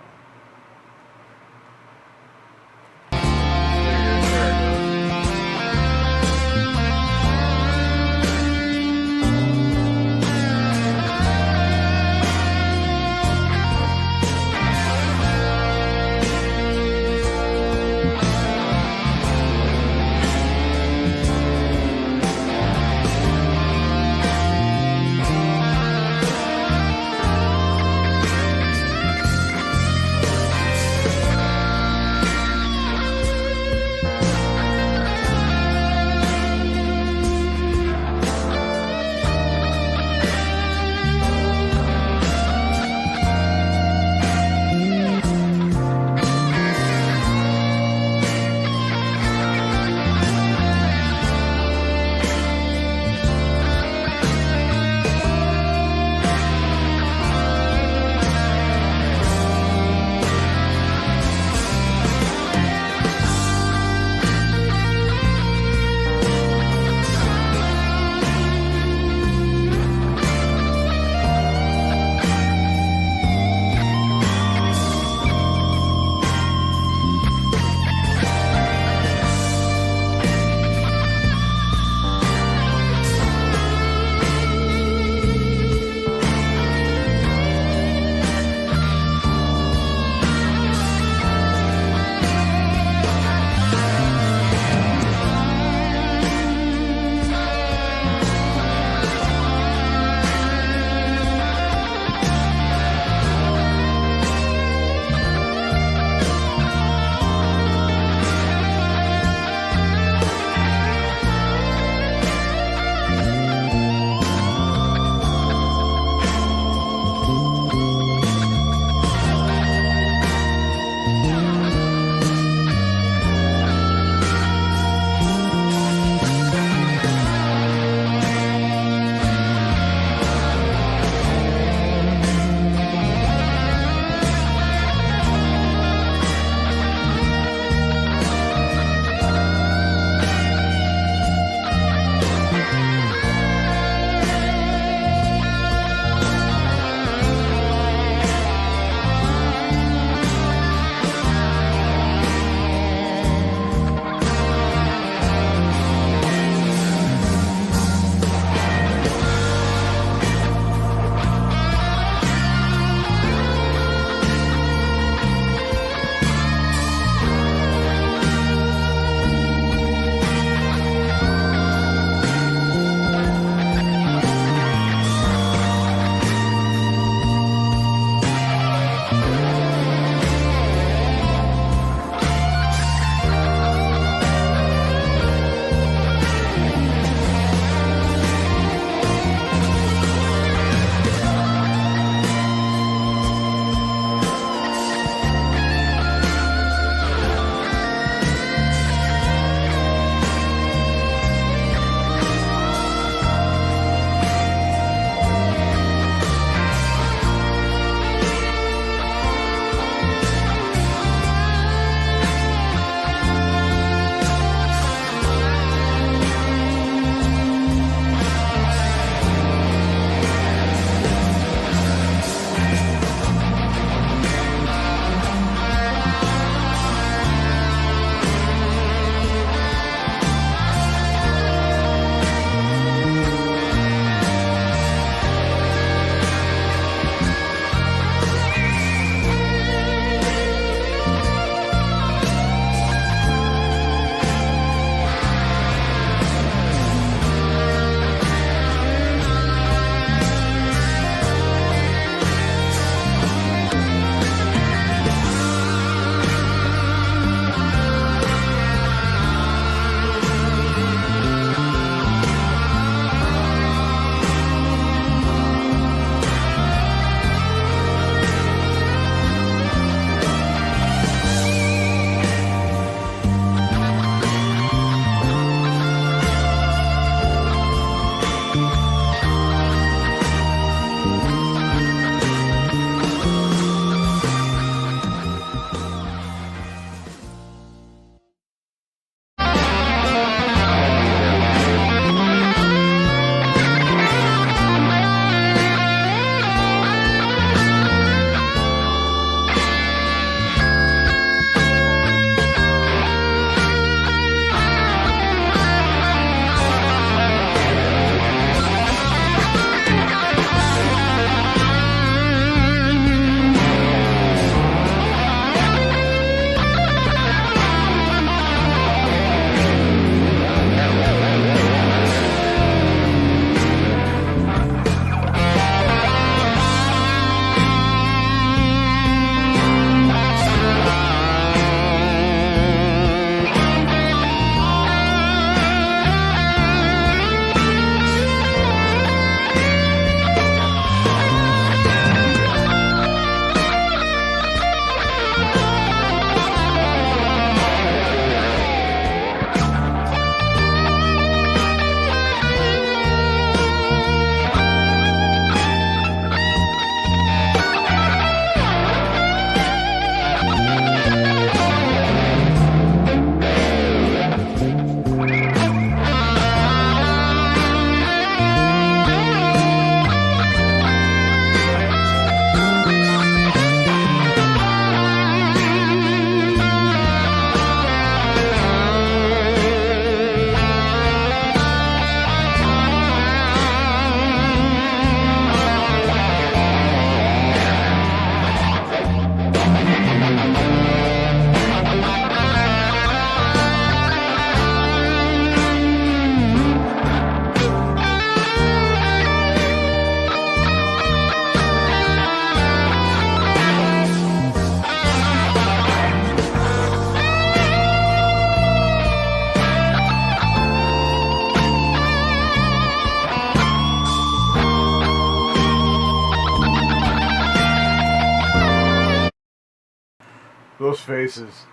Those faces.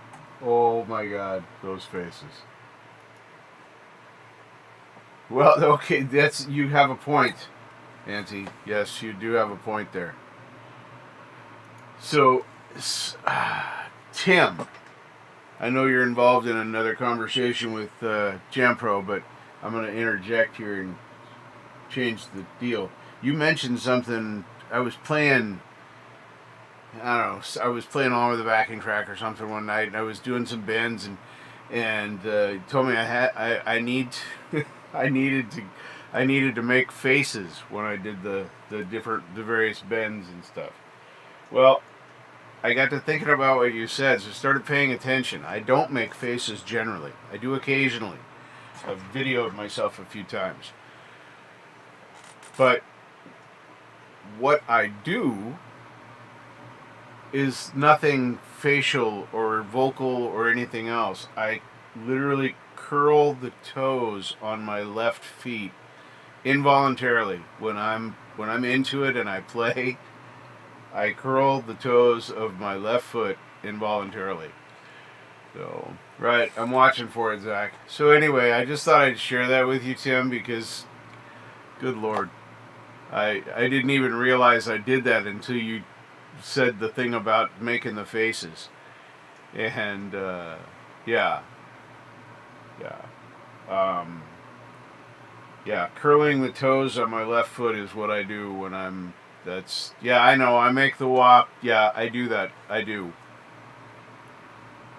Oh my God, those faces. Well, okay, you have a point, Auntie. Yes, you do have a point there. So, Tim, I know you're involved in another conversation with Jampro, but I'm going to interject here and change the deal. You mentioned something. I was playing all over the backing track or something one night, and I was doing some bends, and he told me I needed to make faces when I did the various bends and stuff. Well, I got to thinking about what you said, so I started paying attention. I don't make faces generally. I do occasionally. I've videoed myself a few times. But what I do is nothing facial or vocal or anything else. I literally curl the toes on my left feet involuntarily when I'm into it and I play. I curl the toes of my left foot involuntarily. So, right, I'm watching for it, Zach. So anyway, I just thought I'd share that with you, Tim, because, good Lord, I didn't even realize I did that until you said the thing about making the faces. And, curling the toes on my left foot is what I do when I know, I make the walk. Yeah, I do that. I do.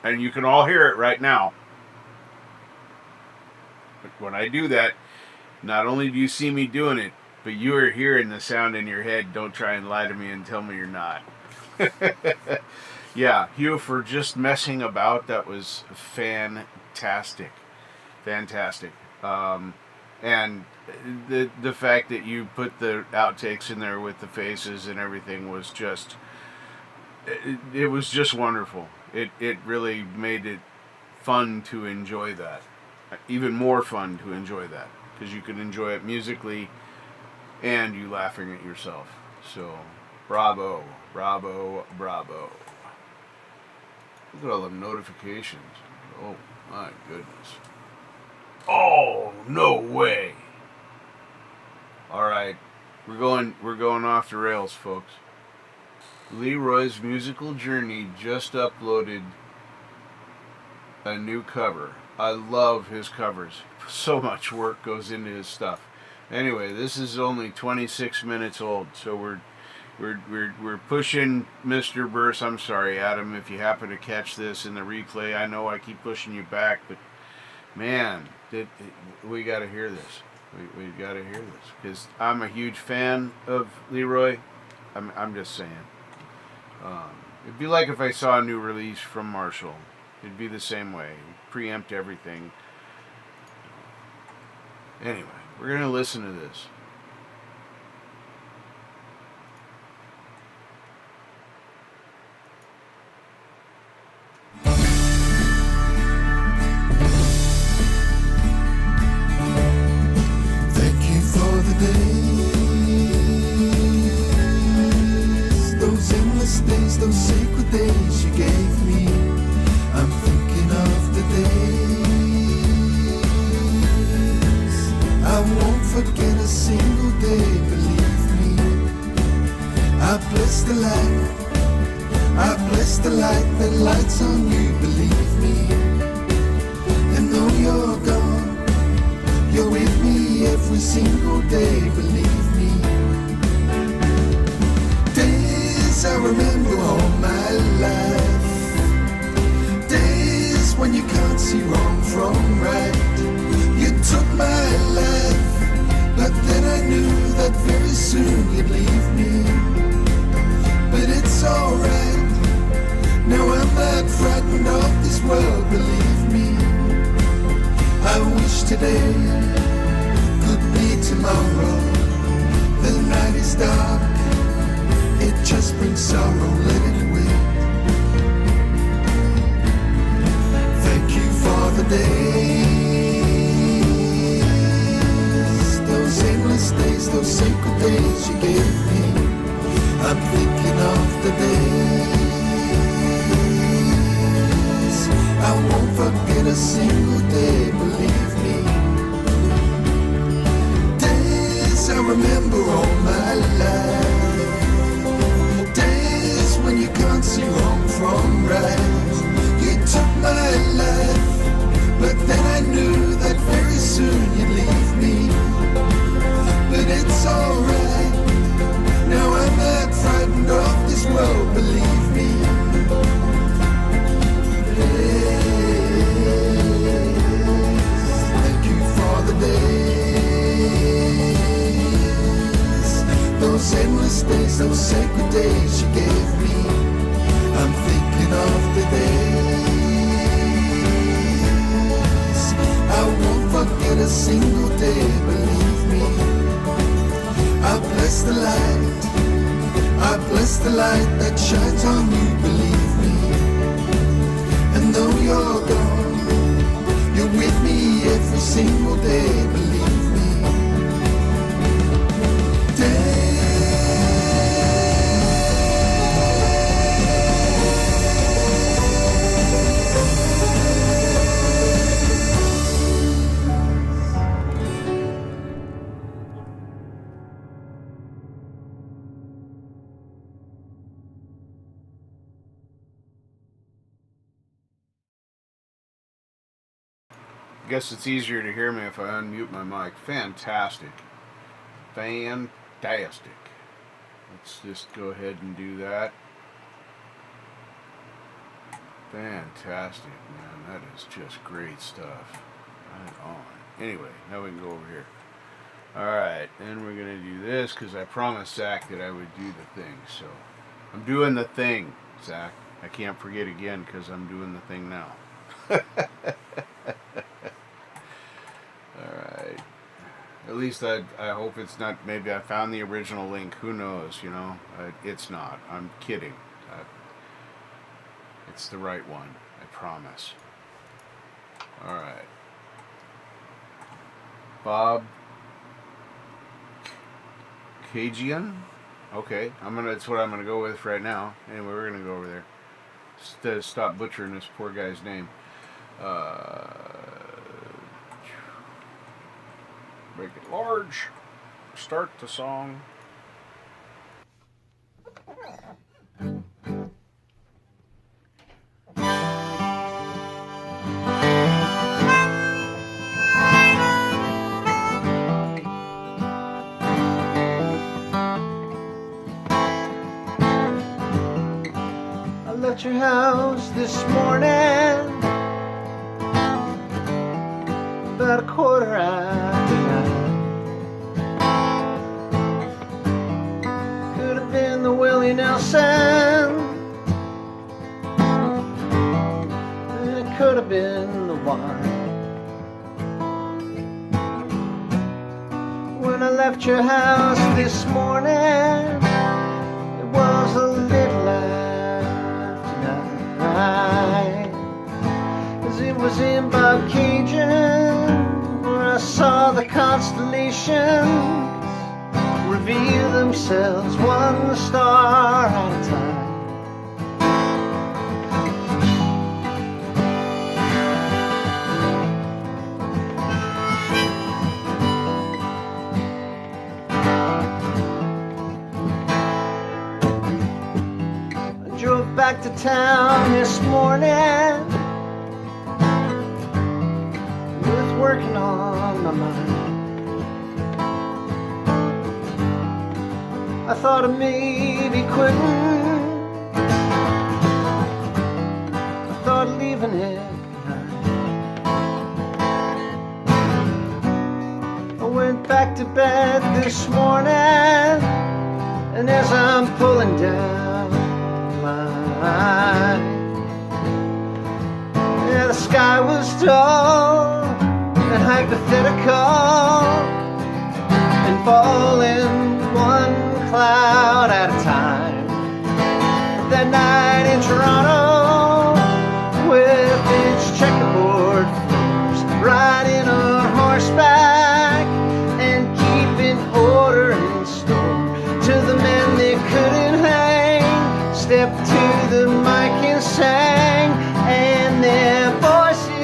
And you can all hear it right now. But when I do that, not only do you see me doing it, but you are hearing the sound in your head. Don't try and lie to me and tell me you're not. Yeah, Hugh, for just messing about, that was fantastic. Fantastic. And the fact that you put the outtakes in there with the faces and everything was just, it was just wonderful. It really made it fun to enjoy that. Even more fun to enjoy that, because you can enjoy it musically and you laughing at yourself. So, bravo, bravo, bravo. Look at all the notifications. Oh my goodness. Oh, no way. All right, we're going off the rails, folks. Leroy's Musical Journey just uploaded a new cover. I love his covers. So much work goes into his stuff. Anyway, this is only 26 minutes old, so we're pushing Mr. Burse. I'm sorry, Adam, if you happen to catch this in the replay. I know I keep pushing you back, but man, we got to hear this. We got to hear this, because I'm a huge fan of Leroy. I'm just saying. It'd be like if I saw a new release from Marshall. It'd be the same way. Preempt everything. Anyway, we're going to listen to this. Thank you for the days, those endless days, those sacred days you gave me. I'm thinking of the days I won't forget a single day, believe me. I bless the light that lights on you, believe me. And though you're gone, you're with me every single day, believe me. Days I remember all my life, days when you can't see wrong from right. You took my life, but then I knew that very soon you'd leave me. But it's alright, now I'm not frightened of this world, believe me. I wish today could be tomorrow. The night is dark, it just brings sorrow, let it wait. Thank you for the days, those endless days, those sacred days you gave me. I'm thinking of the days forget a single day, believe me. Days I remember all my life. Days when you can't see wrong from right. You took my life, but then I knew that very soon you'd leave me. But it's alright, now I'm not frightened of this world, believe me. Thank you for the days, those endless days, those sacred days you gave me. I'm thinking of the days I won't forget a single day, believe me. I bless the light, I bless the light that shines on you, believe me. And though you're gone, you're with me every single day, believe me. Guess it's easier to hear me if I unmute my mic. Fantastic. Fantastic. Let's just go ahead and do that. Fantastic, man. That is just great stuff. Right on. Anyway, now we can go over here. Alright, then we're going to do this because I promised Zach that I would do the thing. So, I'm doing the thing, Zach. I can't forget again because I'm doing the thing now. Alright. At least I hope it's not, maybe I found the original link. Who knows, you know? It's not. I'm kidding. It's the right one. I promise. Alright. Bob Kajian? Okay. That's what I'm gonna go with right now. Anyway, we're gonna go over there. Stop butchering this poor guy's name. Make it large. Start the song. I left your house this morning about 9:15. Could have been the Willie Nelson, it could have been the wine. When I left your house this morning, it was a little after 9, as it was in Bob Cajun, where I saw the constellations reveal themselves one star at a time. I drove back to town this morning with working on my mind. I thought of maybe quitting, I thought of leaving it behind. I went back to bed this morning, and as I'm pulling down my eye, yeah, the sky was tall and hypothetical and falling one cloud at a time. That night in Toronto, with its checkerboard floors, riding on horseback and keeping order in store. To the men they couldn't hang, stepped to the mic and sang, and their voices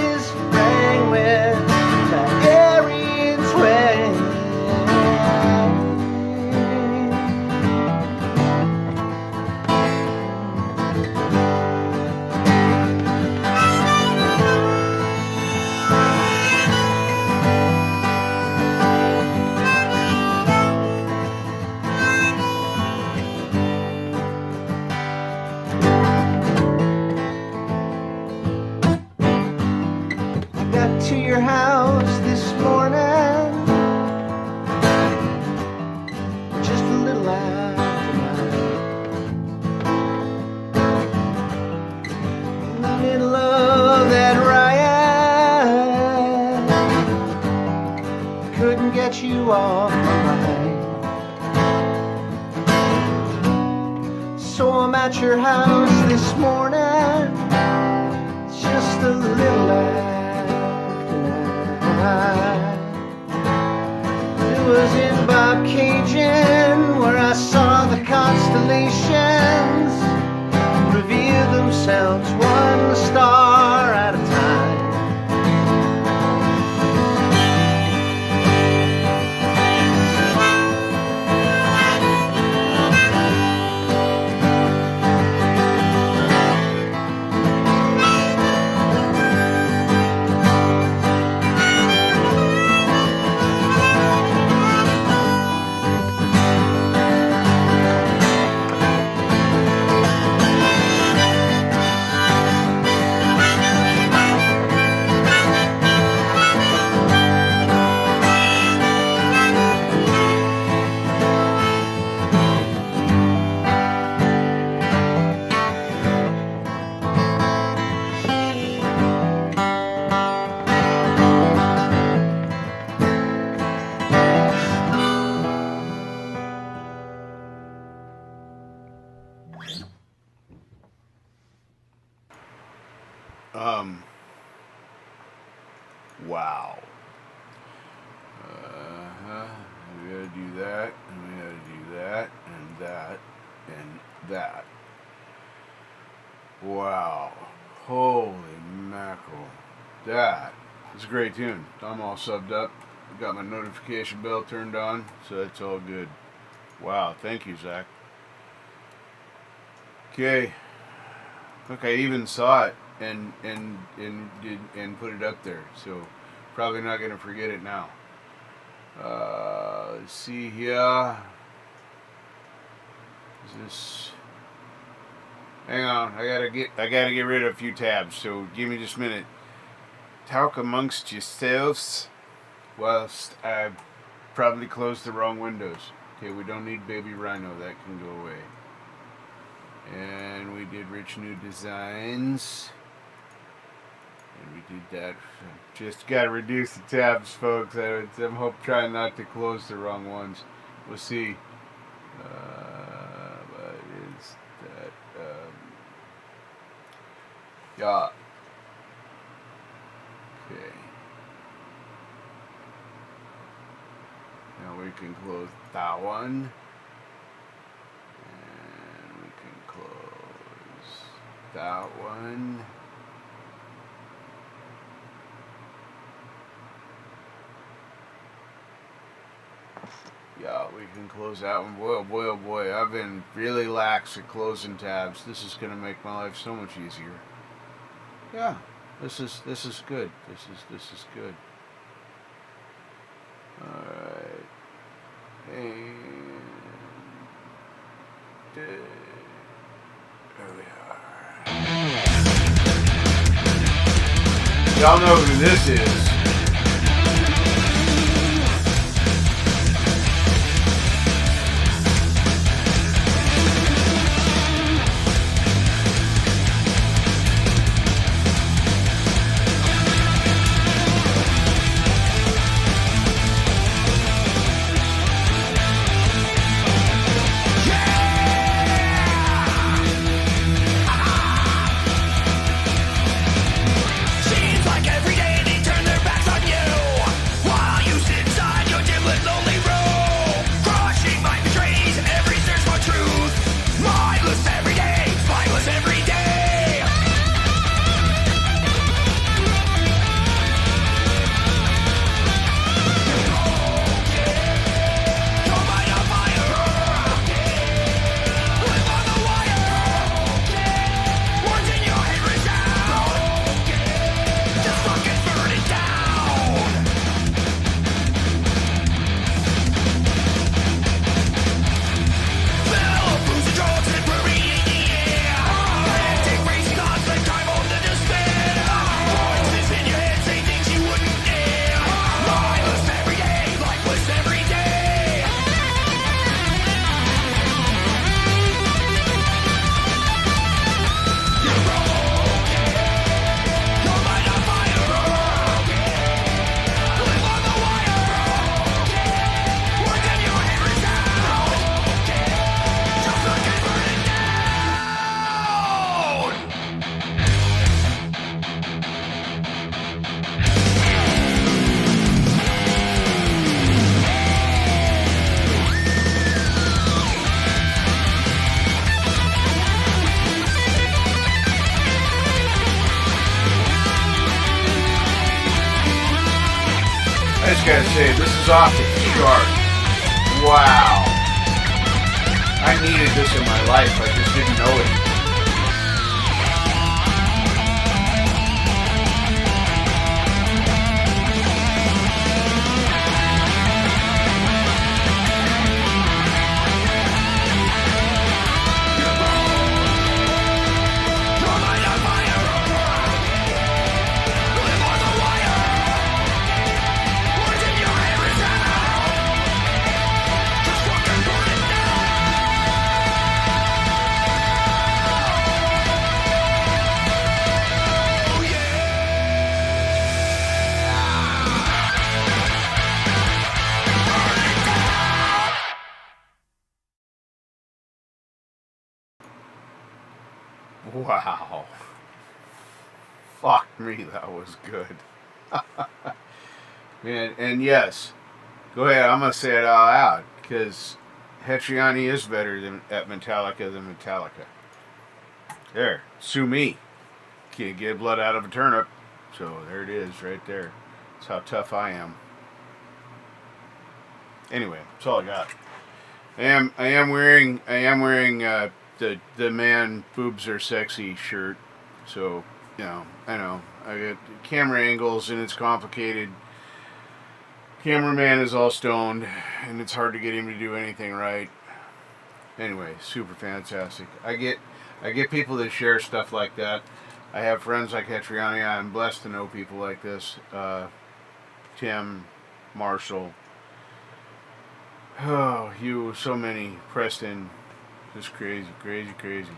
you off my mind. So I'm at your house this morning, just a little after 9. It was in Bobcaygeon where I saw the constellations reveal themselves one star at a time. Wow. We gotta do that, and we gotta do that, and that, and that. Wow. Holy mackerel. That is a great tune. I'm all subbed up. Got my notification bell turned on, so that's all good. Wow, thank you, Zach. Okay. Look, I even saw it and put it up there, so probably not gonna forget it now. Let's see here. Is this? Hang on, I gotta get rid of a few tabs, so give me just a minute. Talk amongst yourselves whilst I probably closed the wrong windows. Okay, we don't need Baby Rhino, that can go away. And we did Rich New Designs. And we did that. Just gotta reduce the tabs, folks. I'm trying not to close the wrong ones. We'll see. What is that? Yeah. Okay. Now we can close that one. And we can close that one. Yeah, we can close that one. Boy, oh boy, oh boy. I've been really lax at closing tabs. This is going to make my life so much easier. Yeah, this is good. This is good. Alright. And there we are. Y'all know who this is. Seems like every day they turn their back. just gotta say, this is off the chart. Wow. I needed this in my life. I just didn't know it. Wow. Fuck me, that was good. Man, and yes, go ahead, I'm going to say it out loud, because Hetriani is better at Metallica than Metallica. There, sue me. Can't get blood out of a turnip. So there it is, right there. That's how tough I am. Anyway, that's all I got. I am wearing the man boobs are sexy shirt. So, you know, I know. I got camera angles and it's complicated. Cameraman is all stoned and it's hard to get him to do anything right. Anyway, super fantastic. I get people that share stuff like that. I have friends like Hetriani. I'm blessed to know people like this. Tim, Marshall. Oh, you, so many. Preston. Just crazy, crazy, crazy.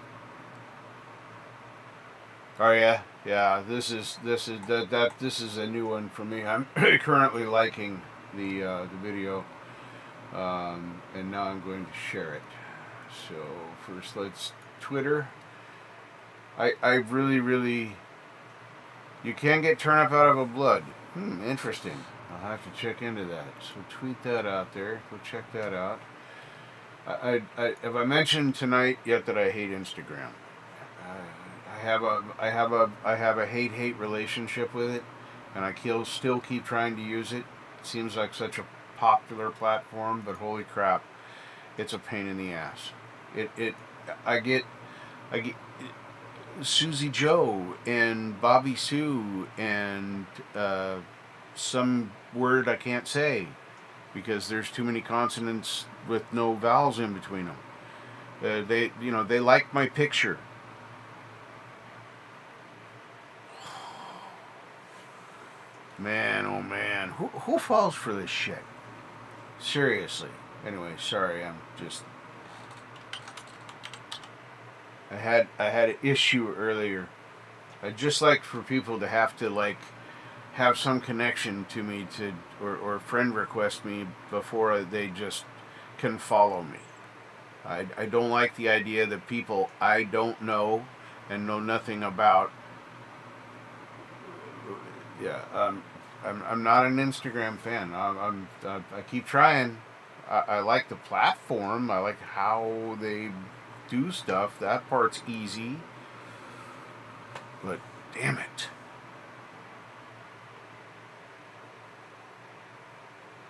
Oh yeah, yeah. This is a new one for me. I'm currently liking the video, and now I'm going to share it. So first, let's Twitter. I really. You can get turnip out of a blood. Interesting. I'll have to check into that. So tweet that out there. Go check that out. Have I mentioned tonight yet that I hate Instagram? I have a hate relationship with it, and I still keep trying to use it. It seems like such a popular platform, but holy crap, it's a pain in the ass. I get Susie Joe and Bobby Sue and some word I can't say because there's too many consonants with no vowels in between them. They like my picture. Man, oh man, who falls for this shit? Seriously. Anyway, sorry, I had an issue earlier. I'd just like for people to have to have some connection to me or friend request me before they just can follow me. I don't like the idea that people I don't know and know nothing about. Yeah, I'm not an Instagram fan. I keep trying. I like the platform. I like how they do stuff. That part's easy. But damn it.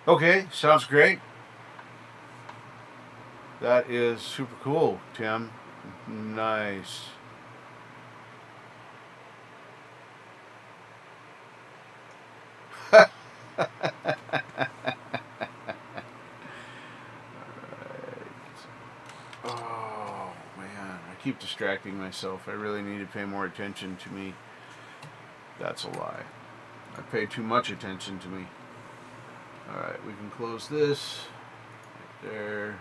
Okay, sounds great. That is super cool, Tim. Nice. Oh man, I keep distracting myself. I really need to pay more attention to me. That's a lie. I pay too much attention to me. Alright, we can close this right there.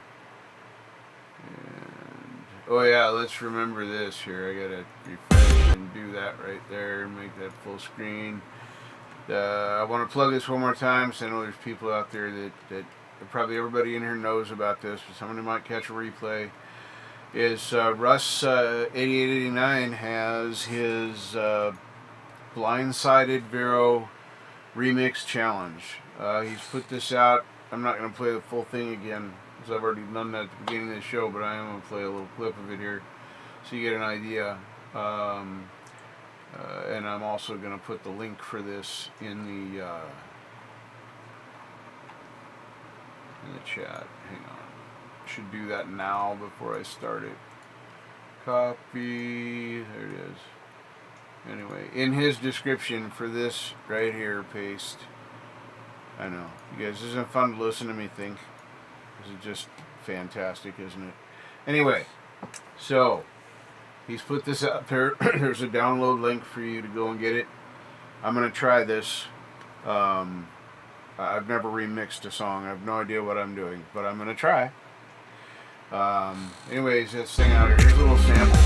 And oh yeah, let's remember this here. I gotta refresh and do that right there. Make that full screen. I want to plug this one more time, so I know there's people out there that probably everybody in here knows about this, but somebody might catch a replay. Is Russ 8889 has his Blindsided Vero Remix Challenge. He's put this out. I'm not going to play the full thing again, because I've already done that at the beginning of the show, but I am going to play a little clip of it here, so you get an idea. And I'm also going to put the link for this in in the chat. Hang on. Should do that now before I start it. Copy. There it is. Anyway, in his description for this right here, paste. I know. You guys, isn't it fun to listen to me think? This is just fantastic, isn't it? Anyway, so he's put this up there. There's a download link for you to go and get it. I'm going to try this. I've never remixed a song. I have no idea what I'm doing, but I'm going to try. Anyways, this thing out here. Here's a little sample.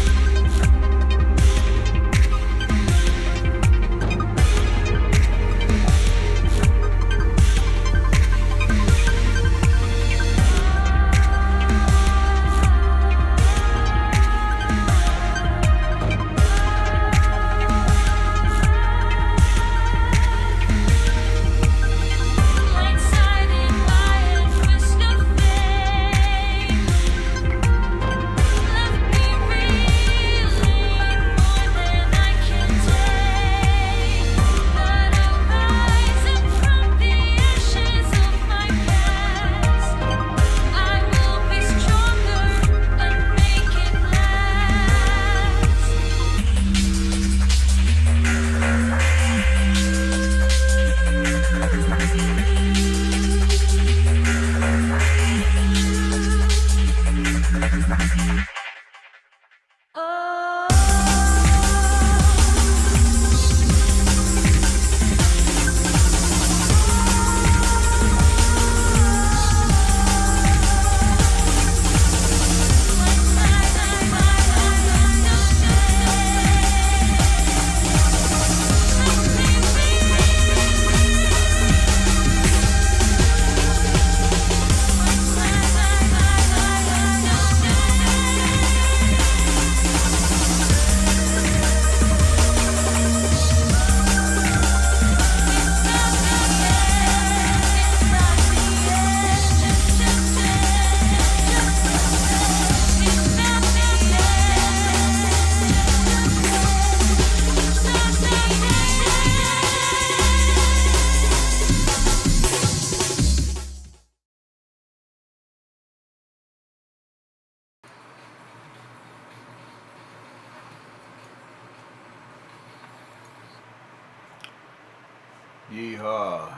Yeehaw.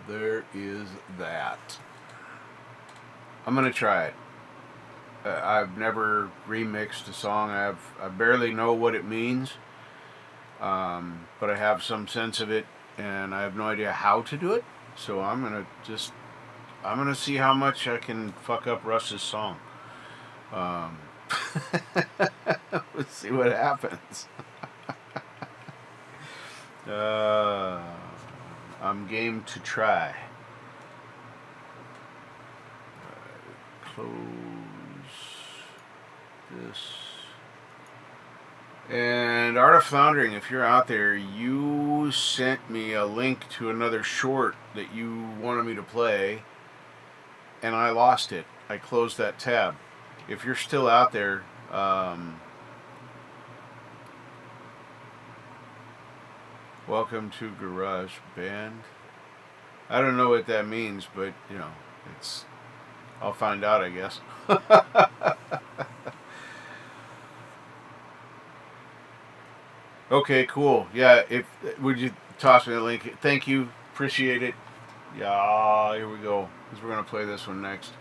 There is that. I'm going to try it. I've never remixed a song. I barely know what it means. But I have some sense of it, and I have no idea how to do it. So I'm going to see how much I can fuck up Russ's song. Let's see what happens. I'm game to try. Close this. And Art of Floundering, if you're out there, you sent me a link to another short that you wanted me to play, and I lost it. I closed that tab. If you're still out there, welcome to Garage Band. I don't know what that means, but you know, I'll find out, I guess. Okay, cool. Yeah, would you toss me the link? Thank you. Appreciate it. Yeah, here we go. Because we're gonna play this one next.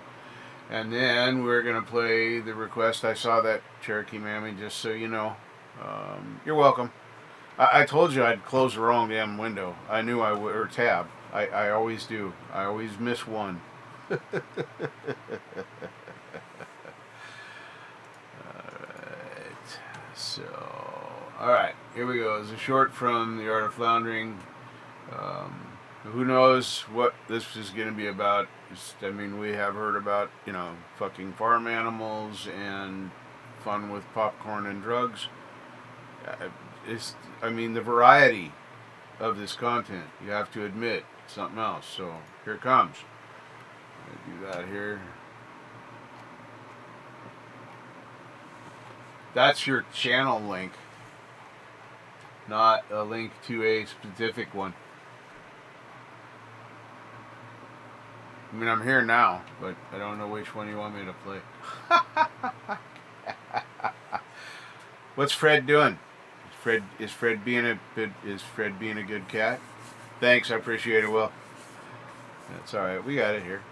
And then we're gonna play the request. I saw that, Cherokee Mammy, just so you know. You're welcome. I told you I'd close the wrong damn window. I knew I would, or tab. I always do. I always miss one. Alright. So, alright. Here we go. It's a short from The Art of Floundering. Who knows what this is going to be about. I mean, we have heard about, you know, fucking farm animals and fun with popcorn and drugs. I mean, the variety of this content, you have to admit, something else. So, here it comes. I'm going to do that here. That's your channel link, not a link to a specific one. I mean, I'm here now, but I don't know which one you want me to play. What's Fred doing? Is Fred being a good cat? Thanks, I appreciate it. Well, that's all right. We got it here.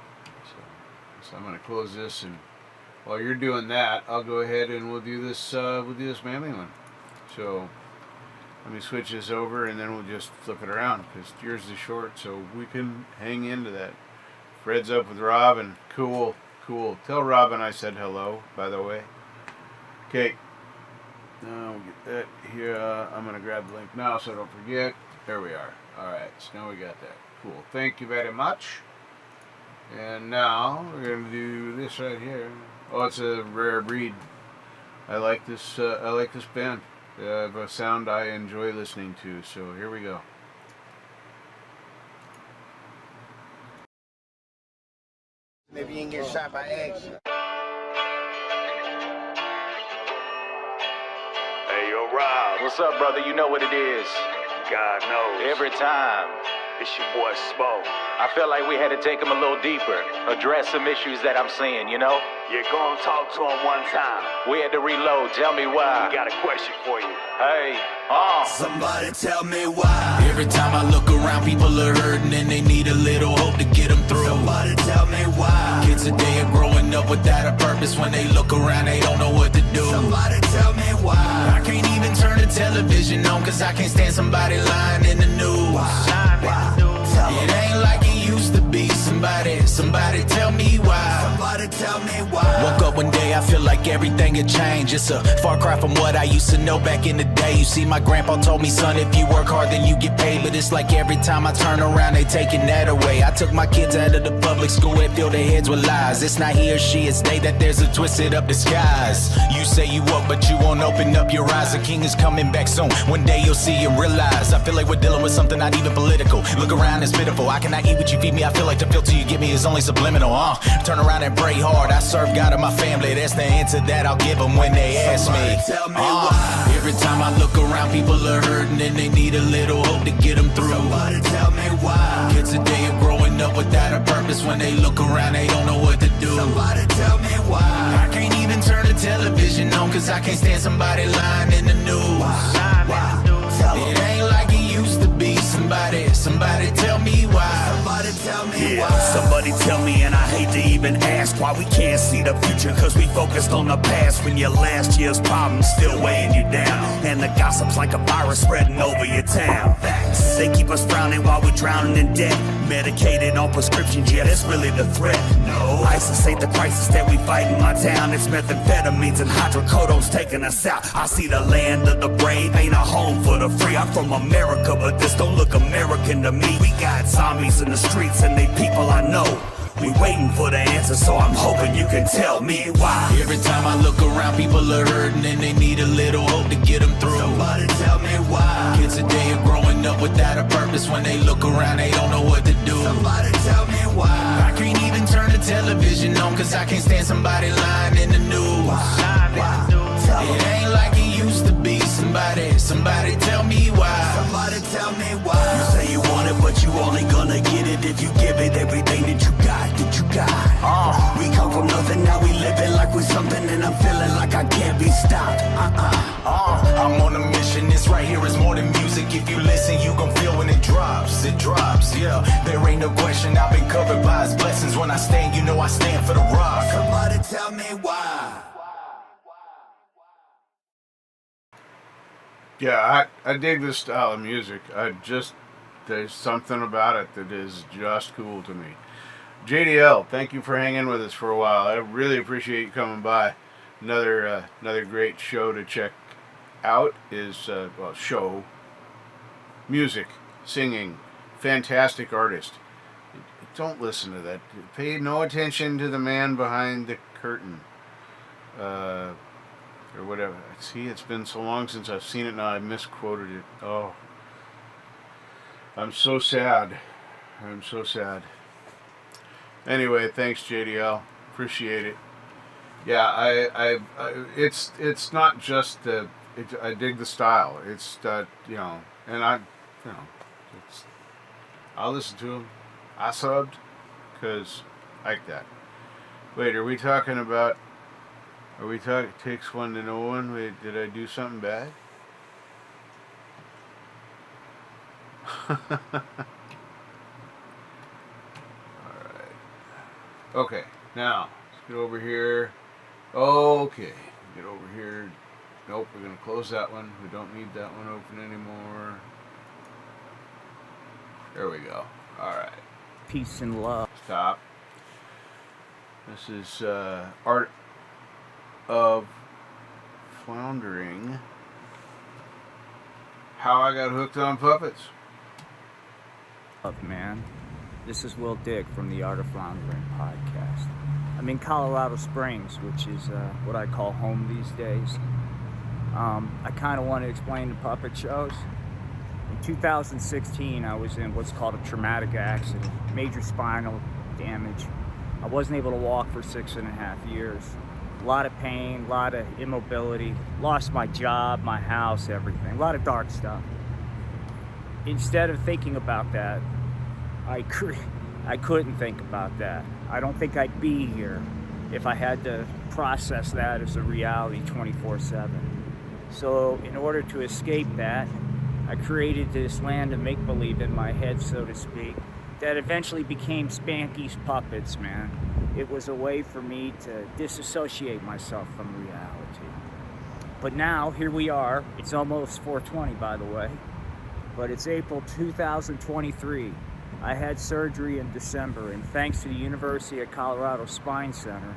So I'm gonna close this, and while you're doing that, I'll go ahead and we'll do this manly one. So let me switch this over, and then we'll just flip it around because yours is short, so we can hang into that. Fred's up with Robin. Cool. Tell Robin I said hello, by the way. Okay. Now we'll get that here. I'm going to grab the link now so I don't forget. There we are. Alright, so now we got that. Cool. Thank you very much. And now we're going to do this right here. Oh, it's a rare breed. I like this band. They have a sound I enjoy listening to, so here we go. Maybe you can get shot by accident. Hey, yo, Rob. What's up, brother? You know what it is. God knows. Every time. It's your boy Spo. I felt like we had to take him a little deeper, address some issues that I'm seeing, you know? Yeah, go and talk to him one time. We had to reload. Tell me why. We got a question for you. Hey, Somebody tell me why. Every time I look around, people are hurting and they need a little hope to get them through. Somebody tell me why. Kids today are growing up without a purpose. When they look around, they don't know what to do. Somebody tell me why. I can't even turn the television on, cause I can't stand somebody lying in the news. Why? It ain't like it used to be. Somebody tell me why. Somebody tell me why. Woke up one day, I feel like everything had changed. It's a far cry from what I used to know back in the day. You see, my grandpa told me, son, if you work hard, then you get paid. But it's like every time I turn around, they taking that away. I took my kids out of the public school and filled their heads with lies. It's not he or she, it's they, that there's a twisted up disguise. You say you woke, but you won't open up your eyes. The king is coming back soon. One day you'll see and realize. I feel like we're dealing with something not even political. Look around, it's pitiful. I cannot eat what you feed me. I feel like the filter you give me is only subliminal. Turn around and pray hard. I serve God and my family. That's the answer that I'll give them when they ask me. Tell me why. Every time I look around, people are hurting and they need a little hope to get them through. Somebody tell me why. Kids today are growing up without a purpose. When they look around, they don't know what to do. Somebody tell me why. I can't even turn the television on, cause I can't stand somebody lying in the news. Why? It ain't like it used to be. Somebody tell me why. Somebody tell me Yeah, why. somebody tell me, and I hate to even ask why we can't see the future, cause we focused on the past when your last year's problems still weighing you down. And the gossip's like a virus spreading over your town. Facts. They keep us frowning while we're drowning in debt. Medicated on prescriptions, yeah, that's really the threat. No, ISIS ain't the crisis that we fight in my town. It's methamphetamines and hydrocodone's taking us out. I see the land of the brave ain't a home for the free. I'm from America, but this don't look American to me. We got zombies in the streets and they people I know. We waiting for the answer, so I'm hoping you can tell me why. Every time I look around, people are hurting and they need a little hope to get them through. Somebody tell me why. Kids today are growing up without a purpose. When they look around, they don't know what to do. Somebody tell me why. I can't even turn the television on, cause I can't stand somebody lying in the news. Why? It ain't like it used to be. Somebody tell me why. Somebody tell me why. You say you want it, but you only gonna get it if you give it everything that you got. We come from nothing, now we living like we something, and I'm feeling like I can't be stopped. I'm on a mission, this right here is more than music. If you listen, you gon' feel when it drops, yeah. There ain't no question, I've been covered by his blessings. When I stand, you know I stand for the rock. Somebody tell me why. Yeah, I dig this style of music. There's something about it that is just cool to me. JDL, thank you for hanging with us for a while. I really appreciate you coming by. Another great show to check out is show, music, singing, fantastic artist. Don't listen to that. Pay no attention to the man behind the curtain. Or whatever. See, it's been so long since I've seen it now, I misquoted it. Oh. I'm so sad. Anyway, thanks JDL. Appreciate it. Yeah, it's not just I dig the style. It's that, and I'll listen to him. I subbed because Like that. Wait, are we talking about... Are we talking... Takes one to know one? Wait, did I do something bad? Alright. Okay, now, let's get over here. Okay, get over here. Nope, we're going to close that one. We don't need that one open anymore. There we go. Alright. Peace and love. Stop. This is Art of Floundering. How I got hooked on puppets. Man, this is Will Dick from the Art of Floundering podcast. I'm in Colorado Springs, which is what I call home these days. I kind of want to explain the puppet shows. In 2016, I was in what's called a traumatic accident, major spinal damage. I wasn't able to walk for 6.5 years. A lot of pain, a lot of immobility, lost my job, my house, everything. A lot of dark stuff. Instead of thinking about that, I couldn't think about that. I don't think I'd be here if I had to process that as a reality 24/7. So in order to escape that, I created this land of make-believe in my head, so to speak, that eventually became Spanky's Puppets, man. It was a way for me to disassociate myself from reality. But now, here we are. It's almost 420, by the way. But it's April 2023. I had surgery in December, and thanks to the University of Colorado Spine Center,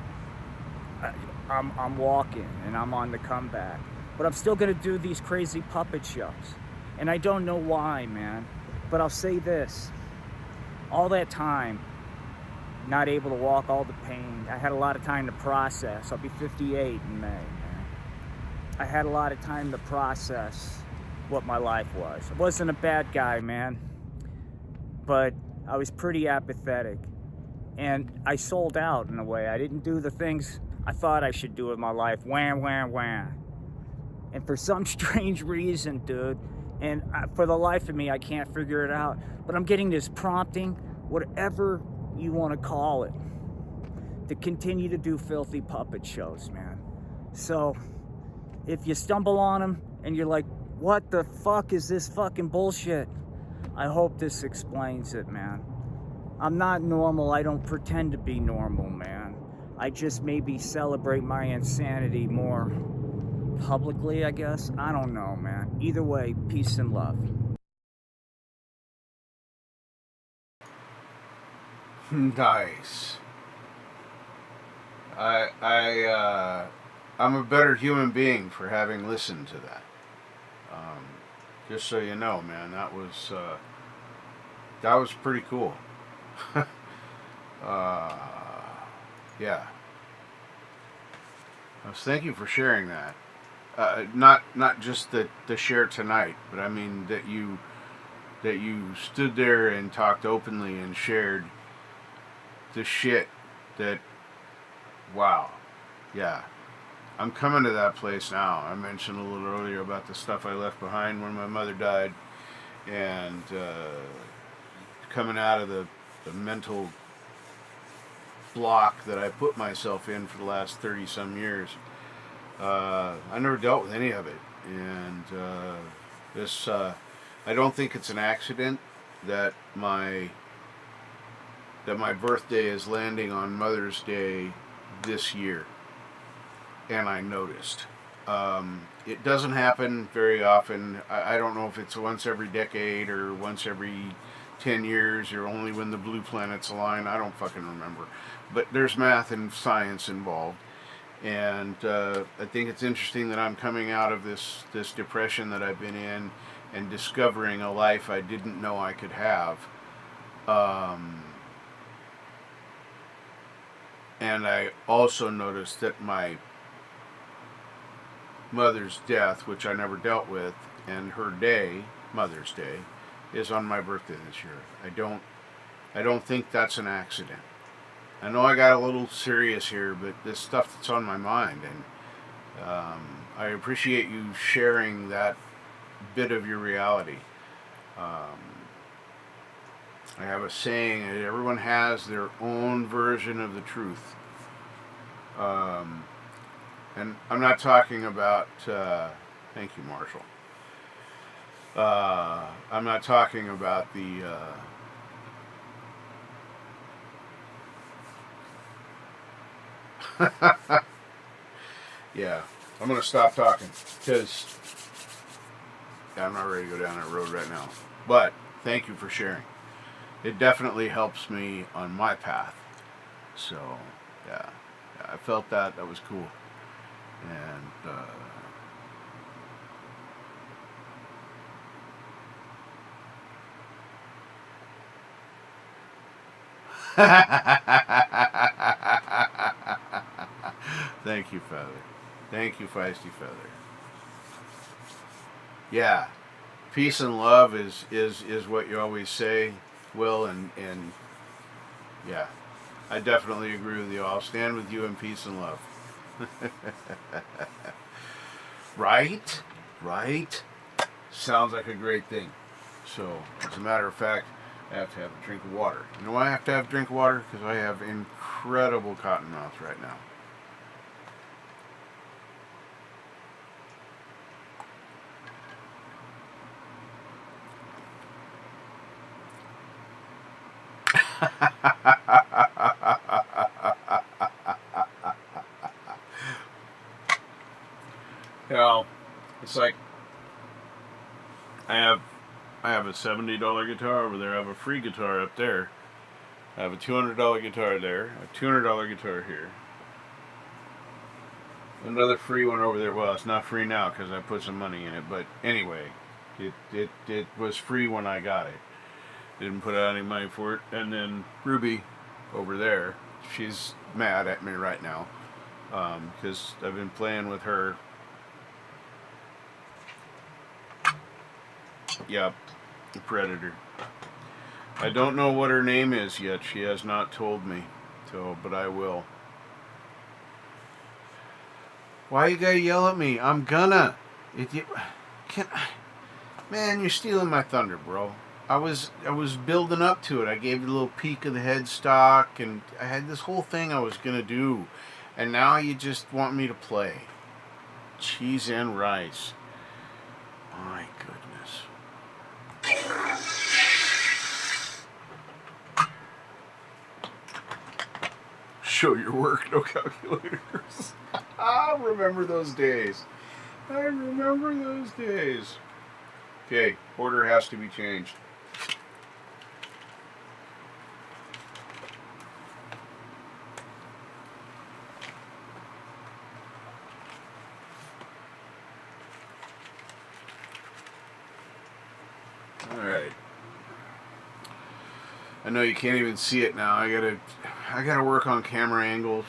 I'm walking, and I'm on the comeback. But I'm still gonna do these crazy puppet shows. And I don't know why, man. But I'll say this. All that time, not able to walk, all the pain, I had a lot of time to process. I'll be 58 in May, man. I had a lot of time to process what my life was. I wasn't a bad guy, man. But I was pretty apathetic. And I sold out in a way. I didn't do the things I thought I should do with my life. Wham, wham, wham. And for some strange reason, dude, and for the life of me, I can't figure it out, but I'm getting this prompting, whatever you want to call it, to continue to do filthy puppet shows, man. So, if you stumble on them and you're like, what the fuck is this fucking bullshit? I hope this explains it, man. I'm not normal. I don't pretend to be normal, man. I just maybe celebrate my insanity more publicly, I guess. I don't know, man. Either way, peace and love. Nice. I'm a better human being for having listened to that. Just so you know, man, that was pretty cool. Yeah. Thank you for sharing that. Not just the share tonight, but I mean that you stood there and talked openly and shared the shit that, wow, yeah. I'm coming to that place now. I mentioned a little earlier about the stuff I left behind when my mother died, and coming out of the mental block that I put myself in for the last 30-some years. I never dealt with any of it, and I don't think it's an accident that my birthday is landing on Mother's Day this year. And I noticed. It doesn't happen very often. I don't know if it's once every decade or once every 10 years or only when the blue planets align. I don't fucking remember. But there's math and science involved. And I think it's interesting that I'm coming out of this depression that I've been in and discovering a life I didn't know I could have. And I also noticed that my mother's death, which I never dealt with, and her day, Mother's Day, is on my birthday this year. I don't think that's an accident. I know I got a little serious here, but this stuff that's on my mind, and I appreciate you sharing that bit of your reality. I have a saying that everyone has their own version of the truth. And I'm not talking about, thank you, Marshall. I'm not talking about the, yeah, I'm going to stop talking because I'm not ready to go down that road right now. But thank you for sharing. It definitely helps me on my path. So, yeah, I felt that. That was cool. And, thank you, Feather. Thank you, Feisty Feather. Yeah, peace and love is what you always say, Will, and yeah, I definitely agree with you. I'll stand with you in peace and love. Right? Right? Sounds like a great thing. So, as a matter of fact, I have to have a drink of water. You know why I have to have a drink of water? Because I have incredible cotton mouth right now. You know, it's like I have a $70 guitar over there. I have a free guitar up there. I have a $200 guitar there. A $200 guitar here. Another free one over there. Well, it's not free now because I put some money in it. But anyway, it was free when I got it. Didn't put out any money for it. And then Ruby over there, she's mad at me right now because I've been playing with her. Yep, the Predator. I don't know what her name is yet. She has not told me. So, but I will. Why you gotta yell at me? I'm gonna. Man, you're stealing my thunder, bro. I was building up to it. I gave you a little peek of the headstock, and I had this whole thing I was gonna do, and now you just want me to play. Cheese and rice. My goodness. Show your work, no calculators. I remember those days. I remember those days. Okay, order has to be changed. Alright. I know you can't even see it now. I gotta work on camera angles.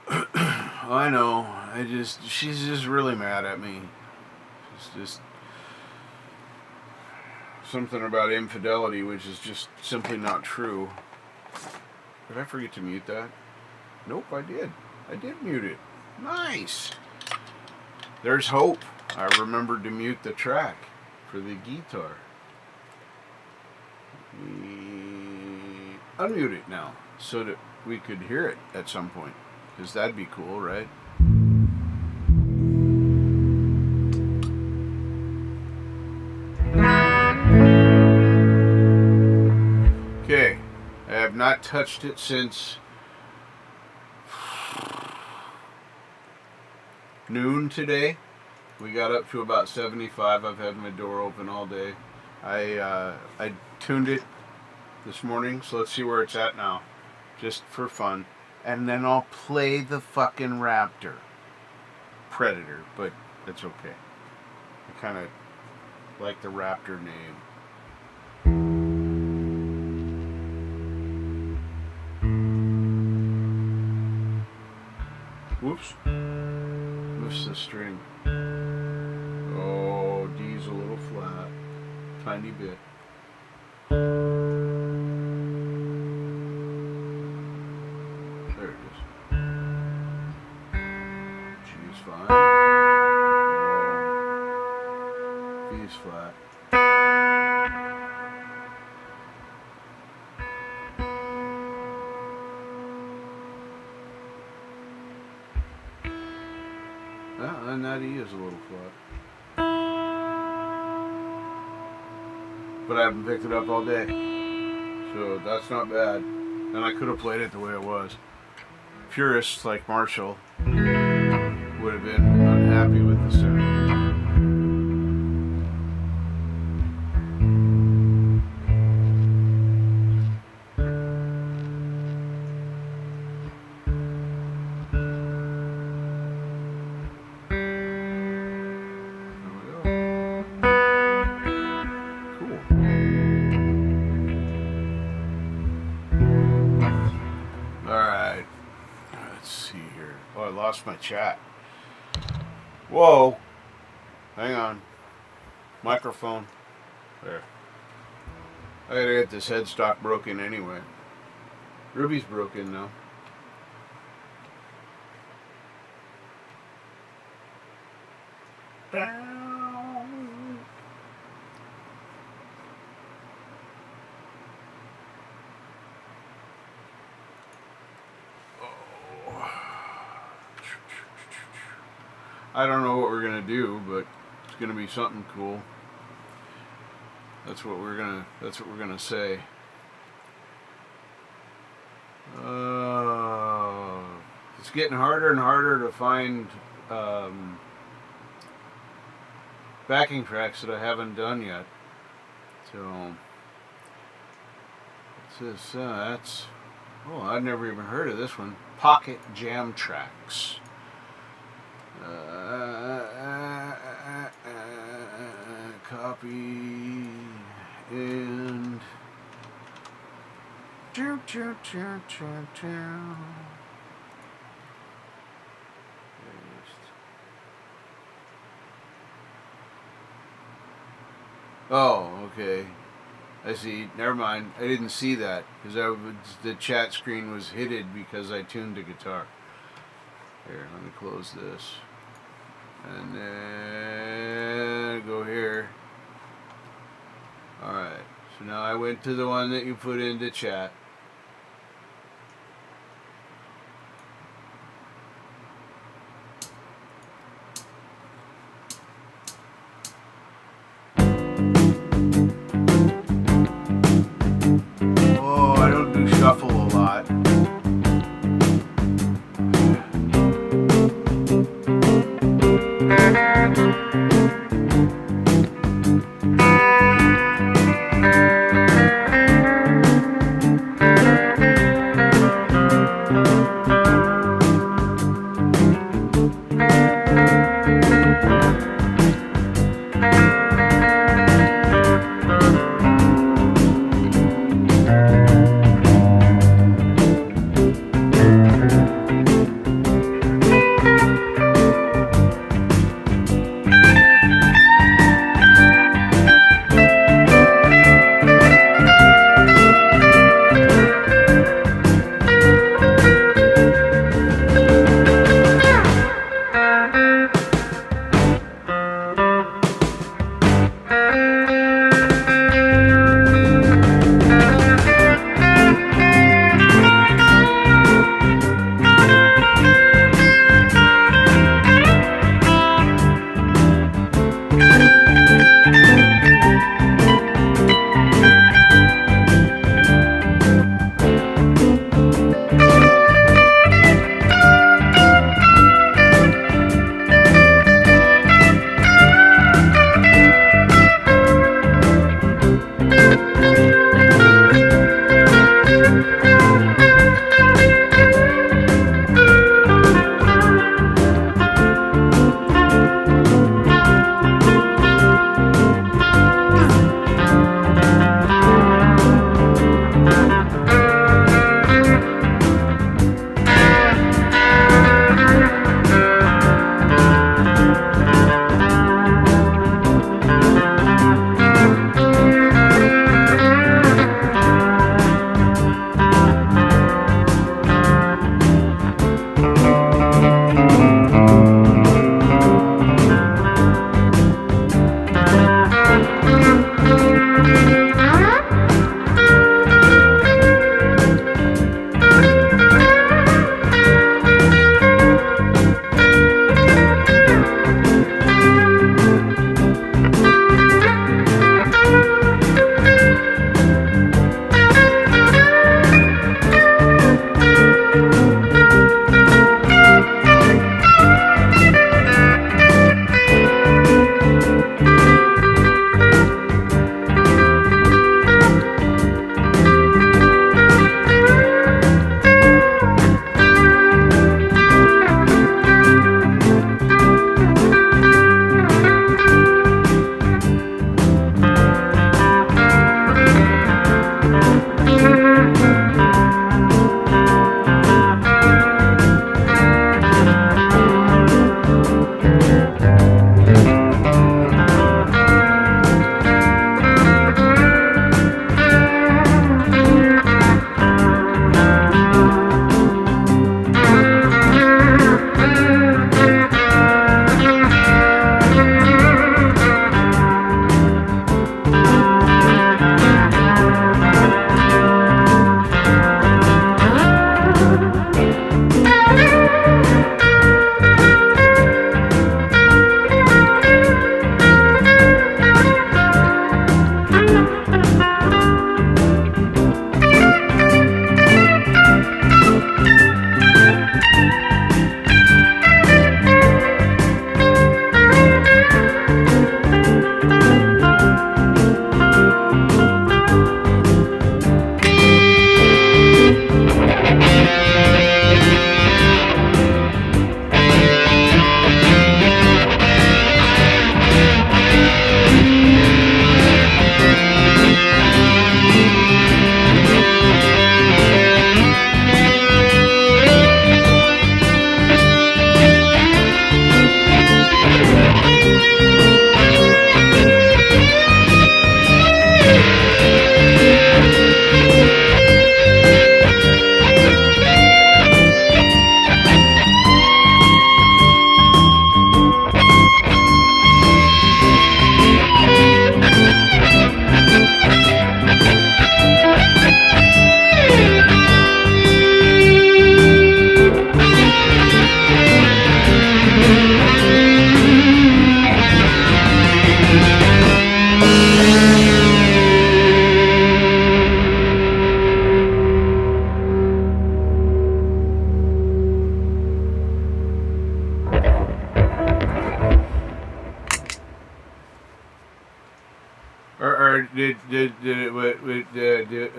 I know. She's just really mad at me. It's just something about infidelity, which is just simply not true. Did I forget to mute that? Nope, I did. I did mute it. Nice. There's hope. I remembered to mute the track for the guitar. Unmute it now so that we could hear it at some point. Because that'd be cool, right? Okay. I have not touched it since noon today. We got up to about 75. I've had my door open all day. I tuned it this morning, so let's see where it's at now. Just for fun. And then I'll play the fucking Raptor. Predator, but that's okay. I kind of like the Raptor name. Whoops. Lifts the string. Oh, D's a little flat. Tiny bit. There it is. G's fine. Oh. V's flat. And that E is a little flat. But I haven't picked it up all day. So that's not bad. And I could have played it the way it was. Purists like Marshall would have been unhappy with the sound. My chat. Whoa. Hang on. Microphone. There. I gotta get this headstock broken anyway. Ruby's broken now. I don't know what we're gonna do, but it's gonna be something cool. That's what we're gonna say. It's getting harder and harder to find backing tracks that I haven't done yet. So what's this? I've never even heard of this one. Pocket Jam Tracks. Copy and oh, okay. I see. Never mind. I didn't see that because the chat screen was hidden because I tuned the guitar. Here, let me close this. And then go here. Alright, so now I went to the one that you put into chat. Oh, I don't do shuffle a lot.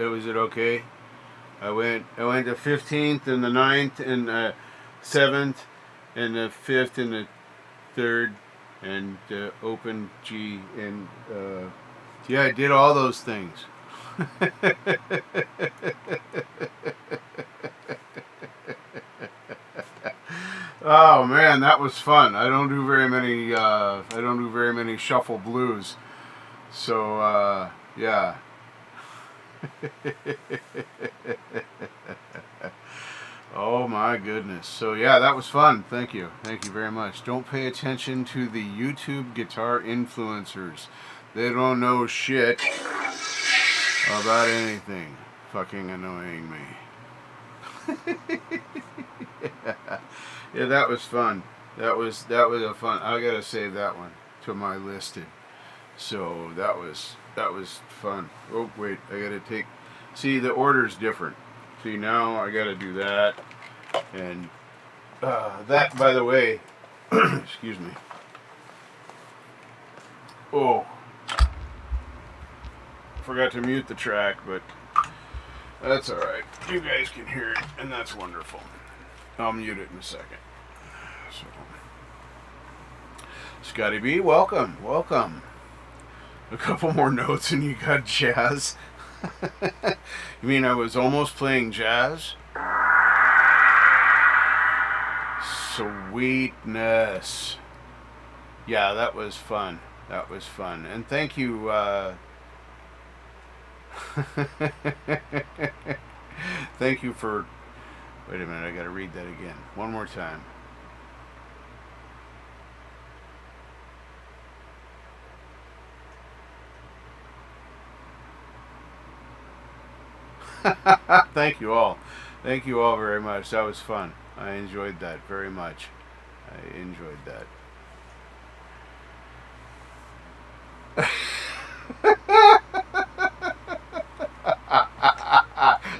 Was it okay? I went the 15th and the 9th and the 7th and the 5th and the 3rd and open G and yeah, I did all those things. Oh man, that was fun. I don't do very many shuffle blues. So yeah. Oh my goodness. So yeah, that was fun. Thank you very much. Don't pay attention to the YouTube guitar influencers. They don't know shit about anything. Fucking annoying me. Yeah, that was fun. That was a fun. I gotta save that one to my listed. So that was fun. Oh wait, I gotta take. See, the order's different. See, now I gotta do that, and that, by the way, excuse me. Oh, forgot to mute the track, but that's all right. You guys can hear it, and that's wonderful. I'll mute it in a second. So, Scotty B, welcome. A couple more notes and you got jazz. You mean I was almost playing jazz? Sweetness. Yeah, that was fun. And thank you, thank you for... Wait a minute, I gotta read that again. One more time. Thank you all. Thank you all very much. That was fun. I enjoyed that very much. I enjoyed that.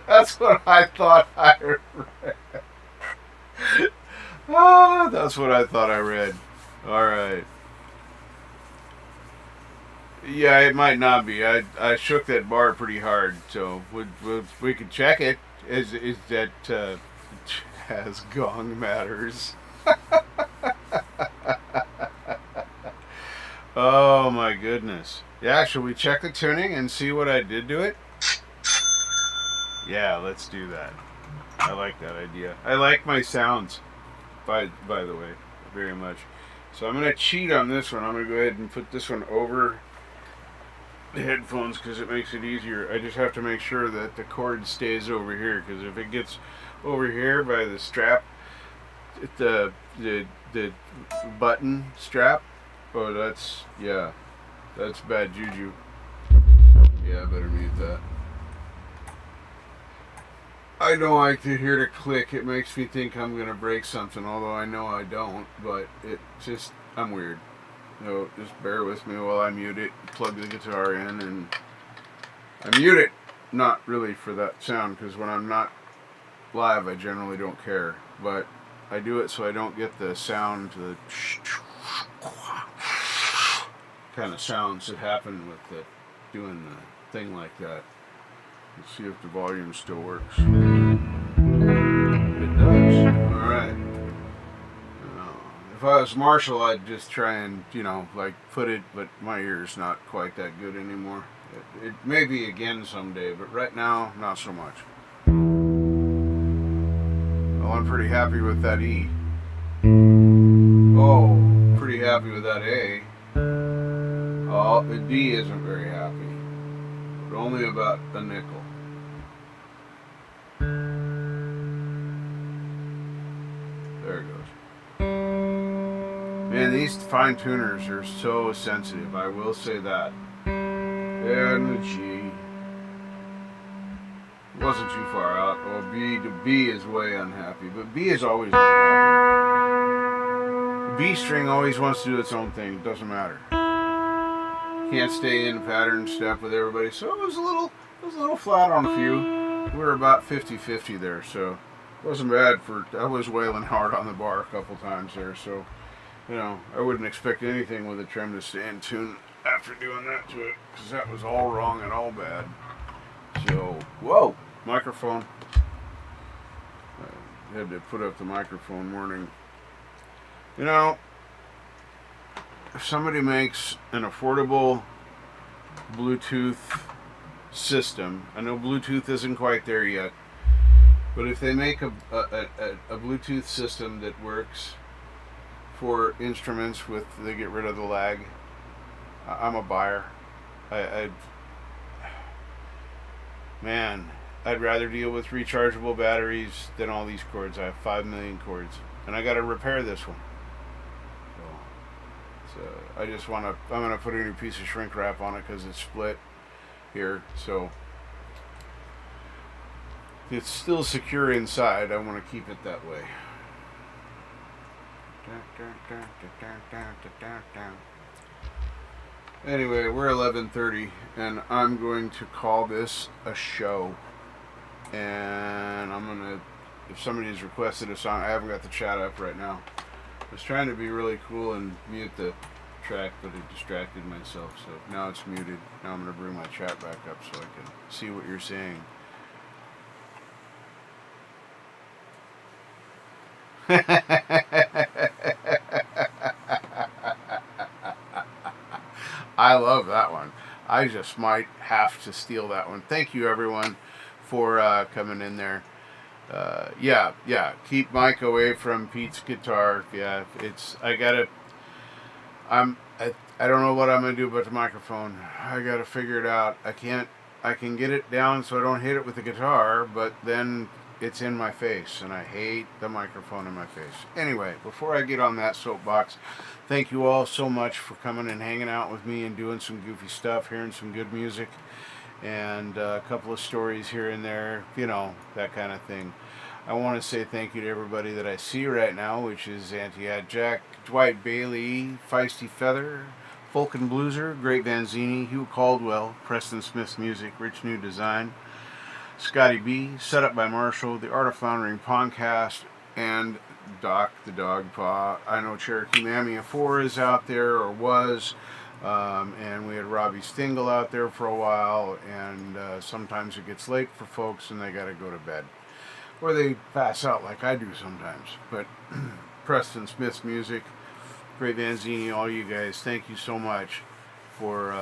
That's what I thought I read. Oh, that's what I thought I read. All right. Yeah, it might not be. I shook that bar pretty hard, so we could check it. Is that jazz gong matters? Oh my goodness. Yeah, should we check the tuning and see what I did to it? Yeah, let's do that. I like that idea. I like my sounds, by the way, very much. So I'm gonna cheat on this one. I'm gonna go ahead and put this one over the headphones because it makes it easier. I just have to make sure that the cord stays over here, because if it gets over here by the strap, the button strap, oh, that's bad juju. Yeah, I better mute that. I don't like to hear the click. It makes me think I'm gonna break something, although I know I don't, but I'm weird. So just bear with me while I mute it, plug the guitar in, and I mute it, not really for that sound, because when I'm not live I generally don't care, but I do it so I don't get the sound, the kind of sounds that happen with doing the thing like that. Let's see if the volume still works. It does. Alright. If I was Marshall, I'd just try and, put it, but my ear's not quite that good anymore. It may be again someday, but right now, not so much. Well, I'm pretty happy with that E. Oh, pretty happy with that A. Oh, the D isn't very happy, but only about a nickel. There it goes. Man, these fine tuners are so sensitive, I will say that. And the G. Wasn't too far out. Oh, B is way unhappy, but B is always unhappy. The B string always wants to do its own thing, it doesn't matter. Can't stay in pattern step with everybody, so it was a little flat on a few. We were about 50-50 there, so it wasn't bad I was wailing hard on the bar a couple times there, so I wouldn't expect anything with a trim to stay in tune after doing that to it, because that was all wrong and all bad. So, whoa, microphone. I had to put up the microphone warning. You know, if somebody makes an affordable Bluetooth system, I know Bluetooth isn't quite there yet, but if they make a Bluetooth system that works for instruments they get rid of the lag, I'm a buyer. Man, I'd rather deal with rechargeable batteries than all these cords. I have 5 million cords, and I got to repair this one. So I just want to. I'm going to put a new piece of shrink wrap on it because it's split here. So it's still secure inside. I want to keep it that way. Anyway, we're 11:30, and I'm going to call this a show. And I'm gonna, if somebody's requested a song, I haven't got the chat up right now. I was trying to be really cool and mute the track, but it distracted myself. So now it's muted. Now I'm gonna bring my chat back up so I can see what you're saying. I love that one. I just might have to steal that one. Thank you, everyone, for coming in there. Yeah. Keep Mike away from Pete's guitar. Yeah, I don't know what I'm gonna do about the microphone. I gotta figure it out. I can get it down so I don't hit it with the guitar, but then it's in my face, and I hate the microphone in my face. Anyway, before I get on that soapbox, thank you all so much for coming and hanging out with me and doing some goofy stuff, hearing some good music, and a couple of stories here and there, that kind of thing. I want to say thank you to everybody that I see right now, which is Anti-Ad Jack, Dwight Bailey, Feisty Feather, Folk and Blueser, Great Vanzini, Hugh Caldwell, Preston Smith Music, Rich New Design, Scotty B, Set Up by Marshall, The Art of Floundering Podcast, and Doc the Dog Paw. I know Cherokee Mammy 4 is out there, or was, and we had Robbie Stingle out there for a while, and sometimes it gets late for folks and they gotta go to bed. Or they pass out like I do sometimes. But Preston Smith's Music, Great Vanzini, all you guys, thank you so much for,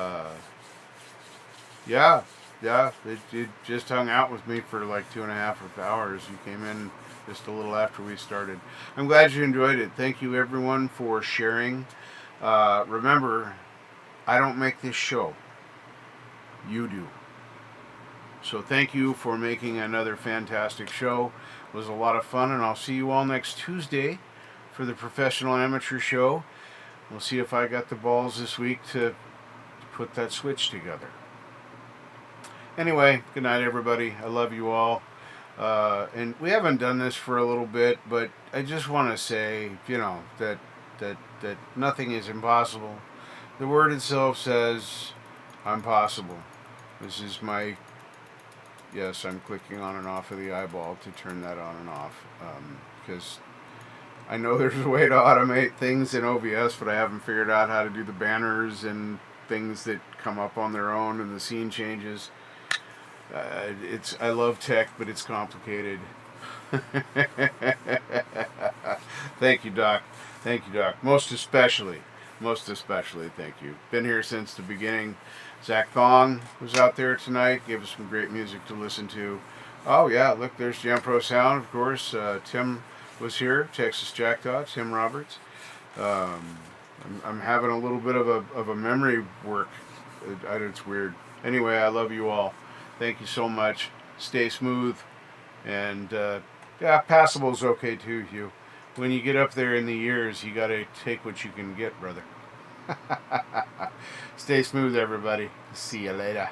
it just hung out with me for like 2.5 hours. You came in just a little after we started. I'm glad you enjoyed it. Thank you, everyone, for sharing. Remember, I don't make this show. You do. So thank you for making another fantastic show. It was a lot of fun, and I'll see you all next Tuesday for the Professional Amateur Show. We'll see if I got the balls this week to put that switch together. Anyway, good night, everybody. I love you all. And we haven't done this for a little bit, but I just want to say, that nothing is impossible. The word itself says, I'm possible. This is my... Yes, I'm clicking on and off of the eyeball to turn that on and off. Because I know there's a way to automate things in OBS, but I haven't figured out how to do the banners and things that come up on their own and the scene changes. I love tech, but it's complicated. Thank you, Doc. Thank you, Doc. Most especially, thank you. Been here since the beginning. Zach Thong was out there tonight, gave us some great music to listen to. Oh yeah, look, there's Jam Pro Sound, of course. Tim was here, Texas Jackdaw, Tim Roberts. I'm having a little bit of a memory work. It's weird. Anyway, I love you all. Thank you so much. Stay smooth. And, passable is okay too, Hugh. When you get up there in the years, you gotta take what you can get, brother. Stay smooth, everybody. See you later.